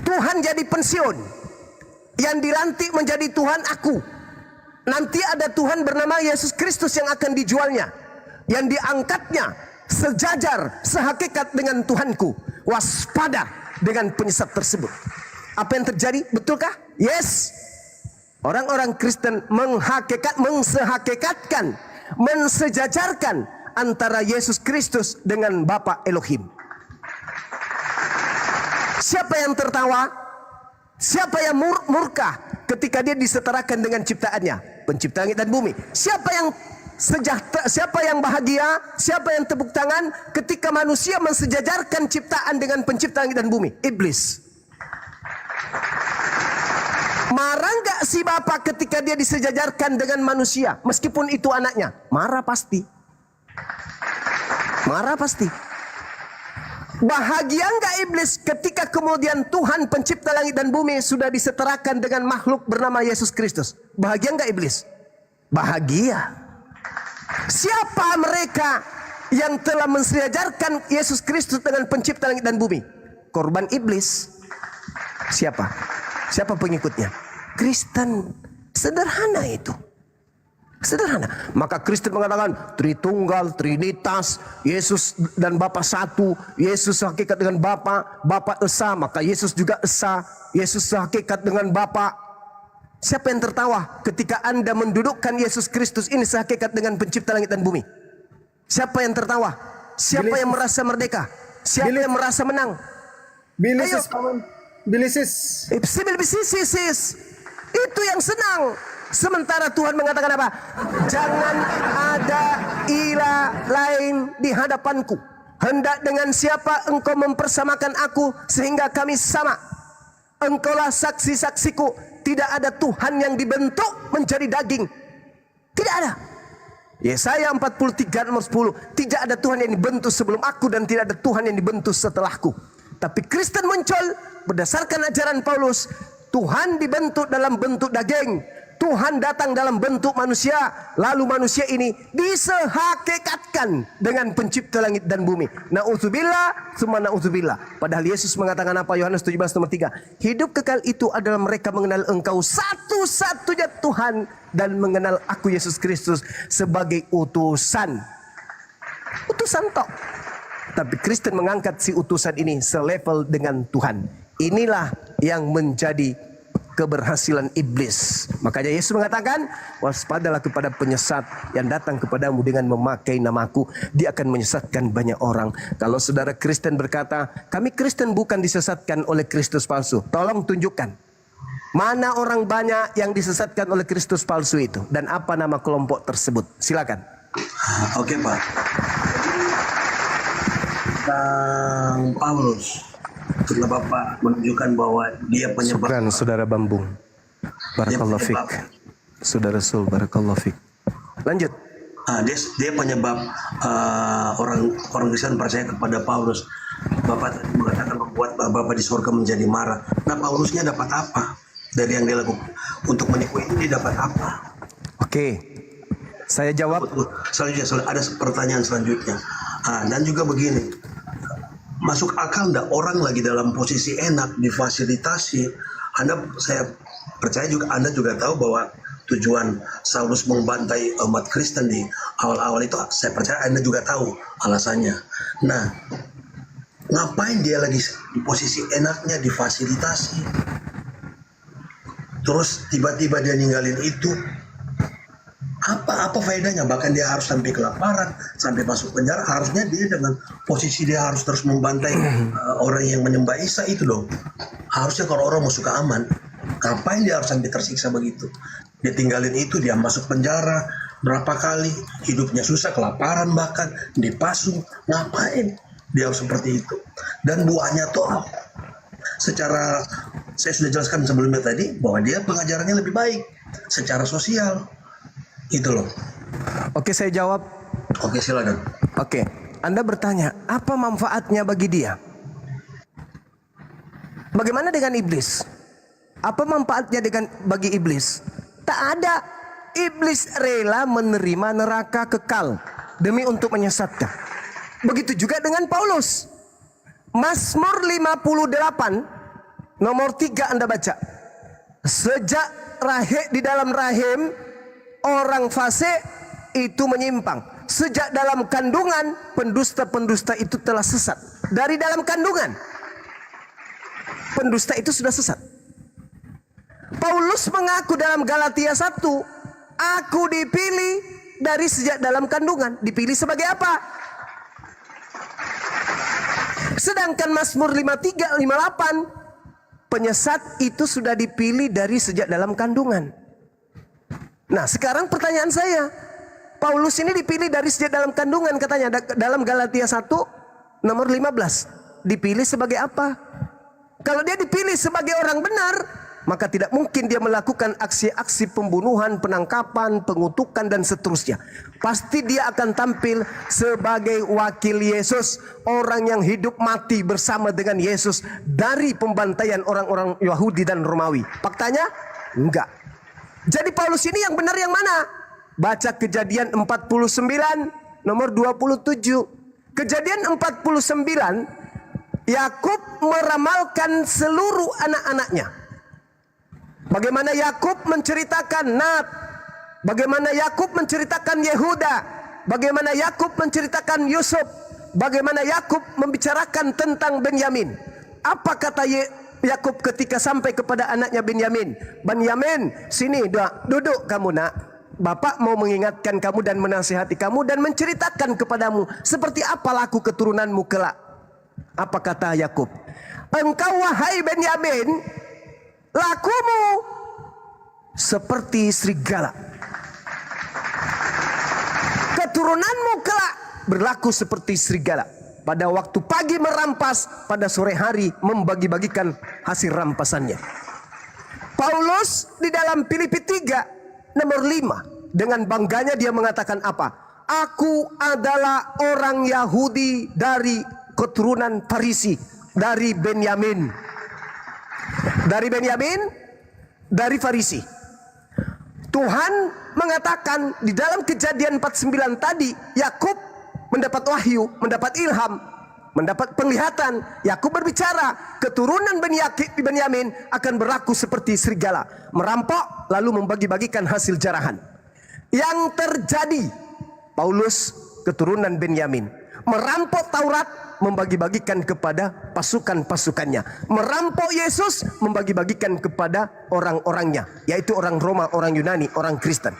Tuhan jadi pensiun. Yang dilantik menjadi Tuhan aku. Nanti ada Tuhan bernama Yesus Kristus yang akan dijualnya. Yang diangkatnya sejajar, sehakikat dengan Tuhanku. Waspada dengan penyesat tersebut. Apa yang terjadi? Betulkah? Yes. Orang-orang Kristen mensehakikatkan, mensejajarkan antara Yesus Kristus dengan Bapa Elohim. Siapa yang tertawa? Siapa yang murka ketika dia disetarakan dengan ciptaannya? Pencipta langit dan bumi. Siapa yang sejahtera, siapa yang bahagia, siapa yang tepuk tangan ketika manusia mensejajarkan ciptaan dengan pencipta langit dan bumi? Iblis. Marah nggak si bapak ketika dia disejajarkan dengan manusia, meskipun itu anaknya? Marah pasti. Marah pasti. Bahagia nggak iblis ketika kemudian Tuhan pencipta langit dan bumi sudah disetarakan dengan makhluk bernama Yesus Kristus? Bahagia nggak iblis? Bahagia. Siapa mereka yang telah mensejajarkan Yesus Kristus dengan pencipta langit dan bumi? Korban iblis. Siapa? Siapa pengikutnya? Kristen. Sederhana itu. Sederhana. Maka Kristen mengatakan Tritunggal, Trinitas, Yesus dan Bapa satu. Yesus sehakikat dengan Bapa, Bapa esa, maka Yesus juga esa. Yesus sehakikat dengan Bapa. Siapa yang tertawa ketika Anda mendudukkan Yesus Kristus ini sehakikat dengan pencipta langit dan bumi? Siapa yang tertawa? Siapa yang merasa merdeka? Siapa yang merasa menang? Bilisis. Itu yang senang. Sementara Tuhan mengatakan apa? Jangan ada ilah lain di hadapanku. Hendak dengan siapa engkau mempersamakan aku sehingga kami sama. Engkaulah saksi-saksiku. Tidak ada Tuhan yang dibentuk menjadi daging. Tidak ada. Yesaya 43 nomor 10. Tidak ada Tuhan yang dibentuk sebelum aku dan tidak ada Tuhan yang dibentuk setelahku. Tapi Kristen muncul berdasarkan ajaran Paulus. Tuhan dibentuk dalam bentuk daging. Tuhan datang dalam bentuk manusia. Lalu manusia ini disehakikatkan dengan pencipta langit dan bumi. Na'udzubillah, summa na'udzubillah. Padahal Yesus mengatakan apa? Yohanes 17 nomor 3. Hidup kekal itu adalah mereka mengenal engkau satu-satunya Tuhan. Dan mengenal aku Yesus Kristus sebagai utusan. Utusan tok. Tapi Kristen mengangkat si utusan ini selevel dengan Tuhan. Inilah yang menjadi keberhasilan iblis. Makanya Yesus mengatakan, waspadalah kepada penyesat yang datang kepadamu dengan memakai namaku. Dia akan menyesatkan banyak orang. Kalau saudara Kristen berkata, kami Kristen bukan disesatkan oleh Kristus palsu. Tolong tunjukkan. Mana orang banyak yang disesatkan oleh Kristus palsu itu? Dan apa nama kelompok tersebut? Silakan. Oke Pak. Bang Paulus. Setelah Bapak menunjukkan bahwa dia penyebab. Syukran saudara Bambung. Barakallahu fik. Saudara Sul, barakallahu fik. Lanjut. Dia penyebab orang Kristen percaya kepada Paulus. Bapak tadi mengatakan membuat Bapak di surga menjadi marah. Nah, Paulusnya dapat apa dari yang dia lakukan? Untuk menipu ini dia dapat apa? Oke. Saya jawab. Selanjutnya ada pertanyaan selanjutnya. Dan juga begini. Masuk akal enggak orang lagi dalam posisi enak difasilitasi? Saya percaya juga Anda juga tahu bahwa tujuan Saulus membantai umat Kristen di awal-awal itu, saya percaya Anda juga tahu alasannya. Nah, ngapain dia lagi di posisi enaknya difasilitasi? Terus tiba-tiba dia ninggalin itu? Apa faedahnya? Bahkan dia harus sampai kelaparan, sampai masuk penjara. Harusnya dia dengan posisi dia harus terus membantai orang yang menyembah Isa itu dong. Harusnya kalau orang mau suka aman, ngapain dia harus sampai tersiksa begitu? Dia tinggalin itu, dia masuk penjara berapa kali, hidupnya susah, kelaparan bahkan, dipasung. Ngapain dia harus seperti itu? Dan buahnya tuh secara, saya sudah jelaskan sebelumnya tadi, bahwa dia pengajarannya lebih baik secara sosial. Itu loh. Oke, saya jawab. Oke, silakan. Oke, Anda bertanya, apa manfaatnya bagi dia? Bagaimana dengan iblis? Apa manfaatnya bagi iblis? Tak ada. Iblis rela menerima neraka kekal demi untuk menyesatkan. Begitu juga dengan Paulus. Mazmur 58 nomor 3 Anda baca. Sejak di dalam rahim orang fasik itu menyimpang. Sejak dalam kandungan pendusta-pendusta itu telah sesat. Dari dalam kandungan pendusta itu sudah sesat. Paulus mengaku dalam Galatia 1, aku dipilih dari sejak dalam kandungan. Dipilih sebagai apa? Sedangkan Mazmur 53, 58, penyesat itu sudah dipilih dari sejak dalam kandungan. Nah, sekarang pertanyaan saya, Paulus ini dipilih dari sejak dalam kandungan katanya dalam Galatia 1 nomor 15. Dipilih sebagai apa? Kalau dia dipilih sebagai orang benar, maka tidak mungkin dia melakukan aksi-aksi pembunuhan, penangkapan, pengutukan dan seterusnya. Pasti dia akan tampil sebagai wakil Yesus, orang yang hidup mati bersama dengan Yesus dari pembantaian orang-orang Yahudi dan Romawi. Faktanya? Enggak. Jadi Paulus ini yang benar yang mana? Baca Kejadian 49 nomor 27. Kejadian 49, Yakub meramalkan seluruh anak-anaknya. Bagaimana Yakub menceritakan Nat, bagaimana Yakub menceritakan Yehuda, bagaimana Yakub menceritakan Yusuf, bagaimana Yakub membicarakan tentang Benyamin. Apa kata Yakub ketika sampai kepada anaknya Benyamin? Benyamin, sini duduk kamu nak. Bapak mau mengingatkan kamu dan menasihati kamu dan menceritakan kepadamu seperti apa laku keturunanmu kelak. Apa kata Yakub? Engkau wahai Benyamin, lakumu seperti serigala. Keturunanmu kelak berlaku seperti serigala. Pada waktu pagi merampas, pada sore hari membagi-bagikan hasil rampasannya. Paulus di dalam Filipi 3 nomor 5 dengan bangganya dia mengatakan apa? Aku adalah orang Yahudi dari keturunan Farisi, dari Benyamin. Dari Benyamin, dari Farisi. Tuhan mengatakan di dalam Kejadian 49 tadi, Yakub mendapat wahyu, mendapat ilham, mendapat penglihatan. Yakub berbicara, keturunan Benyamin akan berlaku seperti serigala, merampok lalu membagi-bagikan hasil jarahan. Yang terjadi, Paulus keturunan Benyamin merampok Taurat, membagi-bagikan kepada pasukan-pasukannya. Merampok Yesus, membagi-bagikan kepada orang-orangnya, yaitu orang Roma, orang Yunani, orang Kristen.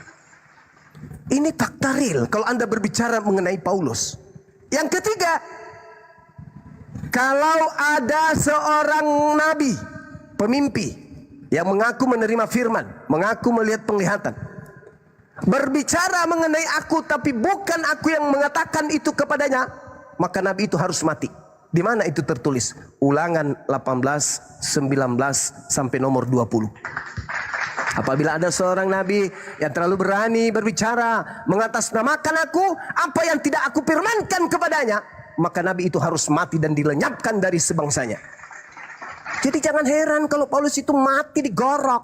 Ini fakta real kalau Anda berbicara mengenai Paulus. Yang ketiga, kalau ada seorang nabi, pemimpi yang mengaku menerima firman, mengaku melihat penglihatan, berbicara mengenai aku tapi bukan aku yang mengatakan itu kepadanya, maka nabi itu harus mati. Di mana itu tertulis? Ulangan 18, 19 sampai nomor 20. Apabila ada seorang nabi yang terlalu berani berbicara mengatasnamakan aku, apa yang tidak aku firmankan kepadanya, maka nabi itu harus mati dan dilenyapkan dari sebangsanya. Jadi jangan heran kalau Paulus itu mati digorok,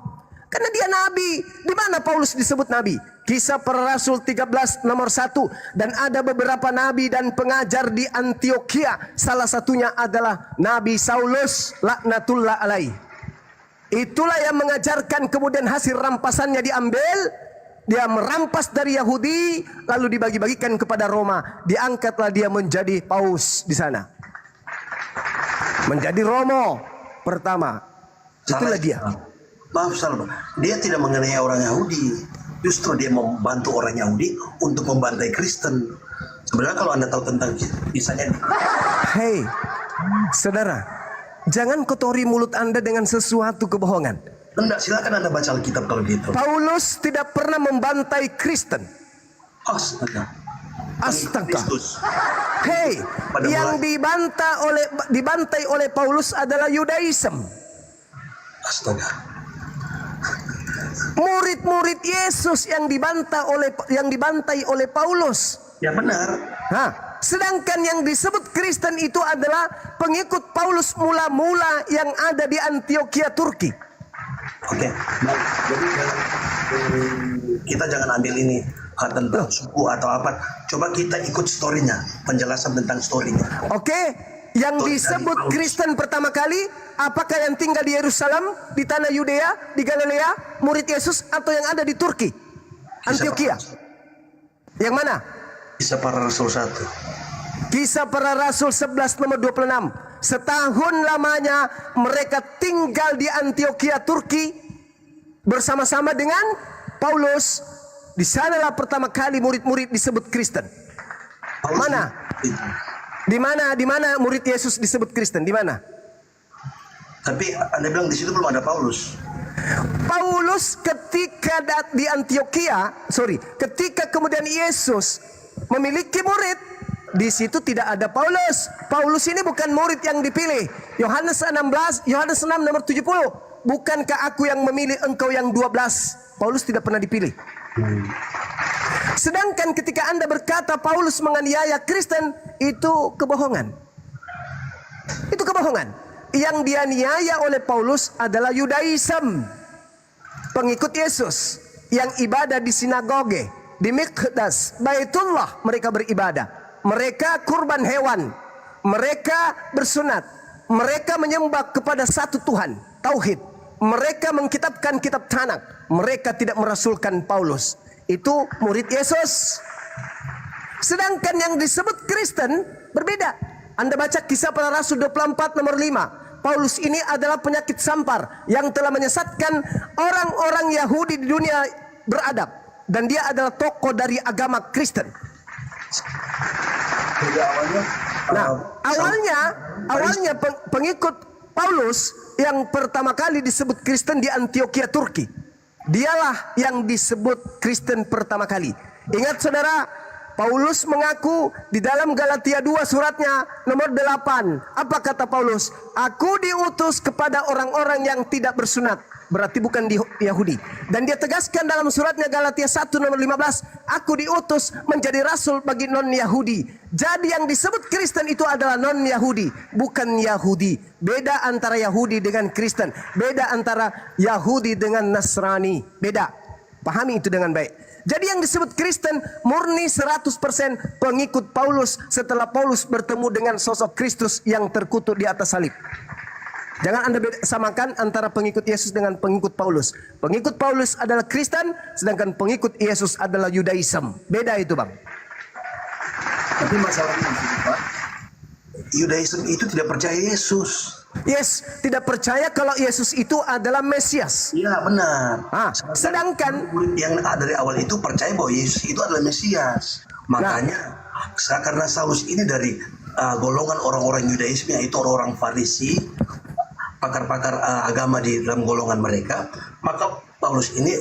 karena dia nabi. Di mana Paulus disebut nabi? Kisah Para Rasul 13 nomor 1. Dan ada beberapa nabi dan pengajar di Antioquia. Salah satunya adalah Nabi Saulus laknatullah alaih. Itulah yang mengajarkan, kemudian hasil rampasannya diambil. Dia merampas dari Yahudi lalu dibagi-bagikan kepada Roma. Diangkatlah dia menjadi paus di sana. Menjadi Romo pertama. Itulah dia. Maaf Salma, dia tidak mengenai orang Yahudi. justru dia membantu orang Yahudi untuk membantai Kristen. Sebenarnya kalau Anda tahu tentang kisahnya. Hei, saudara, jangan kotori mulut Anda dengan sesuatu kebohongan. Enggak, silakan Anda baca Alkitab kalau gitu. Paulus tidak pernah membantai Kristen. Astaga. Astaga. Kristus. Hei, Pada yang dibantai oleh Paulus adalah Yudaism. Astaga. Murid-murid Yesus yang dibantai oleh Paulus. Ya benar. Sedangkan yang disebut Kristen itu adalah pengikut Paulus mula-mula yang ada di Antioquia, Turki. Oke, nah, jadi kita jangan ambil ini tentang suku atau apa. Coba kita ikut story-nya, penjelasan tentang story-nya. Oke, yang disebut Kristen pertama kali, apakah yang tinggal di Yerusalem, di tanah Yudea, di Galilea, murid Yesus, atau yang ada di Turki, Antioquia? Yang mana? Kisah Para Rasul 1. Kisah Para Rasul 11 nomor 26. Setahun lamanya mereka tinggal di Antioquia, Turki bersama-sama dengan Paulus. Di sanalah pertama kali murid-murid disebut Kristen. Mana? Di mana murid Yesus disebut Kristen? Di mana? Tapi Anda bilang di situ belum ada Paulus. Paulus ketika di Antioquia, ketika kemudian Yesus memiliki murid, di situ tidak ada Paulus. Paulus ini bukan murid yang dipilih. Yohanes 6 nomor 70. Bukankah aku yang memilih engkau yang 12? Paulus tidak pernah dipilih. Sedangkan ketika Anda berkata Paulus menganiaya Kristen, itu kebohongan. Itu kebohongan. Yang dianiaya oleh Paulus adalah Yudaism, pengikut Yesus yang ibadah di sinagoge, di Miqdas, Baitullah mereka beribadah. Mereka kurban hewan, mereka bersunat, mereka menyembah kepada satu Tuhan, tauhid. Mereka mengkitabkan kitab Tanakh, mereka tidak merasulkan Paulus. Itu murid Yesus. Sedangkan yang disebut Kristen berbeda. Anda baca Kisah Para Rasul 24 nomor 5. Paulus ini adalah penyakit sampar yang telah menyesatkan orang-orang Yahudi di dunia beradab. Dan dia adalah tokoh dari agama Kristen. Nah, awalnya pengikut Paulus yang pertama kali disebut Kristen di Antioquia, Turki. Dialah yang disebut Kristen pertama kali. Ingat saudara, Paulus mengaku di dalam Galatia 2 suratnya nomor 8. Apa kata Paulus? Aku diutus kepada orang-orang yang tidak bersunat. Berarti bukan di Yahudi. Dan dia tegaskan dalam suratnya Galatia 1 nomor 15. Aku diutus menjadi rasul bagi non-Yahudi. Jadi yang disebut Kristen itu adalah non-Yahudi, bukan Yahudi. Beda antara Yahudi dengan Kristen. Beda antara Yahudi dengan Nasrani. Beda. Pahami itu dengan baik. Jadi yang disebut Kristen murni 100% pengikut Paulus setelah Paulus bertemu dengan sosok Kristus yang terkutuk di atas salib. Jangan Anda samakan antara pengikut Yesus dengan pengikut Paulus. Pengikut Paulus adalah Kristen, sedangkan pengikut Yesus adalah Yudaism. Beda itu, Bang. Tapi masalahnya Pak, Yudaism itu tidak percaya Yesus. Yes, tidak percaya kalau Yesus itu adalah Mesias. Iya, benar. Sedangkan murid yang dari awal itu percaya bahwa Yesus itu adalah Mesias. Makanya karena Saulus ini dari golongan orang-orang Yudaisme, yaitu orang-orang Farisi, pakar-pakar agama di dalam golongan mereka, maka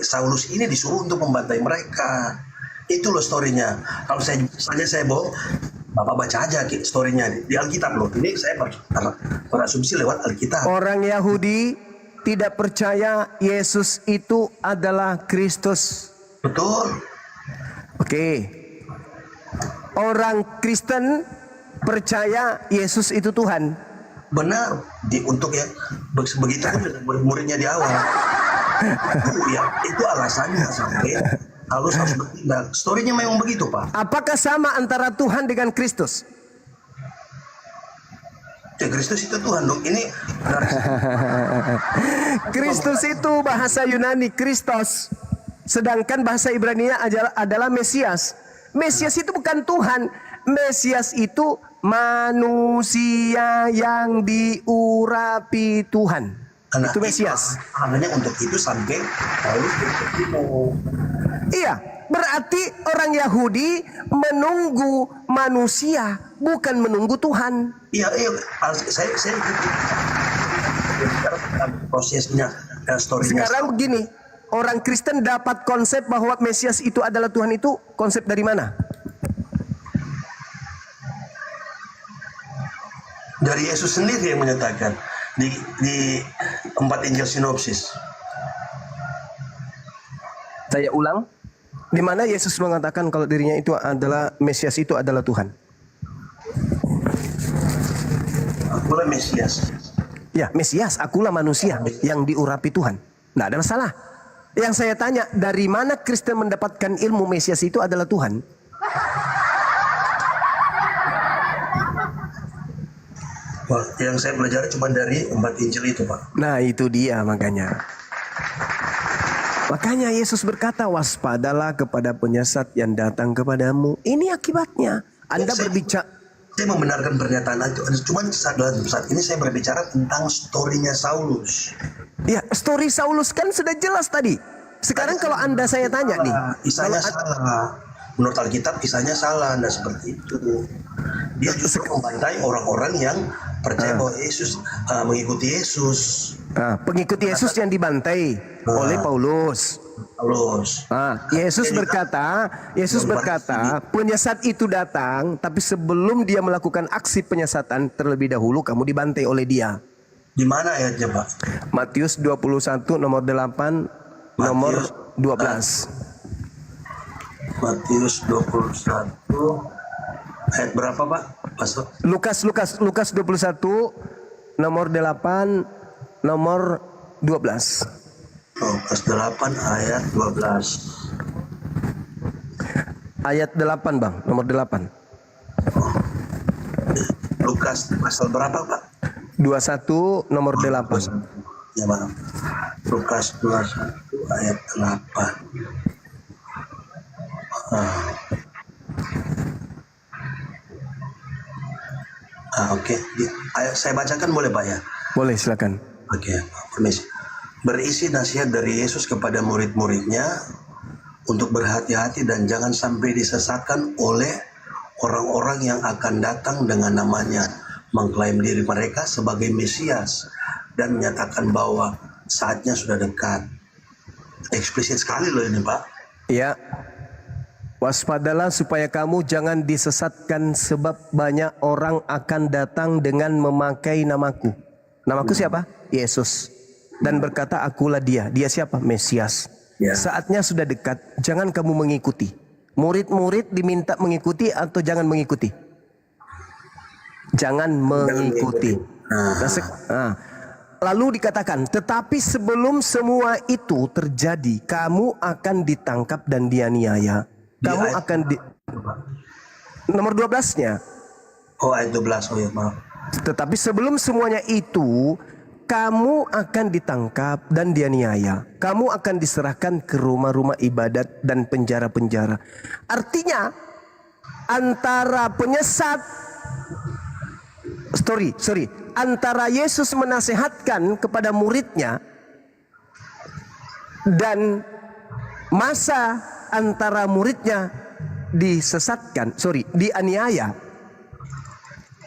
Saulus ini disuruh untuk membantai mereka. Itu loh story-nya. Kalau saya bohong, Bapak baca aja story-nya di Alkitab loh. Ini saya berasumsi lewat Alkitab. Orang Yahudi tidak percaya Yesus itu adalah Kristus. Betul. Oke. Orang Kristen percaya Yesus itu Tuhan. Benar. Untuk ya begitu pun dengan murid-muridnya di awal. Itu alasannya sampai harus bertindak. Story-nya memang begitu, Pak. Apakah sama antara Tuhan dengan Kristus? Ya, Kristus itu Tuhan dong. Ini Kristus itu bahasa Yunani Kristos, sedangkan bahasa Ibrani adalah Mesias. Mesias itu bukan Tuhan. Mesias itu manusia yang diurapi Tuhan. Itu Mesias. Makanya untuk itu sampai Paulus bertemu. Iya, berarti orang Yahudi menunggu manusia, bukan menunggu Tuhan. Iya, saya prosesnya, story-nya. Sekarang begini, orang Kristen dapat konsep bahwa Mesias itu adalah Tuhan itu konsep dari mana? Dari Yesus sendiri yang menyatakan di 4 Injil sinopsis. Saya ulang, di mana Yesus mengatakan kalau dirinya itu adalah Mesias itu adalah Tuhan. Akulah Mesias. Ya, Mesias, akulah manusia yang diurapi Tuhan. Nggak ada masalah. Yang saya tanya, dari mana Kristen mendapatkan ilmu Mesias itu adalah Tuhan? Wah, yang saya pelajari cuma dari 4 Injil itu, Pak. Nah, itu dia makanya. Makanya Yesus berkata, waspadalah kepada penyesat yang datang kepadamu. Ini akibatnya. Anda berbicara. Saya membenarkan pernyataan itu. Cuma saat ini saya berbicara tentang story-nya Saulus. Ya, story Saulus kan sudah jelas tadi. Sekarang kalau Anda saya tanya nih. Kisahnya salah. Menurut Alkitab kisahnya salah. Nah seperti itu. Dia justru membantai orang-orang yang percaya bahwa Yesus mengikuti Yesus. Pengikut Yesus yang dibantai oleh Paulus. Yesus berkata, penyesat itu datang, tapi sebelum dia melakukan aksi penyesatan, terlebih dahulu kamu dibantai oleh dia. Di mana ayatnya, Pak? Matius 21 nomor 8 nomor 12. Matius 21 ayat berapa, Pak? Pastor? Lukas 21 nomor 8 nomor 12. Lukas 8 ayat 12. Ayat 8, Bang, nomor 8. Lukas pasal berapa, Pak? 21 nomor 8. Ya, Bang. Lukas 21 ayat 8. Oke. Saya bacakan boleh, Pak, ya? Boleh, silakan. Oke, permisi. Berisi nasihat dari Yesus kepada murid-muridnya untuk berhati-hati dan jangan sampai disesatkan oleh orang-orang yang akan datang dengan namanya, mengklaim diri mereka sebagai Mesias dan menyatakan bahwa saatnya sudah dekat. Eksplisit sekali loh ini, Pak. Ya. Waspadalah supaya kamu jangan disesatkan sebab banyak orang akan datang dengan memakai namaku. Namaku siapa? Yesus. Dan berkata, akulah dia. Dia siapa? Mesias. Ya. Saatnya sudah dekat. Jangan kamu mengikuti. Murid-murid diminta mengikuti atau jangan mengikuti? Jangan mengikuti. Lalu dikatakan, tetapi sebelum semua itu terjadi, kamu akan ditangkap dan dianiaya. Kamu akan nomor 12-nya. Oh, ayat 12. Oh ya, maaf. Tetapi sebelum semuanya itu, kamu akan ditangkap dan dianiaya. Kamu akan diserahkan ke rumah-rumah ibadat dan penjara-penjara. Artinya, antara penyesat, antara Yesus menasehatkan kepada muridnya dan masa antara muridnya dianiaya.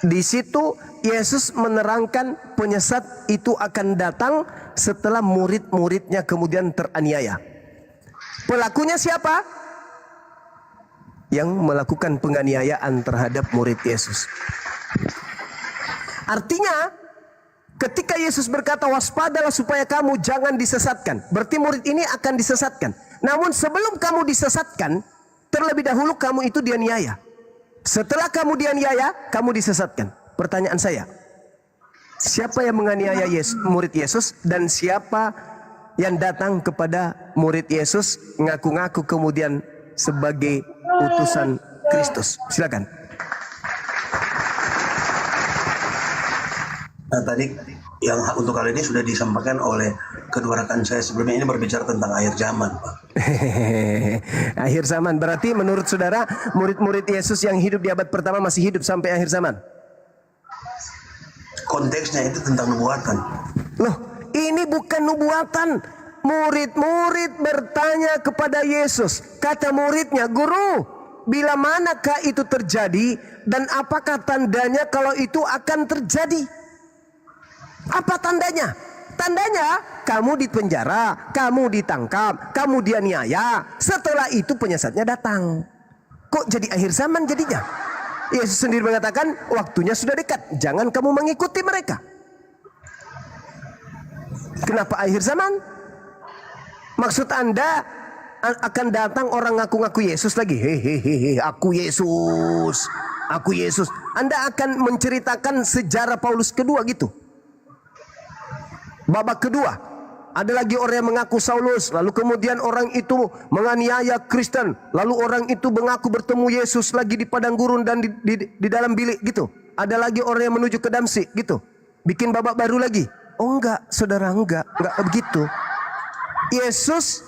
Di situ Yesus menerangkan penyesat itu akan datang setelah murid-muridnya kemudian teraniaya. Pelakunya siapa? Yang melakukan penganiayaan terhadap murid Yesus. Artinya, ketika Yesus berkata waspadalah supaya kamu jangan disesatkan, berarti murid ini akan disesatkan. Namun sebelum kamu disesatkan, terlebih dahulu kamu itu dianiaya. Setelah kamu dianiaya, kamu disesatkan. Pertanyaan saya, siapa yang menganiaya murid Yesus dan siapa yang datang kepada murid Yesus ngaku-ngaku kemudian sebagai utusan Kristus? Silakan. Nah, tadi yang untuk kali ini sudah disampaikan oleh kedua rekan saya sebelumnya, ini berbicara tentang akhir zaman, Pak. Akhir zaman berarti menurut saudara murid-murid Yesus yang hidup di abad pertama masih hidup sampai akhir zaman? Konteksnya itu tentang nubuatan. Loh, ini bukan nubuatan. murid-murid bertanya kepada Yesus. Kata muridnya, "Guru, bila manakah itu terjadi dan apakah tandanya kalau itu akan terjadi?" Apa tandanya? Tandanya kamu dipenjara, kamu ditangkap, kamu dianiaya. Setelah itu penyesatnya datang. Kok jadi akhir zaman jadinya? Yesus sendiri mengatakan waktunya sudah dekat. Jangan kamu mengikuti mereka. Kenapa akhir zaman? Maksud Anda akan datang orang ngaku-ngaku Yesus lagi. Hehehe, aku Yesus. Aku Yesus. Anda akan menceritakan sejarah Paulus kedua gitu. Babak kedua, ada lagi orang yang mengaku Saulus, lalu kemudian orang itu menganiaya Kristen, lalu orang itu mengaku bertemu Yesus lagi di padang gurun dan di dalam bilik gitu. Ada lagi orang yang menuju ke Damsik gitu. Bikin babak baru lagi. Oh enggak, saudara, enggak begitu. Yesus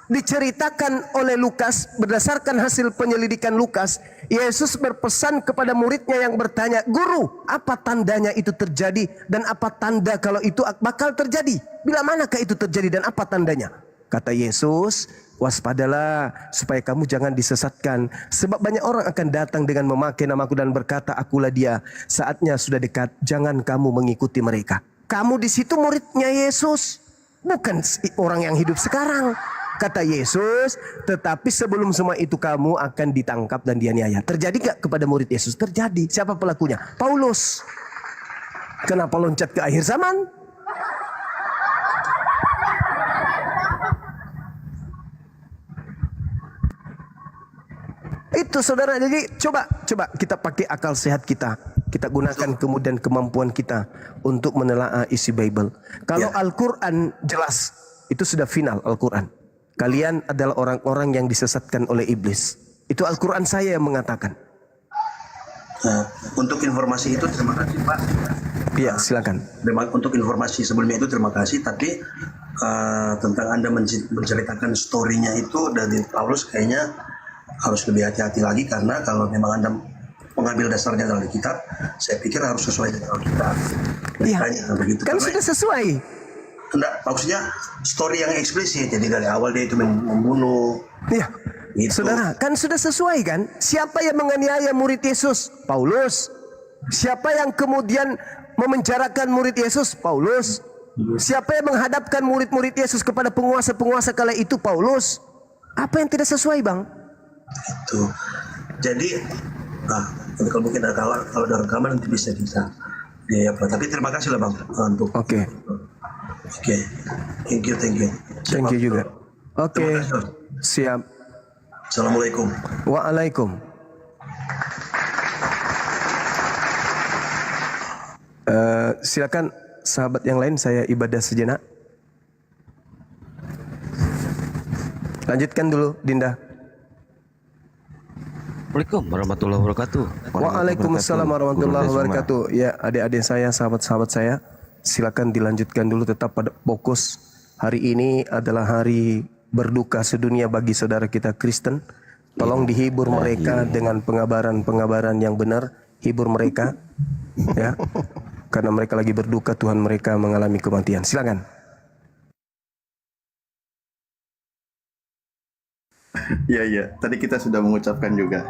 diceritakan oleh Lukas berdasarkan hasil penyelidikan Lukas. Yesus berpesan kepada muridnya yang bertanya, "Guru, apa tandanya itu terjadi dan apa tanda kalau itu bakal terjadi? Bila manakah itu terjadi dan apa tandanya?" Kata Yesus, "Waspadalah supaya kamu jangan disesatkan, sebab banyak orang akan datang dengan memakai namaku dan berkata, akulah dia. Saatnya sudah dekat, jangan kamu mengikuti mereka." Kamu di situ muridnya Yesus, bukan orang yang hidup sekarang. Kata Yesus, tetapi sebelum semua itu kamu akan ditangkap dan dianiaya. Terjadi gak kepada murid Yesus? Terjadi. Siapa pelakunya? Paulus. Kenapa loncat ke akhir zaman? Itu saudara, jadi coba kita pakai akal sehat kita. Kita gunakan kemudian kemampuan kita untuk menelaah isi Bible. Kalau Al-Quran jelas, itu sudah final Al-Quran. Kalian adalah orang-orang yang disesatkan oleh iblis. Itu Al-Quran saya yang mengatakan. Untuk informasi itu terima kasih Pak. Iya, silakan. Untuk informasi sebelumnya itu terima kasih. Tapi tentang Anda menceritakan story-nya itu dari Paulus kayaknya harus lebih hati-hati lagi. Karena kalau memang Anda mengambil dasarnya dari kitab, saya pikir harus sesuai dengan Alkitab. Iya, begitu. kan sudah sesuai. Enggak, maksudnya story yang eksplisit. Jadi dari awal dia itu membunuh. Iya, gitu. Saudara, kan sudah sesuai kan? Siapa yang menganiaya murid Yesus? Paulus. Siapa yang kemudian memenjarakan murid Yesus? Paulus. Siapa yang menghadapkan murid-murid Yesus kepada penguasa-penguasa kala itu? Paulus. Apa yang tidak sesuai, Bang? Itu. Jadi, kalau mungkin ada kalau ada rekaman nanti bisa kita. Ya, tapi terima kasih lah Bang untuk. Oke. Thank you. Thank you juga. Oke. Siap. Assalamualaikum. Waalaikum. Silakan sahabat yang lain, saya ibadah sejenak. Lanjutkan dulu, Dinda. Assalamualaikum warahmatullahi wabarakatuh. Waalaikumsalam warahmatullahi wabarakatuh. Ya, adik-adik saya, sahabat-sahabat saya, silakan dilanjutkan dulu, tetap pada fokus. Hari ini adalah hari berduka sedunia bagi saudara kita Kristen. Tolong dihibur mereka dengan pengabaran-pengabaran yang benar. Hibur mereka, ya, karena mereka lagi berduka, Tuhan mereka mengalami kematian. Silakan. Iya. Tadi kita sudah mengucapkan juga.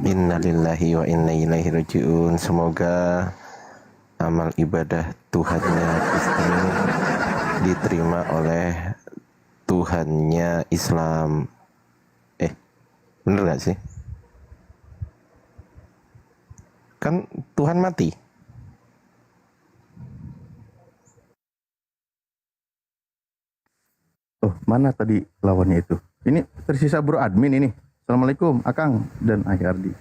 Innalillahi wa inna ilaihi rajiun. Semoga amal ibadah Tuhannya Kristen diterima oleh Tuhannya Islam. Bener gak sih? Kan Tuhan mati. Oh, mana tadi lawannya itu? Ini tersisa bro admin ini. Assalamualaikum Akang dan Ayah Ardi.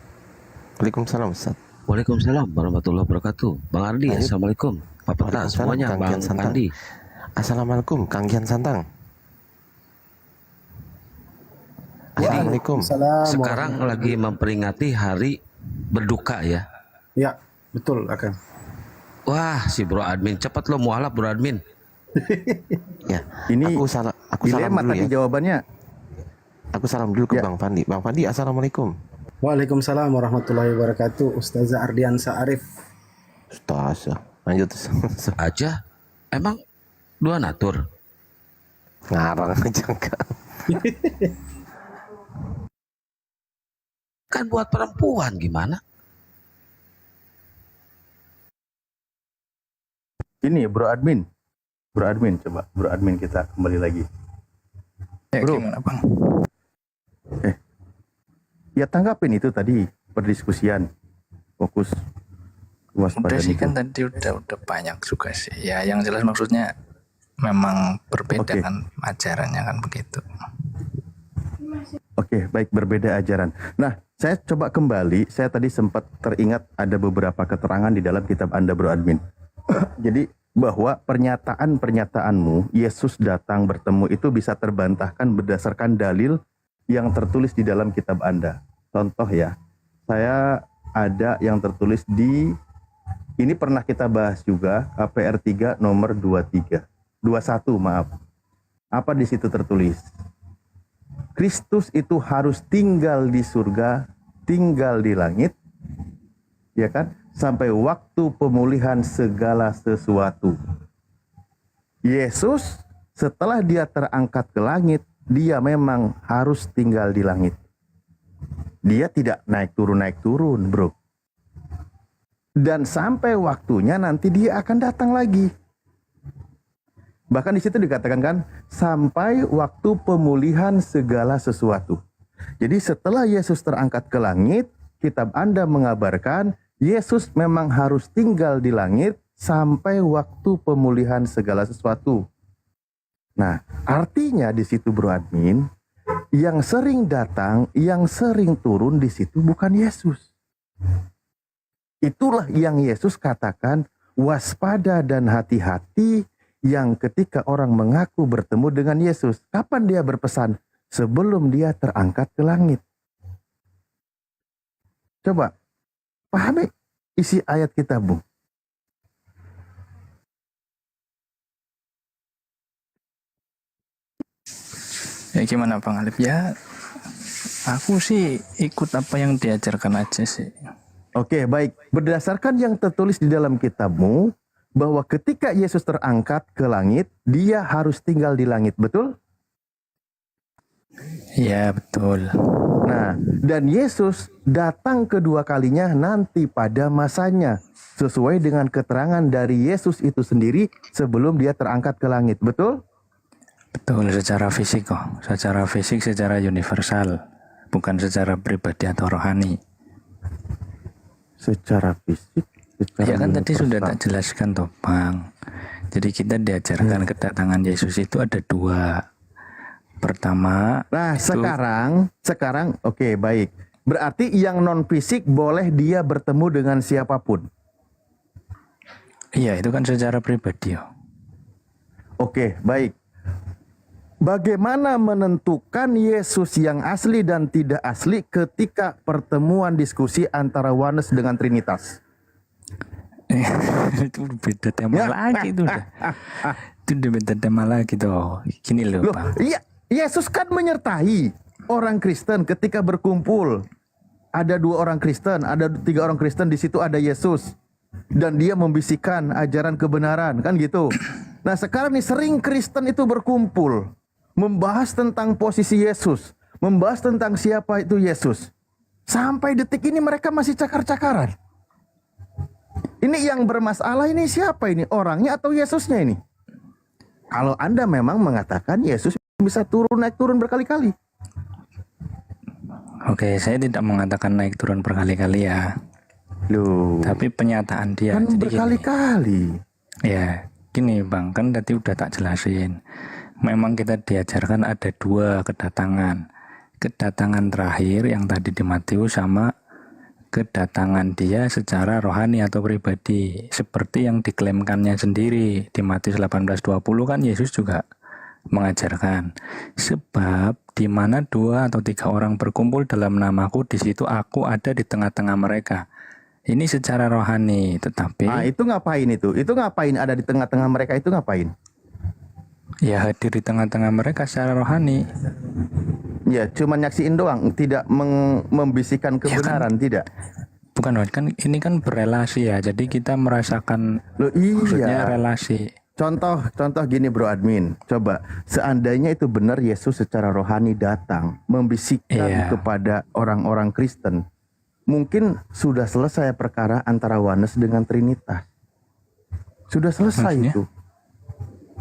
Waalaikumsalam Ustaz. Waalaikumsalam warahmatullahi wabarakatuh. Bang Ardi, assalamualaikum. Pak Peta semuanya, Bang Ardi. Assalamualaikum Kang Gian Santang. Assalamualaikum. Sekarang lagi memperingati hari berduka ya. Ya, betul Akang. Wah, si bro admin cepat lo mualaf bro admin. Ya, ini aku salam dulu tadi ya. jawabannya. Aku salam dulu ke Bang Pandi. Bang Pandi, assalamualaikum. Waalaikumsalam warahmatullahi wabarakatuh. Ustazah Ardiansa Arif. Ustazah, lanjut aja. Emang Dua natur. Ngarang aja enggak. Kan buat perempuan gimana? Ini bro admin coba bro admin kita kembali lagi. Bro, gimana bang? Ya tanggapin itu tadi perdiskusian, fokus Udah waspada sih itu. kan tadi udah banyak juga sih. Ya yang jelas maksudnya memang berbeda kan ajarannya kan begitu. Oke, baik, berbeda ajaran. Nah, saya coba kembali, saya tadi sempat teringat ada beberapa keterangan di dalam kitab Anda, Bro Admin. Jadi, bahwa pernyataan-pernyataanmu, Yesus datang bertemu itu bisa terbantahkan berdasarkan dalil yang tertulis di dalam kitab Anda. Contoh ya, saya ada yang tertulis di, ini pernah kita bahas juga, KPR 3 nomor 21, maaf. Apa di situ tertulis? Kristus itu harus tinggal di surga, tinggal di langit, ya kan? Sampai waktu pemulihan segala sesuatu. Yesus setelah dia terangkat ke langit, dia memang harus tinggal di langit. Dia tidak naik turun, bro. Dan sampai waktunya nanti dia akan datang lagi. Bahkan di situ dikatakan kan, sampai waktu pemulihan segala sesuatu. Jadi setelah Yesus terangkat ke langit, kitab Anda mengabarkan Yesus memang harus tinggal di langit sampai waktu pemulihan segala sesuatu. Nah, artinya di situ Bro Admin, yang sering datang, yang sering turun di situ bukan Yesus. Itulah yang Yesus katakan, waspada dan hati-hati. Yang ketika orang mengaku bertemu dengan Yesus, kapan dia berpesan? Sebelum dia terangkat ke langit. Coba, pahami isi ayat kita, Bung. Ya gimana Bang Alif? Ya, aku sih ikut apa yang diajarkan aja sih. Oke, baik. Berdasarkan yang tertulis di dalam kitabmu, bahwa ketika Yesus terangkat ke langit, dia harus tinggal di langit, betul? Ya, betul. Nah, dan Yesus datang kedua kalinya nanti pada masanya, sesuai dengan keterangan dari Yesus itu sendiri sebelum dia terangkat ke langit, betul? Betul, secara fisik kok. Secara fisik, secara universal. Bukan secara pribadi atau rohani. Secara fisik? Ya kan tadi sudah tak jelaskan toh Bang. Jadi kita diajarkan kedatangan Yesus itu ada dua. Pertama, nah itu, sekarang oke, baik. Berarti yang non fisik boleh dia bertemu dengan siapapun. Iya, itu kan secara pribadi. Oke, baik. Bagaimana menentukan Yesus yang asli dan tidak asli ketika pertemuan diskusi antara Oneness dengan Trinitas? Itu beda tema lagi itu udah. Itu udah beda tema lagi tuh. Gini loh Bang. Iya, Yesus kan menyertai orang Kristen ketika berkumpul. Ada 2 orang Kristen, ada 3 orang Kristen, di situ ada Yesus. Dan dia membisikkan ajaran kebenaran, kan gitu. Nah sekarang nih sering Kristen itu berkumpul. Membahas tentang posisi Yesus. Membahas tentang siapa itu Yesus. Sampai detik ini mereka masih cakar-cakaran. Ini yang bermasalah ini siapa ini? Orangnya atau Yesusnya ini? Kalau Anda memang mengatakan Yesus bisa naik turun berkali-kali. Oke, saya tidak mengatakan naik turun berkali-kali ya. Loh. Tapi pernyataan dia. Kan jadi berkali-kali. Ya, gini Bang, kan tadi udah tak jelasin. Memang kita diajarkan ada 2 kedatangan. Kedatangan terakhir yang tadi di Matius sama kedatangan dia secara rohani atau pribadi. Seperti yang diklaimkannya sendiri. Di Matius 18:20 kan Yesus juga mengajarkan. Sebab di mana 2 atau 3 orang berkumpul dalam namaku, di situ aku ada di tengah-tengah mereka. Ini secara rohani, tetapi... Nah, itu ngapain itu? Itu ngapain ada di tengah-tengah mereka itu ngapain? Ya hadir di tengah-tengah mereka secara rohani. Ya, cuma nyaksiin doang, tidak membisikkan kebenaran, ya kan, tidak. Bukan, kan ini kan berelasi ya. Jadi kita merasakan loh, iya. Maksudnya relasi. Contoh gini bro admin, coba seandainya itu benar Yesus secara rohani datang membisikkan kepada orang-orang Kristen, mungkin sudah selesai perkara antara Oneness dengan Trinitas. Sudah selesai itu.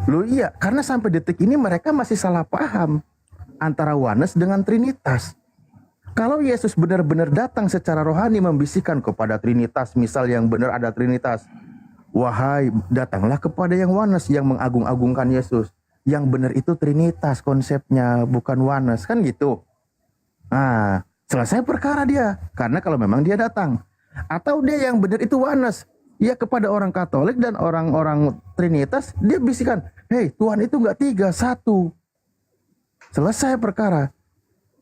Loh iya, karena sampai detik ini mereka masih salah paham antara Oneness dengan Trinitas. Kalau Yesus benar-benar datang secara rohani membisikkan kepada Trinitas, misal yang benar ada Trinitas, wahai datanglah kepada yang Oneness, yang mengagung-agungkan Yesus. Yang benar itu Trinitas konsepnya, bukan Oneness, kan gitu. Nah, selesai perkara dia. Karena kalau memang dia datang. Atau dia yang benar itu Oneness. Ya kepada orang Katolik dan orang-orang Trinitas, dia bisikan, hei Tuhan itu nggak 3, 1. Selesai perkara.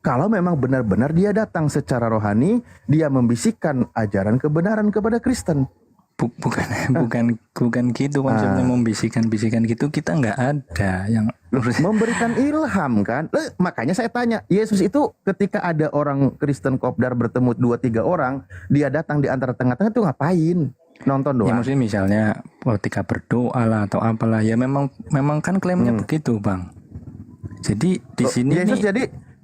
Kalau memang benar-benar dia datang secara rohani, dia membisikkan ajaran kebenaran kepada Kristen. Bukan gitu konsepnya membisikkan gitu, kita nggak ada yang memberikan ilham kan. Makanya saya tanya, Yesus itu ketika ada orang Kristen kopdar bertemu 2-3 orang, dia datang di antara tengah-tengah itu ngapain? Nonton doang. Ya maksudnya misalnya ketika berdoa lah atau apalah, ya memang kan klaimnya begitu bang. Jadi di sini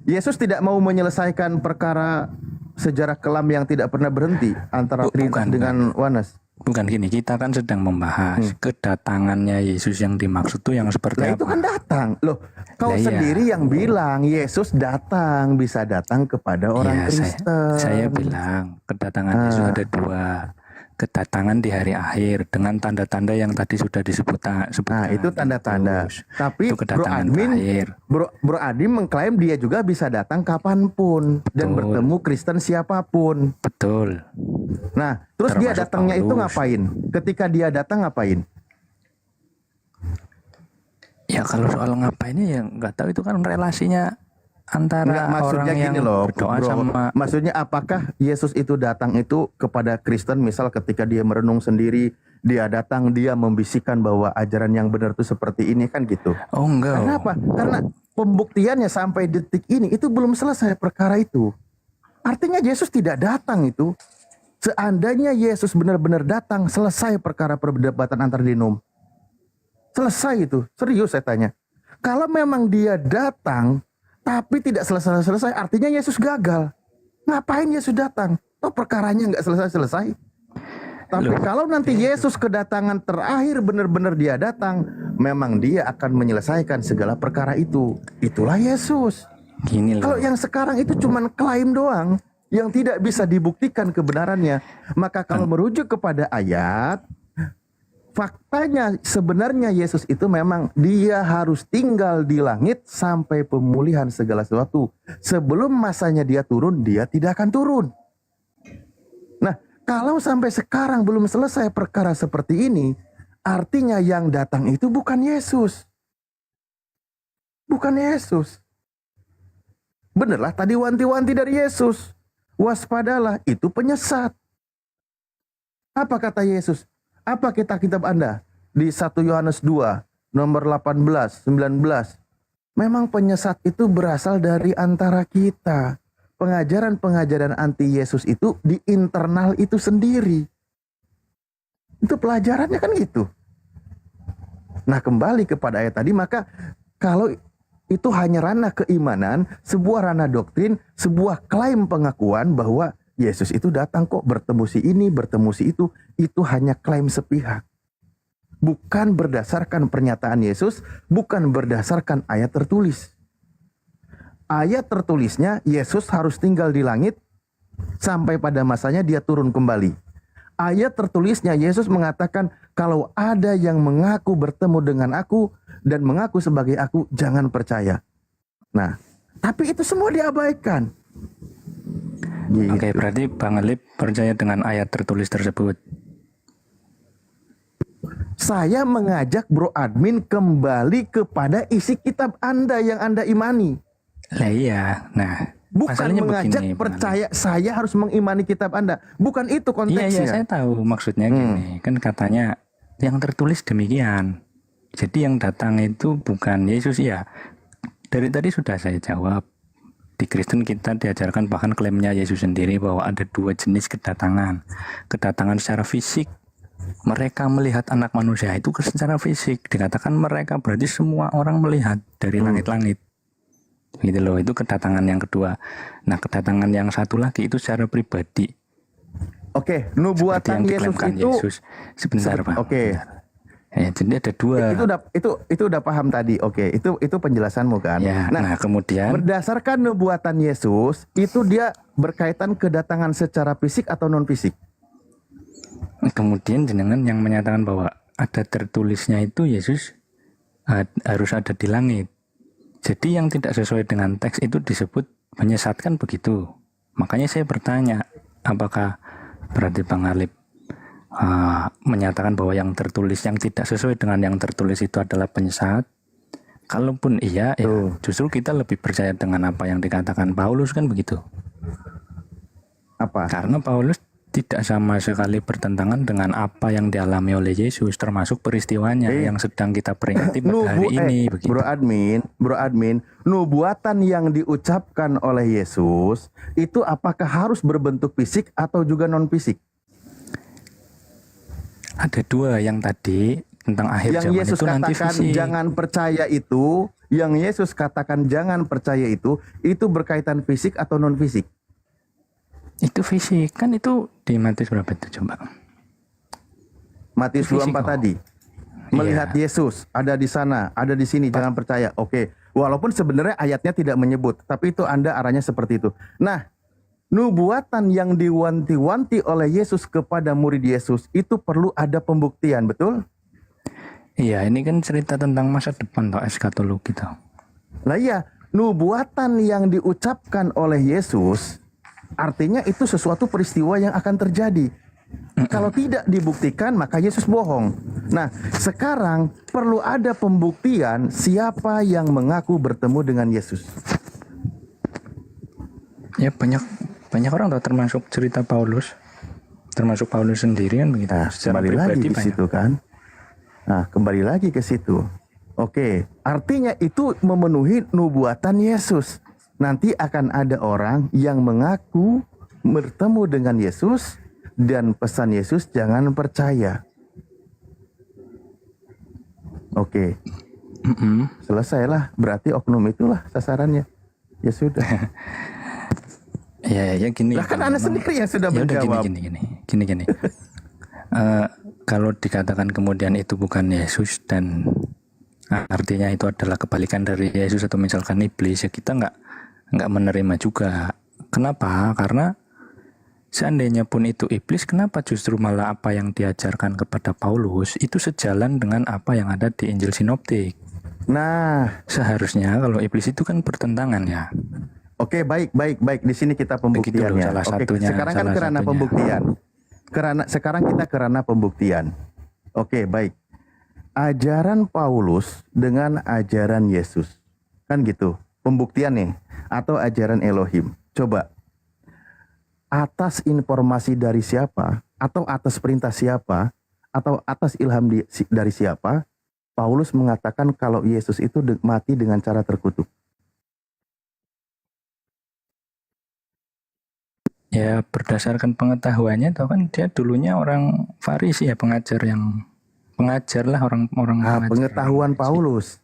Yesus tidak mau menyelesaikan perkara sejarah kelam yang tidak pernah berhenti antara Trinitas dengan Oneness. Bukan gini, kita kan sedang membahas kedatangannya Yesus yang dimaksud tuh yang seperti apa. Itu kan datang. Loh, kau sendiri yang bilang Yesus datang, bisa datang kepada orang Kristen. Saya bilang kedatangan Yesus ada 2. Kedatangan di hari akhir dengan tanda-tanda yang tadi sudah disebutkan. Nah, itu tanda-tanda. Tapi Bro Admin mengklaim dia juga bisa datang kapanpun dan bertemu Kristen siapapun. Betul. Nah, terus dia datangnya itu ngapain? Ketika dia datang ngapain? Ya kalau soal ngapainnya ya nggak tahu, itu kan relasinya antara maksudnya orang gini yang loh, berdoa bro, sama. maksudnya apakah Yesus itu datang itu kepada Kristen, misal ketika dia merenung sendiri, dia datang, dia membisikkan bahwa ajaran yang benar itu seperti ini kan gitu. Oh enggak. Kenapa? Karena pembuktiannya sampai detik ini itu belum selesai perkara itu. Artinya Yesus tidak datang itu. Seandainya Yesus benar-benar datang, selesai perkara perdebatan antar denom. Selesai itu, serius saya tanya. Kalau memang dia datang tapi tidak selesai-selesai, artinya Yesus gagal. Ngapain Yesus datang? Toh perkaranya nggak selesai-selesai. Tapi kalau nanti Yesus kedatangan terakhir benar-benar dia datang, memang dia akan menyelesaikan segala perkara itu. Itulah Yesus. Kalau yang sekarang itu cuman klaim doang, yang tidak bisa dibuktikan kebenarannya. Maka kalau merujuk kepada ayat, faktanya sebenarnya Yesus itu memang dia harus tinggal di langit sampai pemulihan segala sesuatu. Sebelum masanya dia turun, dia tidak akan turun. Nah, kalau sampai sekarang belum selesai perkara seperti ini, artinya yang datang itu bukan Yesus. Bukan Yesus. Benerlah tadi wanti-wanti dari Yesus. Waspadalah, itu penyesat. Apa kata Yesus? Apa kitab Anda? Di 1 Yohanes 2, nomor 18, 19. Memang penyesat itu berasal dari antara kita. Pengajaran-pengajaran anti Yesus itu di internal itu sendiri. Itu pelajarannya kan gitu. Nah kembali kepada ayat tadi, maka kalau itu hanya ranah keimanan, sebuah ranah doktrin, sebuah klaim pengakuan bahwa Yesus itu datang kok bertemu si ini, bertemu si itu hanya klaim sepihak. Bukan berdasarkan pernyataan Yesus, bukan berdasarkan ayat tertulis. Ayat tertulisnya Yesus harus tinggal di langit sampai pada masanya dia turun kembali. Ayat tertulisnya Yesus mengatakan kalau ada yang mengaku bertemu dengan aku dan mengaku sebagai aku, jangan percaya. Nah, tapi itu semua diabaikan. Gitu. Oke, berarti Bang Alip percaya dengan ayat tertulis tersebut. Saya mengajak Bro Admin kembali kepada isi kitab Anda yang Anda imani. Lah iya, nah bukan mengajak begini, percaya saya harus mengimani kitab Anda. Bukan itu konteksnya. Iya, saya tahu maksudnya gini. Kan katanya yang tertulis demikian. Jadi yang datang itu bukan Yesus ya. Dari tadi sudah saya jawab. Di Kristen kita diajarkan, bahkan klaimnya Yesus sendiri bahwa ada 2 jenis kedatangan. Kedatangan secara fisik mereka melihat anak manusia itu secara fisik. Dikatakan mereka berarti semua orang melihat dari langit-langit. Gitu loh, itu kedatangan yang kedua. Nah, kedatangan yang satu lagi itu secara pribadi. Oke, nubuatan Yesus itu Sebentar, Pak. Oke. Ya, jadi ada dua. Itu udah paham tadi. Oke, itu penjelasanmu kan. Ya, nah kemudian berdasarkan nubuatan Yesus itu dia berkaitan kedatangan secara fisik atau non fisik. Kemudian jenengan yang menyatakan bahwa ada tertulisnya itu Yesus harus ada di langit. Jadi yang tidak sesuai dengan teks itu disebut menyesatkan begitu. Makanya saya bertanya, apakah berarti Bang Alip menyatakan bahwa yang tertulis yang tidak sesuai dengan yang tertulis itu adalah penyesat? Kalaupun iya, ya justru kita lebih percaya dengan apa yang dikatakan Paulus kan begitu. Apa? Karena Paulus tidak sama sekali bertentangan dengan apa yang dialami oleh Yesus, termasuk peristiwanya yang sedang kita peringati pada hari ini. Begitu. Bro admin, nubuatan yang diucapkan oleh Yesus itu apakah harus berbentuk fisik atau juga non fisik? Ada dua, yang tadi tentang akhir yang zaman Yesus itu nanti katakan fisik. jangan percaya itu, yang Yesus katakan jangan percaya itu berkaitan fisik atau non fisik? Itu fisik, kan itu di Matius berapa itu coba? Matius 24 tadi. Melihat Yesus ada di sana, ada di sini, jangan percaya. Oke. Walaupun sebenarnya ayatnya tidak menyebut, tapi itu Anda arahnya seperti itu. Nah, nubuatan yang diwanti-wanti oleh Yesus kepada murid Yesus itu perlu ada pembuktian, betul? Iya, ini kan cerita tentang masa depan atau eskatologi gitu. Lah iya, nubuatan yang diucapkan oleh Yesus artinya itu sesuatu peristiwa yang akan terjadi. Kalau tidak dibuktikan, maka Yesus bohong. Nah, sekarang perlu ada pembuktian siapa yang mengaku bertemu dengan Yesus. Ya banyak orang tahu, termasuk cerita Paulus, termasuk Paulus sendiri kan begitu. Nah, secara kembali lagi pribadi ke situ kan. Nah, kembali lagi ke situ. Oke, artinya itu memenuhi nubuatan Yesus. Nanti akan ada orang yang mengaku bertemu dengan Yesus dan pesan Yesus jangan percaya. Oke. Selesailah, berarti oknum itulah sasarannya. Ya sudah. Ya gini. Lah kan Anda sendiri yang sudah menjawab. Gini. Kalau dikatakan kemudian itu bukan Yesus dan artinya itu adalah kebalikan dari Yesus atau misalkan iblis, ya kita nggak menerima juga. Kenapa? Karena seandainya pun itu iblis, kenapa justru malah apa yang diajarkan kepada Paulus itu sejalan dengan apa yang ada di Injil Sinoptik? Nah, seharusnya kalau iblis itu kan bertentangan ya. Oke, baik. Di sini kita pembuktiannya. Salah Oke, satunya, sekarang kan kerana pembuktian. Sekarang kita kerana pembuktian. Oke, baik. Ajaran Paulus dengan ajaran Yesus. Kan gitu. Pembuktian nih. Atau ajaran Elohim. Coba. Atas informasi dari siapa? Atau atas perintah siapa? Atau atas ilham dari siapa? Paulus mengatakan kalau Yesus itu mati dengan cara terkutuk. Ya berdasarkan pengetahuannya, tahu kan dia dulunya orang Farisi ya, pengajar lah orang-orang. Pengetahuan Paulus.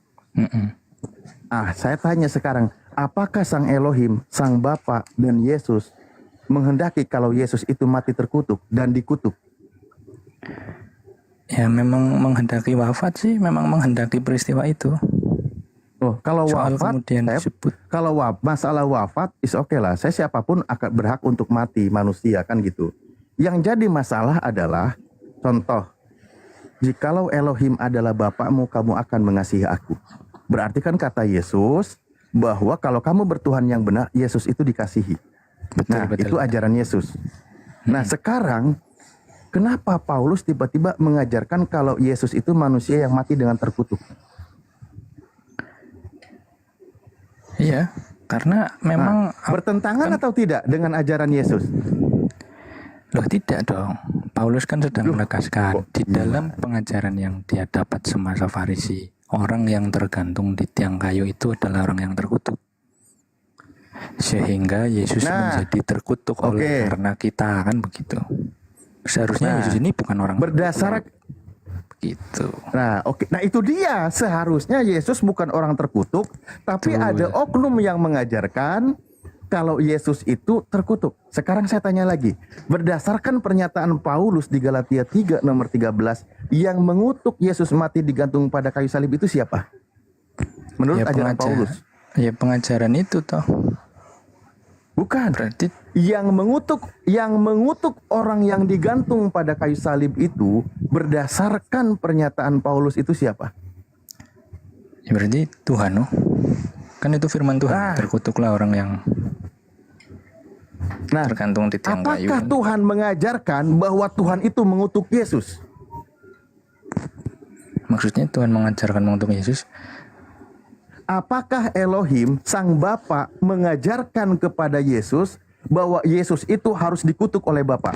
Saya tanya sekarang, apakah Sang Elohim, Sang Bapa dan Yesus menghendaki kalau Yesus itu mati terkutuk dan dikutuk? Ya memang menghendaki wafat sih, memang menghendaki peristiwa itu. Oh, kalau soal wafat, masalah wafat is oke lah. Saya siapapun akan berhak untuk mati, manusia kan gitu. Yang jadi masalah adalah contoh, jikalau Elohim adalah Bapakmu, kamu akan mengasihi aku. Berarti kan kata Yesus bahwa kalau kamu bertuhan yang benar, Yesus itu dikasihi. Betul. Itu ajaran Yesus. Nah sekarang kenapa Paulus tiba-tiba mengajarkan kalau Yesus itu manusia yang mati dengan terkutuk? Iya, karena memang bertentangan atau tidak dengan ajaran Yesus? Loh tidak dong. Paulus kan sedang menegaskan di dalam pengajaran yang dia dapat semasa Farisi, orang yang tergantung di tiang kayu itu adalah orang yang terkutuk. Sehingga Yesus menjadi terkutuk oleh karena kita, kan begitu. Seharusnya Yesus ini bukan orang berdasar gitu. Nah, oke. Nah, itu dia. Seharusnya Yesus bukan orang terkutuk, tapi Betul. ada oknum yang mengajarkan kalau Yesus itu terkutuk. Sekarang saya tanya lagi. Berdasarkan pernyataan Paulus di Galatia 3 nomor 13, yang mengutuk Yesus mati digantung pada kayu salib itu siapa? Menurut ajaran Paulus. Ya pengajaran itu toh. Bukan. Berarti yang mengutuk orang yang digantung pada kayu salib itu berdasarkan pernyataan Paulus itu siapa? ya berarti Tuhan, oh. Kan itu firman Tuhan. Terkutuklah orang yang tergantung di tiang kayu. Apakah Tuhan mengajarkan bahwa Tuhan itu mengutuk Yesus? Maksudnya Tuhan mengajarkan mengutuk Yesus? Apakah Elohim, Sang Bapa, mengajarkan kepada Yesus bahwa Yesus itu harus dikutuk oleh Bapa?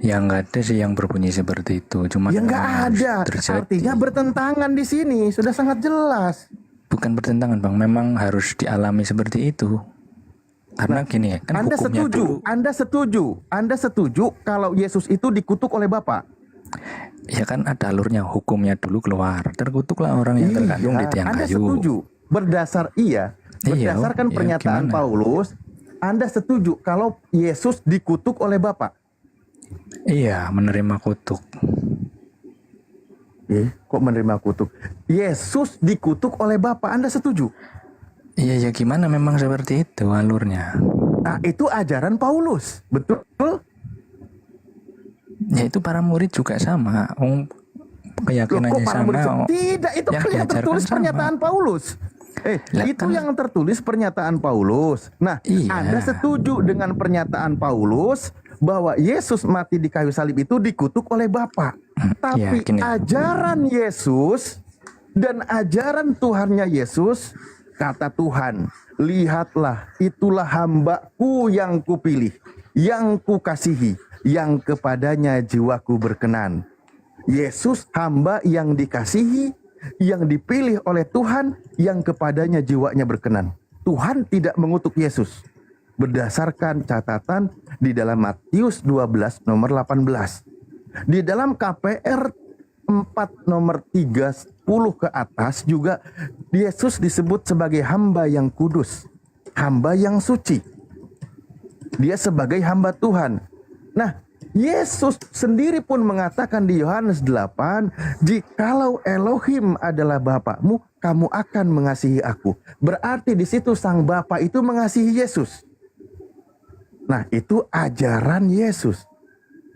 Ya nggak ada sih yang berbunyi seperti itu. Cuma Ya nggak ada. Artinya bertentangan di sini. Sudah sangat jelas. Bukan bertentangan Bang, memang harus dialami seperti itu. Karena gini ya, kan Anda hukumnya setuju? dulu. Anda setuju kalau Yesus itu dikutuk oleh Bapa? Ya kan ada alurnya, hukumnya dulu keluar. Terkutuklah orang yang tergantung di tiang Anda kayu. setuju? Berdasarkan pernyataan gimana? Paulus, Anda setuju kalau Yesus dikutuk oleh Bapa? Iya, menerima kutuk. Kok menerima kutuk? Yesus dikutuk oleh Bapa, Anda setuju? Iya, ya gimana, memang seperti itu alurnya. Nah, itu ajaran Paulus, betul? Ya itu para murid juga sama. Keyakinannya sama. Tidak, itu kan yang tertulis pernyataan Paulus. Itu yang tertulis pernyataan Paulus. Nah, Anda setuju dengan pernyataan Paulus bahwa Yesus mati di kayu salib itu dikutuk oleh Bapa. Tapi ajaran Yesus dan ajaran Tuhannya Yesus, kata Tuhan, lihatlah, itulah hambaku yang kupilih, yang kukasihi, yang kepadanya jiwaku berkenan. Yesus hamba yang dikasihi, yang dipilih oleh Tuhan, yang kepadanya jiwanya berkenan. Tuhan tidak mengutuk Yesus. Berdasarkan catatan di dalam Matius 12 nomor 18. Di dalam KPR 4 nomor 30 ke atas juga Yesus disebut sebagai hamba yang kudus, hamba yang suci. Dia sebagai hamba Tuhan. Nah, Yesus sendiri pun mengatakan di Yohanes 8, jikalau Elohim adalah Bapakmu, kamu akan mengasihi aku. Berarti di situ Sang Bapa itu mengasihi Yesus. Nah, itu ajaran Yesus.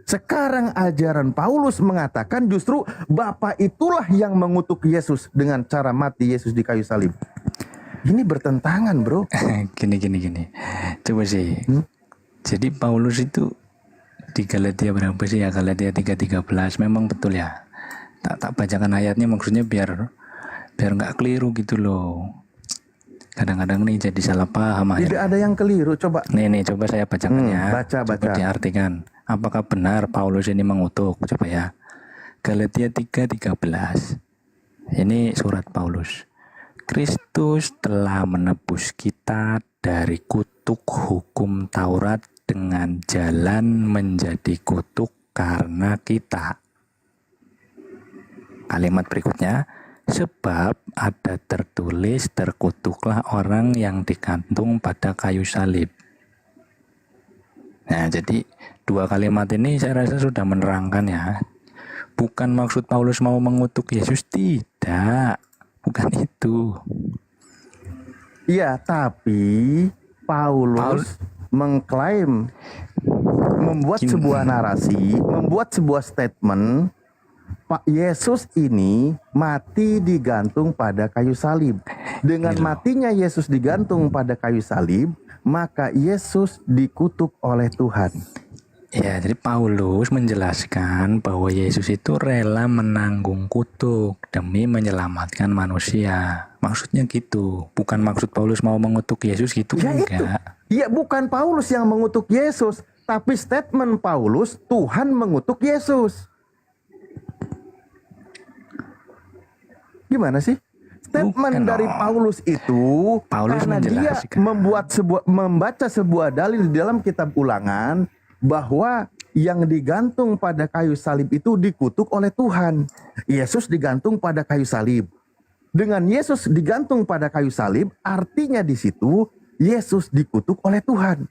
Sekarang ajaran Paulus mengatakan justru Bapa itulah yang mengutuk Yesus dengan cara mati Yesus di kayu salib. Ini bertentangan, bro. Gini. Coba sih. Jadi Paulus itu di Galatia berapa sih ya? Galatia 3:13 memang betul ya. Tak bacakan ayatnya maksudnya biar nggak keliru gitu loh. Kadang-kadang nih jadi salah paham. Tidak ada yang keliru, coba. Nih coba saya bacakan ya. Baca. Coba diartikan. Apakah benar Paulus ini mengutuk? Coba ya. Galatia 3:13. Ini surat Paulus. Kristus telah menebus kita dari kutuk hukum Taurat dengan jalan menjadi kutuk karena kita. Kalimat berikutnya, sebab ada tertulis terkutuklah orang yang digantung pada kayu salib. Nah, jadi dua kalimat ini saya rasa sudah menerangkan ya. Bukan maksud Paulus mau mengutuk Yesus, tidak. Bukan itu. Iya, tapi Paulus mengklaim, membuat sebuah narasi, membuat sebuah statement, Pak Yesus ini mati digantung pada kayu salib. Dengan matinya Yesus digantung pada kayu salib, maka Yesus dikutuk oleh Tuhan. Ya, jadi Paulus menjelaskan bahwa Yesus itu rela menanggung kutuk demi menyelamatkan manusia. Maksudnya gitu. Bukan maksud Paulus mau mengutuk Yesus gitu, ya enggak. Iya, bukan Paulus yang mengutuk Yesus, tapi statement Paulus, Tuhan mengutuk Yesus. Gimana sih? Statement dari Paulus itu karena dia membaca sebuah dalil di dalam kitab Ulangan bahwa yang digantung pada kayu salib itu dikutuk oleh Tuhan. Yesus digantung pada kayu salib. Dengan Yesus digantung pada kayu salib, artinya di situ Yesus dikutuk oleh Tuhan.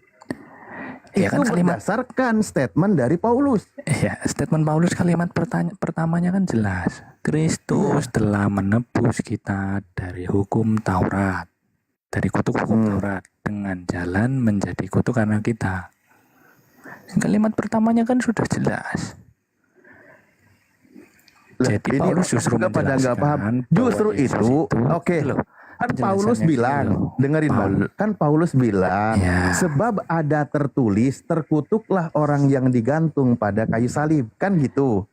Ya Itu kan kalimat berdasarkan statement dari Paulus. ya statement Paulus kalimat pertamanya kan jelas. Kristus telah menebus kita dari hukum Taurat. Dari kutuk hukum Taurat dengan jalan menjadi kutuk karena kita. Kalimat pertamanya kan sudah jelas. Jadi Ini Paulus orang justru juga pada nggak paham. menjelaskan Justru bahwa Yesus itu, oke. loh, Kan Paulus penjelasannya bilang, gitu. dengerin Bang, kan Paulus bilang, Ya. sebab ada tertulis, terkutuklah orang yang digantung pada kayu salib, kan gitu.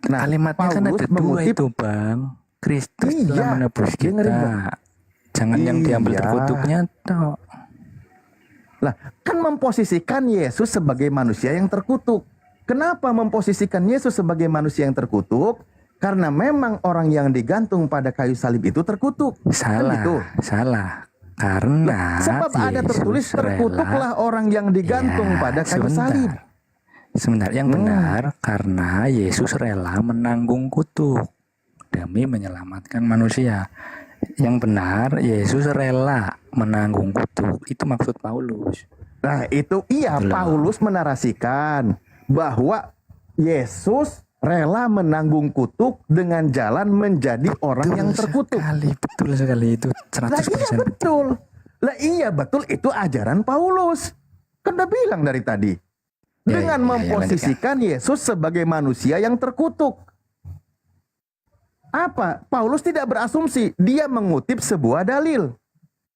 Nah, Kalimatnya kan Paulus ada dua mengutip, itu Bang. Kristus Iya, telah menebus dengerin, kita. Bang. Jangan yang diambil Iya. terkutuknya toh. Lah, kan memposisikan Yesus sebagai manusia yang terkutuk. Kenapa memposisikan Yesus sebagai manusia yang terkutuk? Karena memang orang yang digantung pada kayu salib itu terkutuk. Salah, Kan gitu. salah. Karena Sebab ada Yesus tertulis terkutuklah rela. orang yang digantung Ya, pada kayu sebentar. salib. Sebentar, yang benar karena Yesus rela menanggung kutuk demi menyelamatkan manusia. Yang benar, Yesus rela menanggung kutuk. Itu maksud Paulus. Nah, itu iya, Betul. Paulus menarasikan bahwa Yesus rela menanggung kutuk dengan jalan menjadi orang yang terkutuk. Betul sekali itu Lah 100%. iya betul. Lah iya betul, itu ajaran Paulus. Kan udah bilang dari tadi. Ya, Dengan ya, ya, memposisikan Yesus sebagai manusia yang terkutuk. Apa? Paulus tidak berasumsi, dia mengutip sebuah dalil.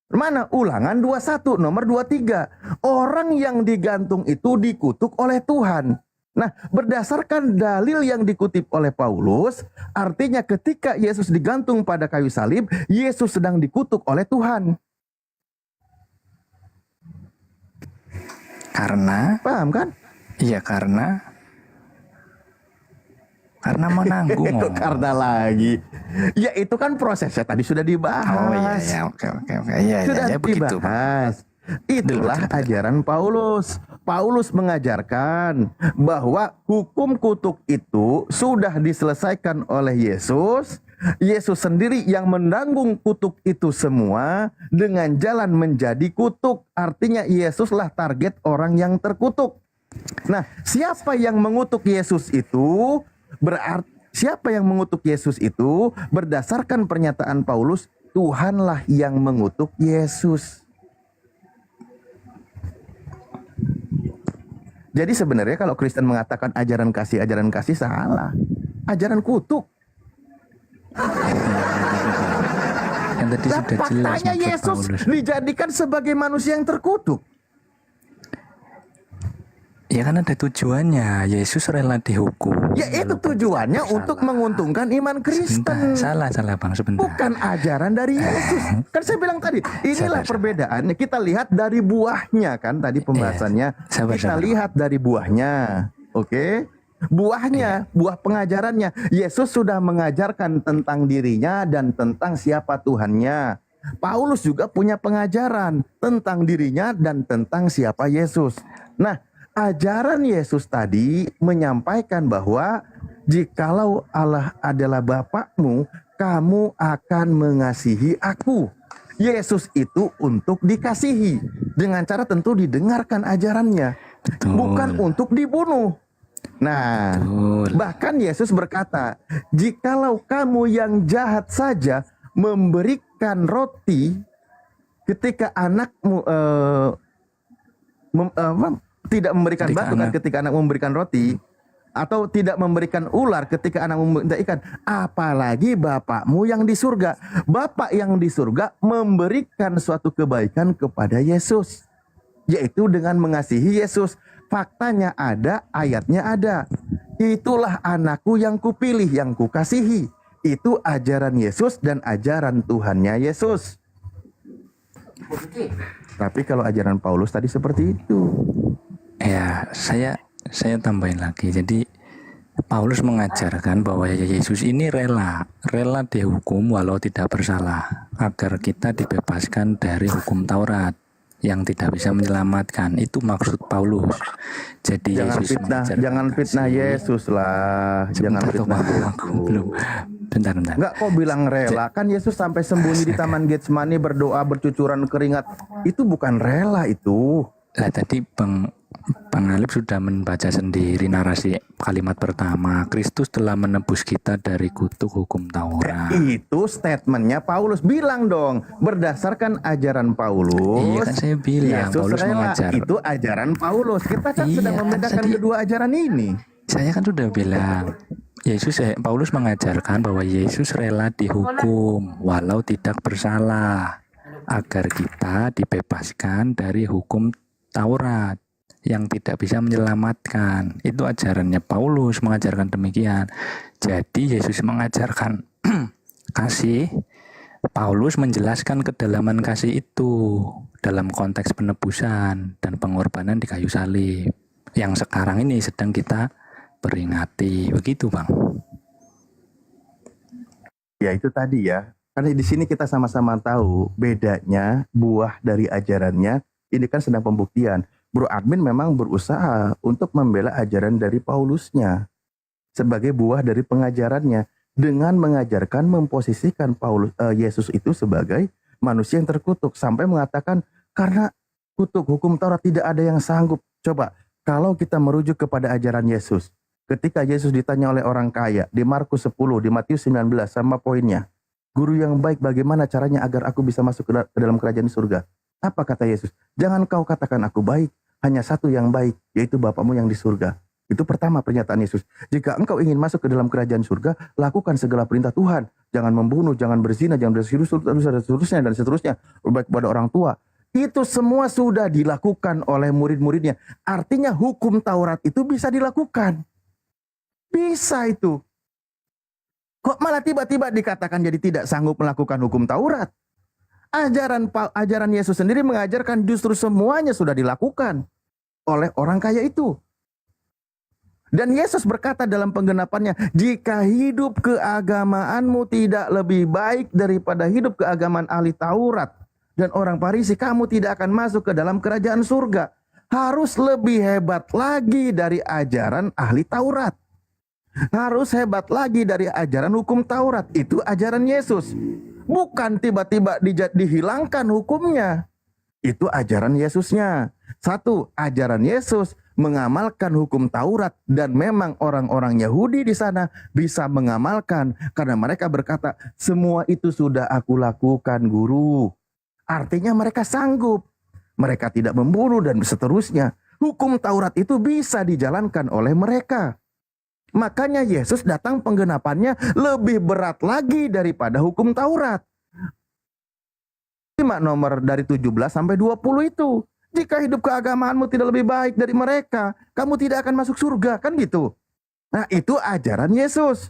Mana? Ulangan 21 nomor 23. Orang yang digantung itu dikutuk oleh Tuhan. Nah, berdasarkan dalil yang dikutip oleh Paulus, artinya ketika Yesus digantung pada kayu salib, Yesus sedang dikutuk oleh Tuhan. Karena, paham kan? Iya karena menanggung. Itu karena lagi. Ya itu kan prosesnya tadi sudah dibahas. Oh iya, ya, oke. Iya, Sudah ya, begitu. dibahas. Itulah ajaran Paulus. Paulus mengajarkan bahwa hukum kutuk itu sudah diselesaikan oleh Yesus. Yesus sendiri yang menanggung kutuk itu semua dengan jalan menjadi kutuk. Artinya Yesuslah target orang yang terkutuk. Nah, siapa yang mengutuk Yesus itu? Siapa yang mengutuk Yesus itu? Berdasarkan pernyataan Paulus, Tuhanlah yang mengutuk Yesus. Jadi sebenarnya kalau Kristen mengatakan ajaran kasih salah. Ajaran kutuk. Yang tadi Nah, sudah jelas faktanya maksud Yesus Paulus. dijadikan sebagai manusia yang terkutuk. Ya kan ada tujuannya. Yesus rela dihukum. Ya itu tujuannya untuk menguntungkan iman Kristen. Salah Bang, sebentar. Bukan ajaran dari Yesus. Kan saya bilang tadi, inilah perbedaannya. Kita lihat dari buahnya kan tadi pembahasannya. Kita lihat dari buahnya. Oke? Buahnya, buah pengajarannya. Yesus sudah mengajarkan tentang dirinya dan tentang siapa Tuhannya. Paulus juga punya pengajaran tentang dirinya dan tentang siapa Yesus. Nah, ajaran Yesus tadi menyampaikan bahwa jikalau Allah adalah Bapakmu, kamu akan mengasihi aku. Yesus itu untuk dikasihi. Dengan cara tentu didengarkan ajarannya. Bukan untuk dibunuh. Nah, bahkan Yesus berkata, jikalau kamu yang jahat saja memberikan roti ketika anakmu tidak memberikan batu kan ketika anak memberikan roti, atau tidak memberikan ular ketika anak meminta ikan, apalagi Bapakmu yang di surga. Bapak yang di surga memberikan suatu kebaikan kepada Yesus, yaitu dengan mengasihi Yesus. Faktanya ada, ayatnya ada. Itulah anakku yang kupilih, yang kukasihi. Itu ajaran Yesus dan ajaran Tuhannya Yesus. Tapi kalau ajaran Paulus tadi seperti itu. Ya, saya tambahin lagi. Jadi Paulus mengajarkan bahwa Yesus ini rela dihukum walau tidak bersalah agar kita dibebaskan dari hukum Taurat. yang tidak bisa menyelamatkan. Itu maksud Paulus. Jadi Yesus mengajarkan jangan fitnah kasih. Yesus lah, jangan Sebentar, fitnah Bang. Yesus. Aku belum. Bentar. Enggak kok bilang rela, kan Yesus sampai sembunyi di Taman Getsemani berdoa bercucuran keringat. Itu bukan rela itu. Lah tadi Bang Alif sudah membaca sendiri narasi kalimat pertama. Kristus telah menebus kita dari kutuk hukum Taurat. Itu statementnya Paulus. Bilang dong, berdasarkan ajaran Paulus. Iya kan saya bilang, Yesus Paulus rela. mengajar. Itu ajaran Paulus. Kita kan Iya, sedang kan membedakan tadi- kedua ajaran ini. Saya kan sudah bilang, Paulus mengajarkan bahwa Yesus rela dihukum walau tidak bersalah agar kita dibebaskan dari hukum Taurat yang tidak bisa menyelamatkan. Itu ajarannya Paulus mengajarkan demikian. Jadi Yesus mengajarkan kasih, Paulus menjelaskan kedalaman kasih itu dalam konteks penebusan dan pengorbanan di kayu salib yang sekarang ini sedang kita peringati. Begitu, Bang. Ya itu tadi ya. Karena di sini kita sama-sama tahu bedanya buah dari ajarannya. Ini kan sedang pembuktian. Bro Admin memang berusaha untuk membela ajaran dari Paulusnya sebagai buah dari pengajarannya dengan mengajarkan memposisikan Yesus itu sebagai manusia yang terkutuk sampai mengatakan karena kutuk hukum Taurat tidak ada yang sanggup. Coba kalau kita merujuk kepada ajaran Yesus, ketika Yesus ditanya oleh orang kaya di Markus 10, di Matius 19 sama poinnya, guru yang baik bagaimana caranya agar aku bisa masuk ke dalam kerajaan surga? Apa kata Yesus? Jangan kau katakan aku baik, hanya satu yang baik, yaitu Bapamu yang di surga. Itu pertama pernyataan Yesus. Jika engkau ingin masuk ke dalam kerajaan surga, lakukan segala perintah Tuhan. Jangan membunuh, jangan berzina, jangan seterusnya dan seterusnya. Berbaik kepada orang tua. Itu semua sudah dilakukan oleh murid-muridnya. Artinya hukum Taurat itu bisa dilakukan. Bisa itu. Kok malah tiba-tiba dikatakan jadi tidak sanggup melakukan hukum Taurat? Ajaran Yesus sendiri mengajarkan justru semuanya sudah dilakukan oleh orang kaya itu. Dan Yesus berkata dalam penggenapannya, jika hidup keagamaanmu tidak lebih baik daripada hidup keagamaan ahli Taurat dan orang Farisi, kamu tidak akan masuk ke dalam kerajaan surga. Harus lebih hebat lagi dari ajaran ahli Taurat. Harus hebat lagi dari ajaran hukum Taurat. Itu ajaran Yesus. Bukan tiba-tiba dihilangkan hukumnya. Itu ajaran Yesusnya. Satu, ajaran Yesus mengamalkan hukum Taurat dan memang orang-orang Yahudi di sana bisa mengamalkan karena mereka berkata, semua itu sudah aku lakukan guru. Artinya mereka sanggup. Mereka tidak membunuh dan seterusnya. Hukum Taurat itu bisa dijalankan oleh mereka. Makanya Yesus datang penggenapannya lebih berat lagi daripada hukum Taurat. Nomor dari 17 sampai 20 itu. Jika hidup keagamaanmu tidak lebih baik dari mereka, kamu tidak akan masuk surga, kan gitu. Nah, itu ajaran Yesus.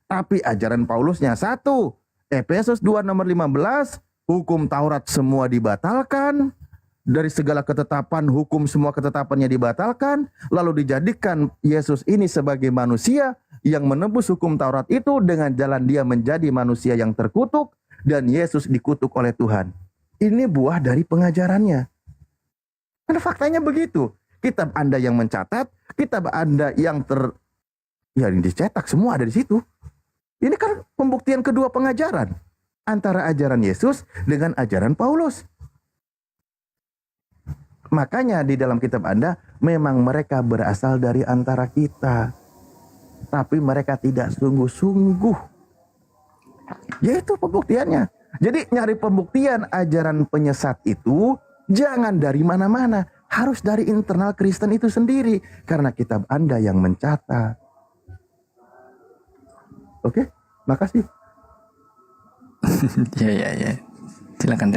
Tapi ajaran Paulusnya satu. Efesus 2 nomor 15, hukum Taurat semua dibatalkan. Dari segala ketetapan, hukum semua ketetapannya dibatalkan. Lalu dijadikan Yesus ini sebagai manusia yang menebus hukum Taurat itu dengan jalan dia menjadi manusia yang terkutuk. Dan Yesus dikutuk oleh Tuhan. Ini buah dari pengajarannya. Karena faktanya begitu. Kitab Anda yang mencatat, kitab Anda yang dicetak, semua ada di situ. Ini kan pembuktian kedua pengajaran. Antara ajaran Yesus dengan ajaran Paulus. Makanya di dalam kitab Anda memang mereka berasal dari antara kita. Tapi mereka tidak sungguh-sungguh. Yaitu pembuktiannya. Jadi nyari pembuktian ajaran penyesat itu jangan dari mana-mana. Harus dari internal Kristen itu sendiri. Karena kitab Anda yang mencatat. Oke, makasih. Ya. Silakan.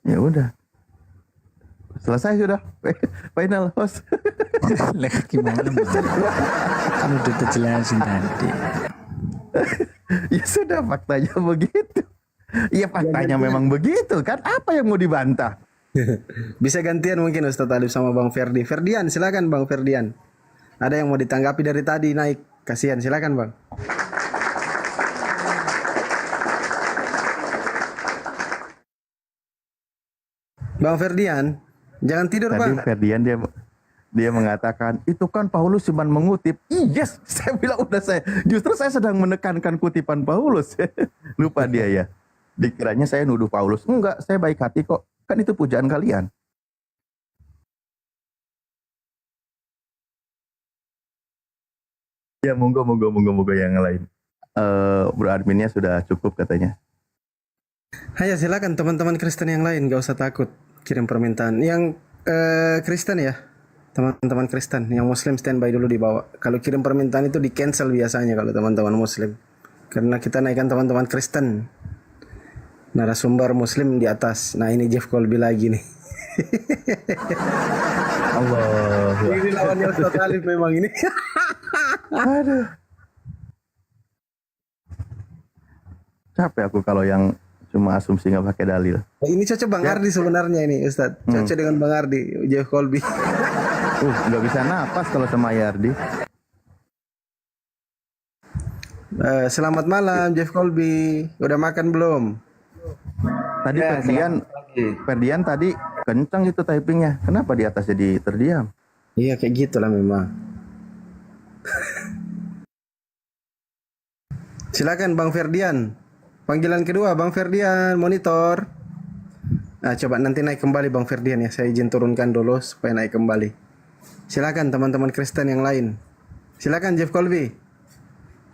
Ya udah. Selesai sudah. Final host. Gimana? Kan udah dijelasin tadi. Ya sudah, faktanya begitu. Ya faktanya memang begitu kan. Apa yang mau dibantah? Bisa gantian mungkin Ustadz Alif sama Bang Ferdi. Ferdian, silakan Bang Ferdian. Ada yang mau ditanggapi dari tadi naik. Kasihan, silakan Bang. Bang Ferdian, jangan tidur Tadi Bang. Ferdian dia mengatakan itu kan Paulus cuma mengutip. Yes, saya bilang justru saya sedang menekankan kutipan Paulus. Lupa dia ya. Dikiranya saya nuduh Paulus. Enggak, saya baik hati kok. Kan itu pujaan kalian. Ya monggo yang lain. Bro adminnya sudah cukup katanya. Ayo silakan teman-teman Kristen yang lain, gak usah takut kirim permintaan. Yang Kristen ya, teman-teman Kristen, yang Muslim standby dulu di bawah. Kalau kirim permintaan itu di cancel biasanya kalau teman-teman Muslim, karena kita naikkan teman-teman Kristen. Narasumber Muslim di atas. Nah ini Jeff Colby lagi nih. Allah. Ini lawannya Ustaz Alif memang ini. Aduh. Capek aku kalau yang cuma asumsi nggak pakai dalil. Ini cocok Bang Ardi sebenarnya ini Ustaz. Cocok dengan Bang Ardi, Jeff Colby. Nggak bisa napas kalau sama Yardi. Selamat malam Jeff Colby. Udah makan belum? Tadi Ferdian tadi kencang itu typingnya. Kenapa di atas jadi terdiam? Iya kayak gitulah memang. Silakan Bang Ferdian. Panggilan kedua Bang Ferdian, monitor. Nah, coba nanti naik kembali Bang Ferdian ya. Saya izin turunkan dulu supaya naik kembali. Silakan teman-teman Kristen yang lain. Silakan Jeff Colby.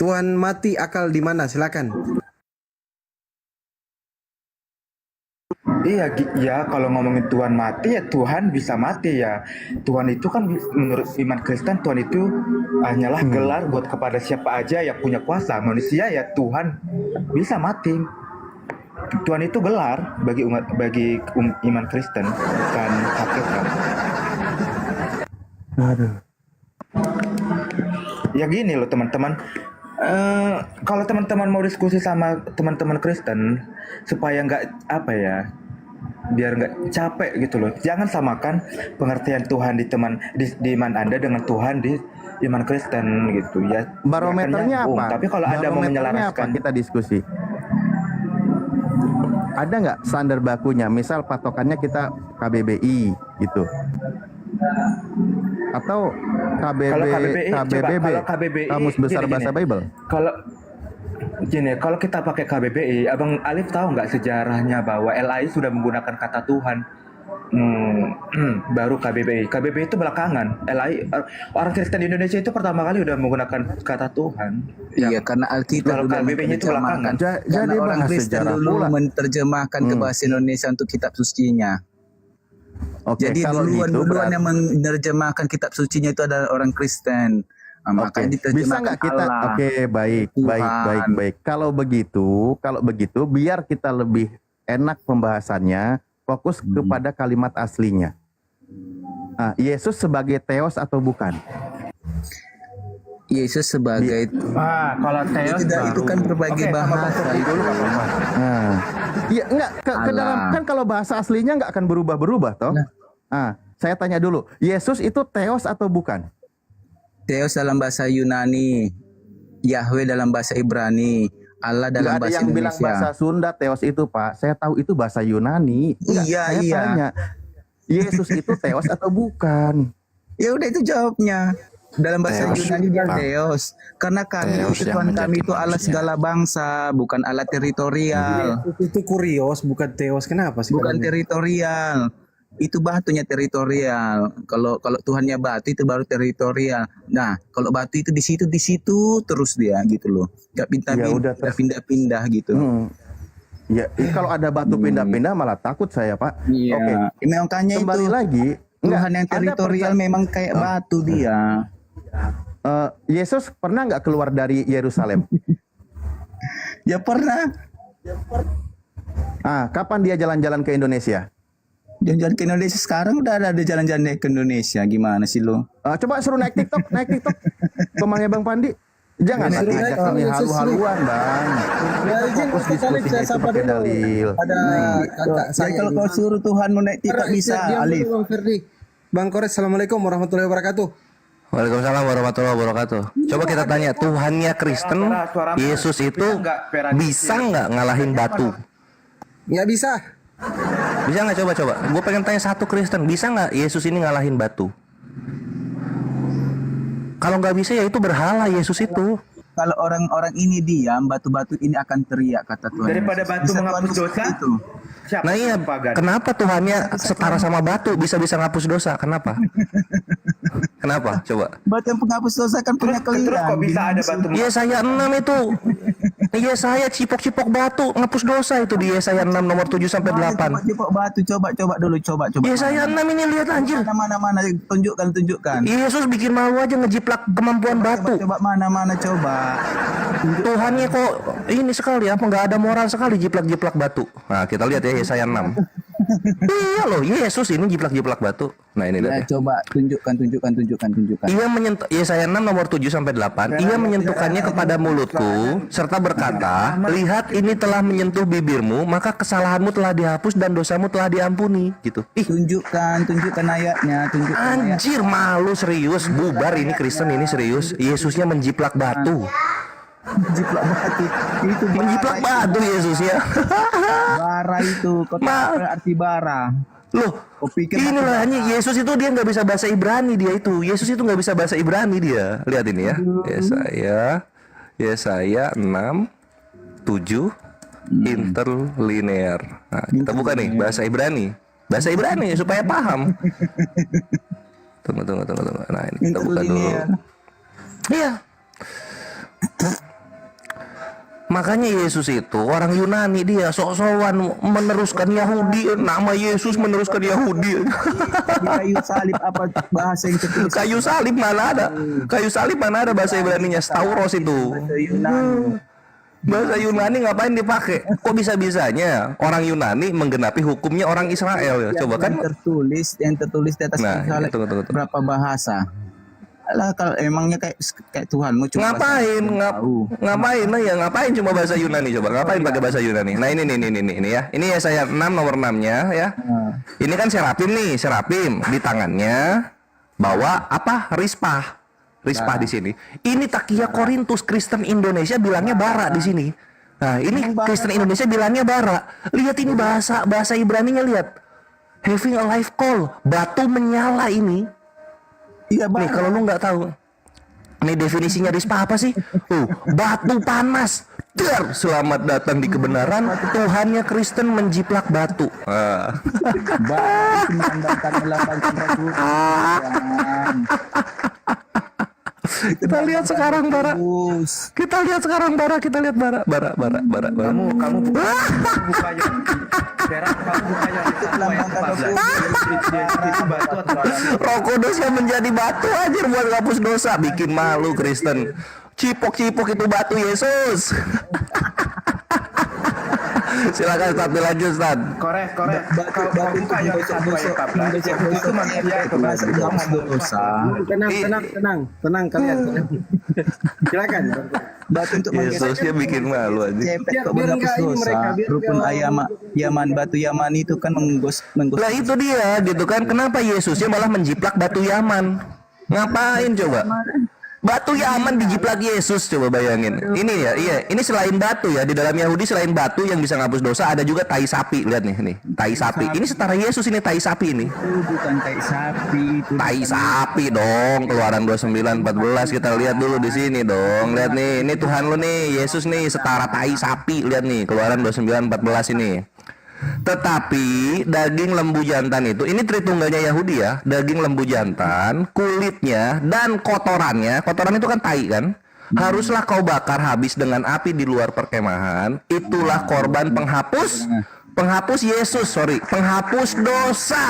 Tuhan mati akal di mana? Silakan. Iya, ya kalau ngomongin Tuhan mati ya Tuhan bisa mati ya. Tuhan itu kan menurut iman Kristen Tuhan itu hanyalah gelar buat kepada siapa aja yang punya kuasa. Manusia ya Tuhan bisa mati. Tuhan itu gelar bagi iman Kristen, bukan hakikat. Aduh. Ya gini loh teman-teman. Kalau teman-teman mau diskusi sama teman-teman Kristen supaya nggak biar nggak capek gitu loh. Jangan samakan pengertian Tuhan di iman Anda dengan Tuhan di iman Kristen gitu ya. Barometernya apa? Tapi kalau Anda mau menyelaraskan, kita diskusi. Ada nggak standar bakunya? Misal patokannya kita KBBI gitu. Atau KBBI, Kamus Besar Bahasa Bible. Kalau kita pakai KBBI, Abang Alif tahu nggak sejarahnya bahwa LAI sudah menggunakan kata Tuhan, baru KBBI. KBBI itu belakangan. LAI orang Kristen di Indonesia itu pertama kali udah menggunakan kata Tuhan. Iya, karena Alkitab udah KBBI itu belakangan. Jadi orang Kristen dulu menerjemahkan ke bahasa Indonesia untuk kitab sucinya. Oke, jadi duluan yang menerjemahkan kitab sucinya itu adalah orang Kristen. Makanya diterjemahkan bisa nggak kita? Allah. Oke, baik. Kalau begitu, biar kita lebih enak pembahasannya, fokus kepada kalimat aslinya. Yesus sebagai Theos atau bukan? Yesus sebagai kalau Theos itu kan berbagai bahasa. Iya, enggak ke dalam kan kalau bahasa aslinya nggak akan berubah-berubah toh. Saya tanya dulu, Yesus itu Theos atau bukan? Theos dalam bahasa Yunani, Yahweh dalam bahasa Ibrani, Allah dalam bahasa Indonesia. Ada yang bilang bahasa Sunda Theos itu, Pak. Saya tahu itu bahasa Yunani. Saya tanya, Yesus itu Theos atau bukan? Ya udah itu jawabnya. Dalam bahasa Yunani dia Theos. Karena kami itu Tuhan kami itu Allah segala bangsa, bukan Allah teritorial. Itu kurios, bukan Theos. Kenapa sih? Bukan teritorial. Itu batunya teritorial. Kalau Tuhannya batu itu baru teritorial. Nah, kalau batu itu di situ terus dia gitu loh. Gak pindah-pindah gitu. Ya, kalau ada batu pindah-pindah malah takut saya, Pak. Iya. Oke. Makanya kembali itu lagi. Tuhan yang teritorial memang kayak batu dia. Yesus pernah nggak keluar dari Yerusalem? Ya pernah. Kapan dia jalan-jalan ke Indonesia? Jalan-jalan ke Indonesia sekarang udah ada jalan-jalan ke Indonesia. Gimana sih lo? Coba suruh naik TikTok. Temannya Bang Pandi. Jangan ajak kami halu-haluan, Bang. Fokus diskusinya itu pakai dalil. Ada kakak saya. Kalau kau suruh Tuhan mau naik TikTok bisa, Alif. Bang Ferdi. Bang Kores, Assalamualaikum warahmatullahi wabarakatuh. Waalaikumsalam warahmatullahi wabarakatuh. Coba kita tanya, Tuhannya Kristen, Yesus itu bisa nggak ngalahin batu? Nggak bisa. Bisa nggak coba? Gue pengen tanya satu Kristen, bisa nggak Yesus ini ngalahin batu? Kalau nggak bisa ya itu berhala Yesus itu. Kalau orang-orang ini diam, batu-batu ini akan teriak, kata Tuhan. Daripada Yesus. batu Bisa menghapus Tuhan dosa, itu. siapa Nah iya, yang pagan? kenapa Tuhannya setara sama batu, bisa ngapus dosa? Kenapa? Kenapa? Coba. Batu yang penghapus dosa kan punya Terus kalian. kok bisa ada batu? Yesaya 6 itu. Yesaya cipok-cipok batu ngapus dosa itu di Yesaya 6 nomor 7 sampai 8. Coba batu, coba dulu, coba. Yesaya 6 ini lihat anjir. Mana, tunjukkan. Yesus bikin malu aja ngejiplak kemampuan batu. Coba mana, coba. Tuhannya kok ini sekali apa nggak ada moral sekali jiplak-jiplak batu. Nah kita lihat ya Yesaya 6. Iya loh Yesus ini jiplak-jiplak batu. Nah ini lihat ya. Coba tunjukkan. Ia menyentuh Yesaya 6 nomor 7 sampai 8. Ia menyentuhkannya kepada mulutku serta berkata, "Lihat ini telah menyentuh bibirmu, maka kesalahanmu telah dihapus dan dosamu telah diampuni." Gitu. Tunjukkan ayatnya, Anjir malu serius, bubar ini Kristen ini serius. Yesusnya menjiplak batu. Menjiplak batu. Itu menjiplak batu Yesusnya. Bara itu, arti bara. Loh, inilah hanya Yesus itu dia nggak bisa bahasa Ibrani dia itu. Yesus itu nggak bisa bahasa Ibrani dia. Lihat ini ya. Yesaya 6 7 interlinear. Nah, kita buka nih bahasa Ibrani. Bahasa Ibrani supaya paham. Tunggu. Nah, ini kita buka dulu. Iya. Makanya Yesus itu orang Yunani, dia sok-sokan meneruskan Yahudi. Nama Yesus meneruskan Yahudi. Kayu salib apa bahasa yang tertulis? Kayu salib mana ada? Kayu salib mana ada bahasa Ibraninya? Stauros itu. Bahasa Yunani ngapain dipakai? Kok bisa-bisanya orang Yunani menggenapi hukumnya orang Israel ya? Coba kan yang tertulis di atas salib tunggu. berapa bahasa? Lah kalau emangnya kayak Tuhanmu cuma ngapain cuma bahasa Yunani, coba ngapain pakai bahasa Yunani. Nah ini ya, ini ya saya 6 nomor 6-nya ya. Ini kan serapim di tangannya bawa apa, rispah di sini. Ini takia Korintus, Kristen Indonesia bilangnya bara di sini. Nah ini Kristen Indonesia bilangnya bara. Lihat ini bahasa Ibraninya, lihat, having a life call, batu menyala ini. Iya, nih kalau lu nggak tahu, nih definisinya rispah apa sih? Batu panas. Selamat datang di kebenaran. Tuhannya Kristen menjiplak batu. Kita lihat sekarang bara. Kita lihat bara. Kamu buka yang Serap, kamu buka yang itu batu atau Roh Kudus yang menjadi batu aja buat ngapus dosa. Bikin malu Kristen. Cipok-cipok itu batu Yesus. Silakan Ustaz, dilanjut Ustaz. Korek. Kalau buka yang 1 itu manusia itu dosa. Tenang kalian. Silakan. Batu untuk Yesusnya bikin malu aja. Rukun batu Yaman itu kan menggos. Lah itu dia gitu kan. Kenapa Yesusnya malah menjiplak batu Yaman? Ngapain coba? Batu Yaman dijiplak Yesus, coba bayangin. Ini ya, iya, ini selain batu ya, di dalam Yahudi selain batu yang bisa ngapus dosa ada juga tai sapi. Lihat nih, tai sapi. Ini setara Yesus ini tai sapi ini. Bukan tai sapi, itu tai sapi dong. Keluaran 29:14 kita lihat dulu di sini dong. Lihat nih, ini Tuhan lo nih, Yesus nih setara tai sapi. Lihat nih, Keluaran 29:14 ini. Tetapi daging lembu jantan itu, ini tritunggalnya Yahudi ya, daging lembu jantan, kulitnya dan kotoran itu kan tai kan, haruslah kau bakar habis dengan api di luar perkemahan. Itulah korban penghapus dosa.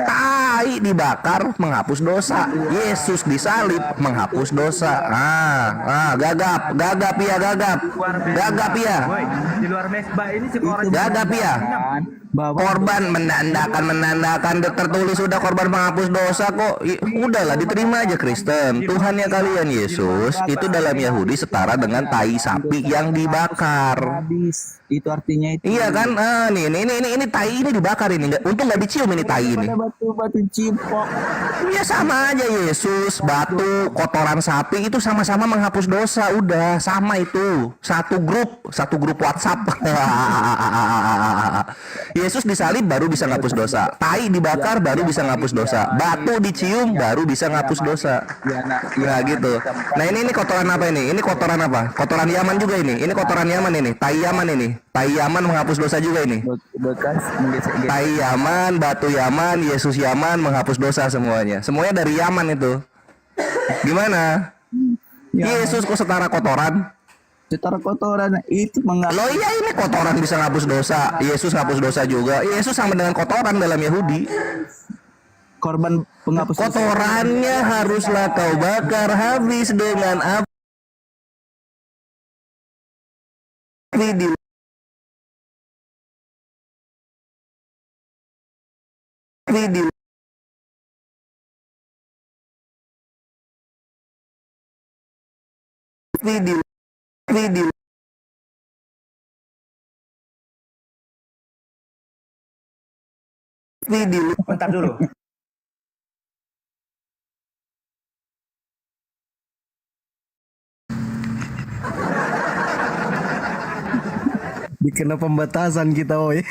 Tai dibakar menghapus dosa, Yesus disalib menghapus dosa. Gagap ya. Di luar mesbah ini si orang Gagap ya. Korban menandakan tertulis sudah korban penghapus dosa kok. Udahlah diterima aja Kristen. Tuhannya kalian Yesus itu dalam Yahudi setara dengan tai sapi yang dibakar. Habis. Itu artinya itu. Iya kan? Ini tai ini dibakar ini. Untung nggak dicium ini tai ini. Batu cipok. Ya sama aja Yesus, batu, kotoran sapi itu sama-sama menghapus dosa. Udah sama itu. Satu grup WhatsApp. Yesus disalib baru bisa ngapus dosa. Tai dibakar baru bisa ngapus dosa. Batu dicium baru bisa ngapus dosa. Nah gitu. Nah ini kotoran apa ini? Ini kotoran apa? Kotoran Yaman juga ini. Ini kotoran Yaman ini. Tai Yaman ini. Tai Yaman menghapus dosa juga ini. Tai Yaman, batu Yaman, Yesus Yaman menghapus dosa semuanya. Semuanya dari Yaman itu. Gimana? Yesus kok setara kotoran? Setara kotoran itu Loh iya ini kotoran bisa ngapus dosa. Yesus ngapus dosa juga. Yesus sama dengan kotoran dalam Yahudi. Korban penghapus dosa. Kotorannya haruslah kau bakar habis dengan api di video. Bentar dulu. Dikena pembatasan kita, woi.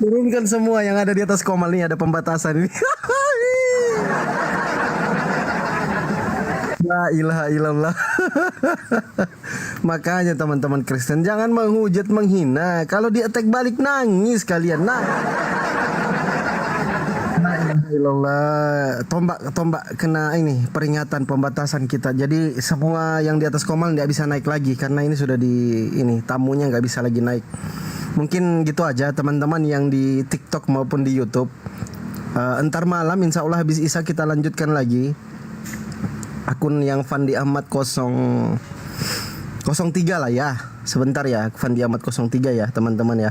Turunkan semua yang ada di atas komal ini, ada pembatasan ini. La ilaha illallah. Makanya teman-teman Kristen jangan menghujat, menghina. Kalau di attack balik nangis kalian. La ilaha illallah. Tombak kena ini peringatan pembatasan kita. Jadi semua yang di atas komal nggak bisa naik lagi karena ini sudah tamunya nggak bisa lagi naik. Mungkin gitu aja teman-teman yang di TikTok maupun di YouTube. Entar malam insya Allah habis Isya kita lanjutkan lagi. Akun yang Fandi Ahmad 03 lah ya. Sebentar ya, Fandi Ahmad 03 ya teman-teman ya.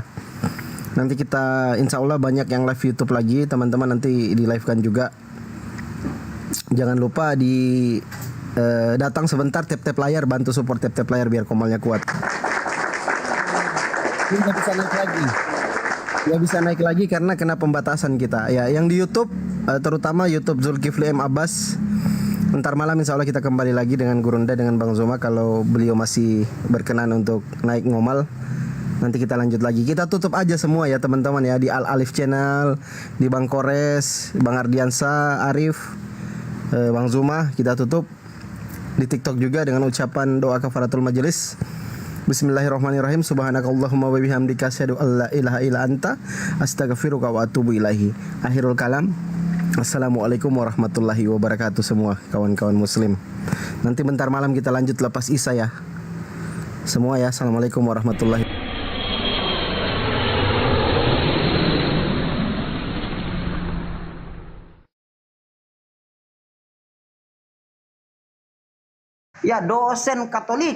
Nanti kita insya Allah banyak yang live YouTube lagi. Teman-teman nanti di live kan juga. Jangan lupa datang sebentar tap-tap layar. Bantu support tap-tap layar biar komalnya kuat. Ini nggak bisa naik lagi. Nggak bisa naik lagi karena kena pembatasan kita. Ya, yang di YouTube terutama YouTube Zulkifli M Abbas. Ntar malam insya Allah kita kembali lagi dengan Gurunda, dengan Bang Zoma. Kalau beliau masih berkenan untuk naik ngomal, nanti kita lanjut lagi. Kita tutup aja semua ya teman-teman ya. Di Al Alif Channel, di Bang Kores, Bang Ardiansa, Arif, Bang Zuma, kita tutup. Di TikTok juga dengan ucapan doa kafaratul majelis. Bismillahirrahmanirrahim. Subhanakallahumma wa bihamdika asyhadu an la ilaha illa anta astaghfiruka wa atubu ilaihi. Akhirul kalam. Assalamualaikum warahmatullahi wabarakatuh semua kawan-kawan muslim. Nanti bentar malam kita lanjut lepas Isya ya. Semua ya. Assalamualaikum warahmatullahi Ya dosen Katolik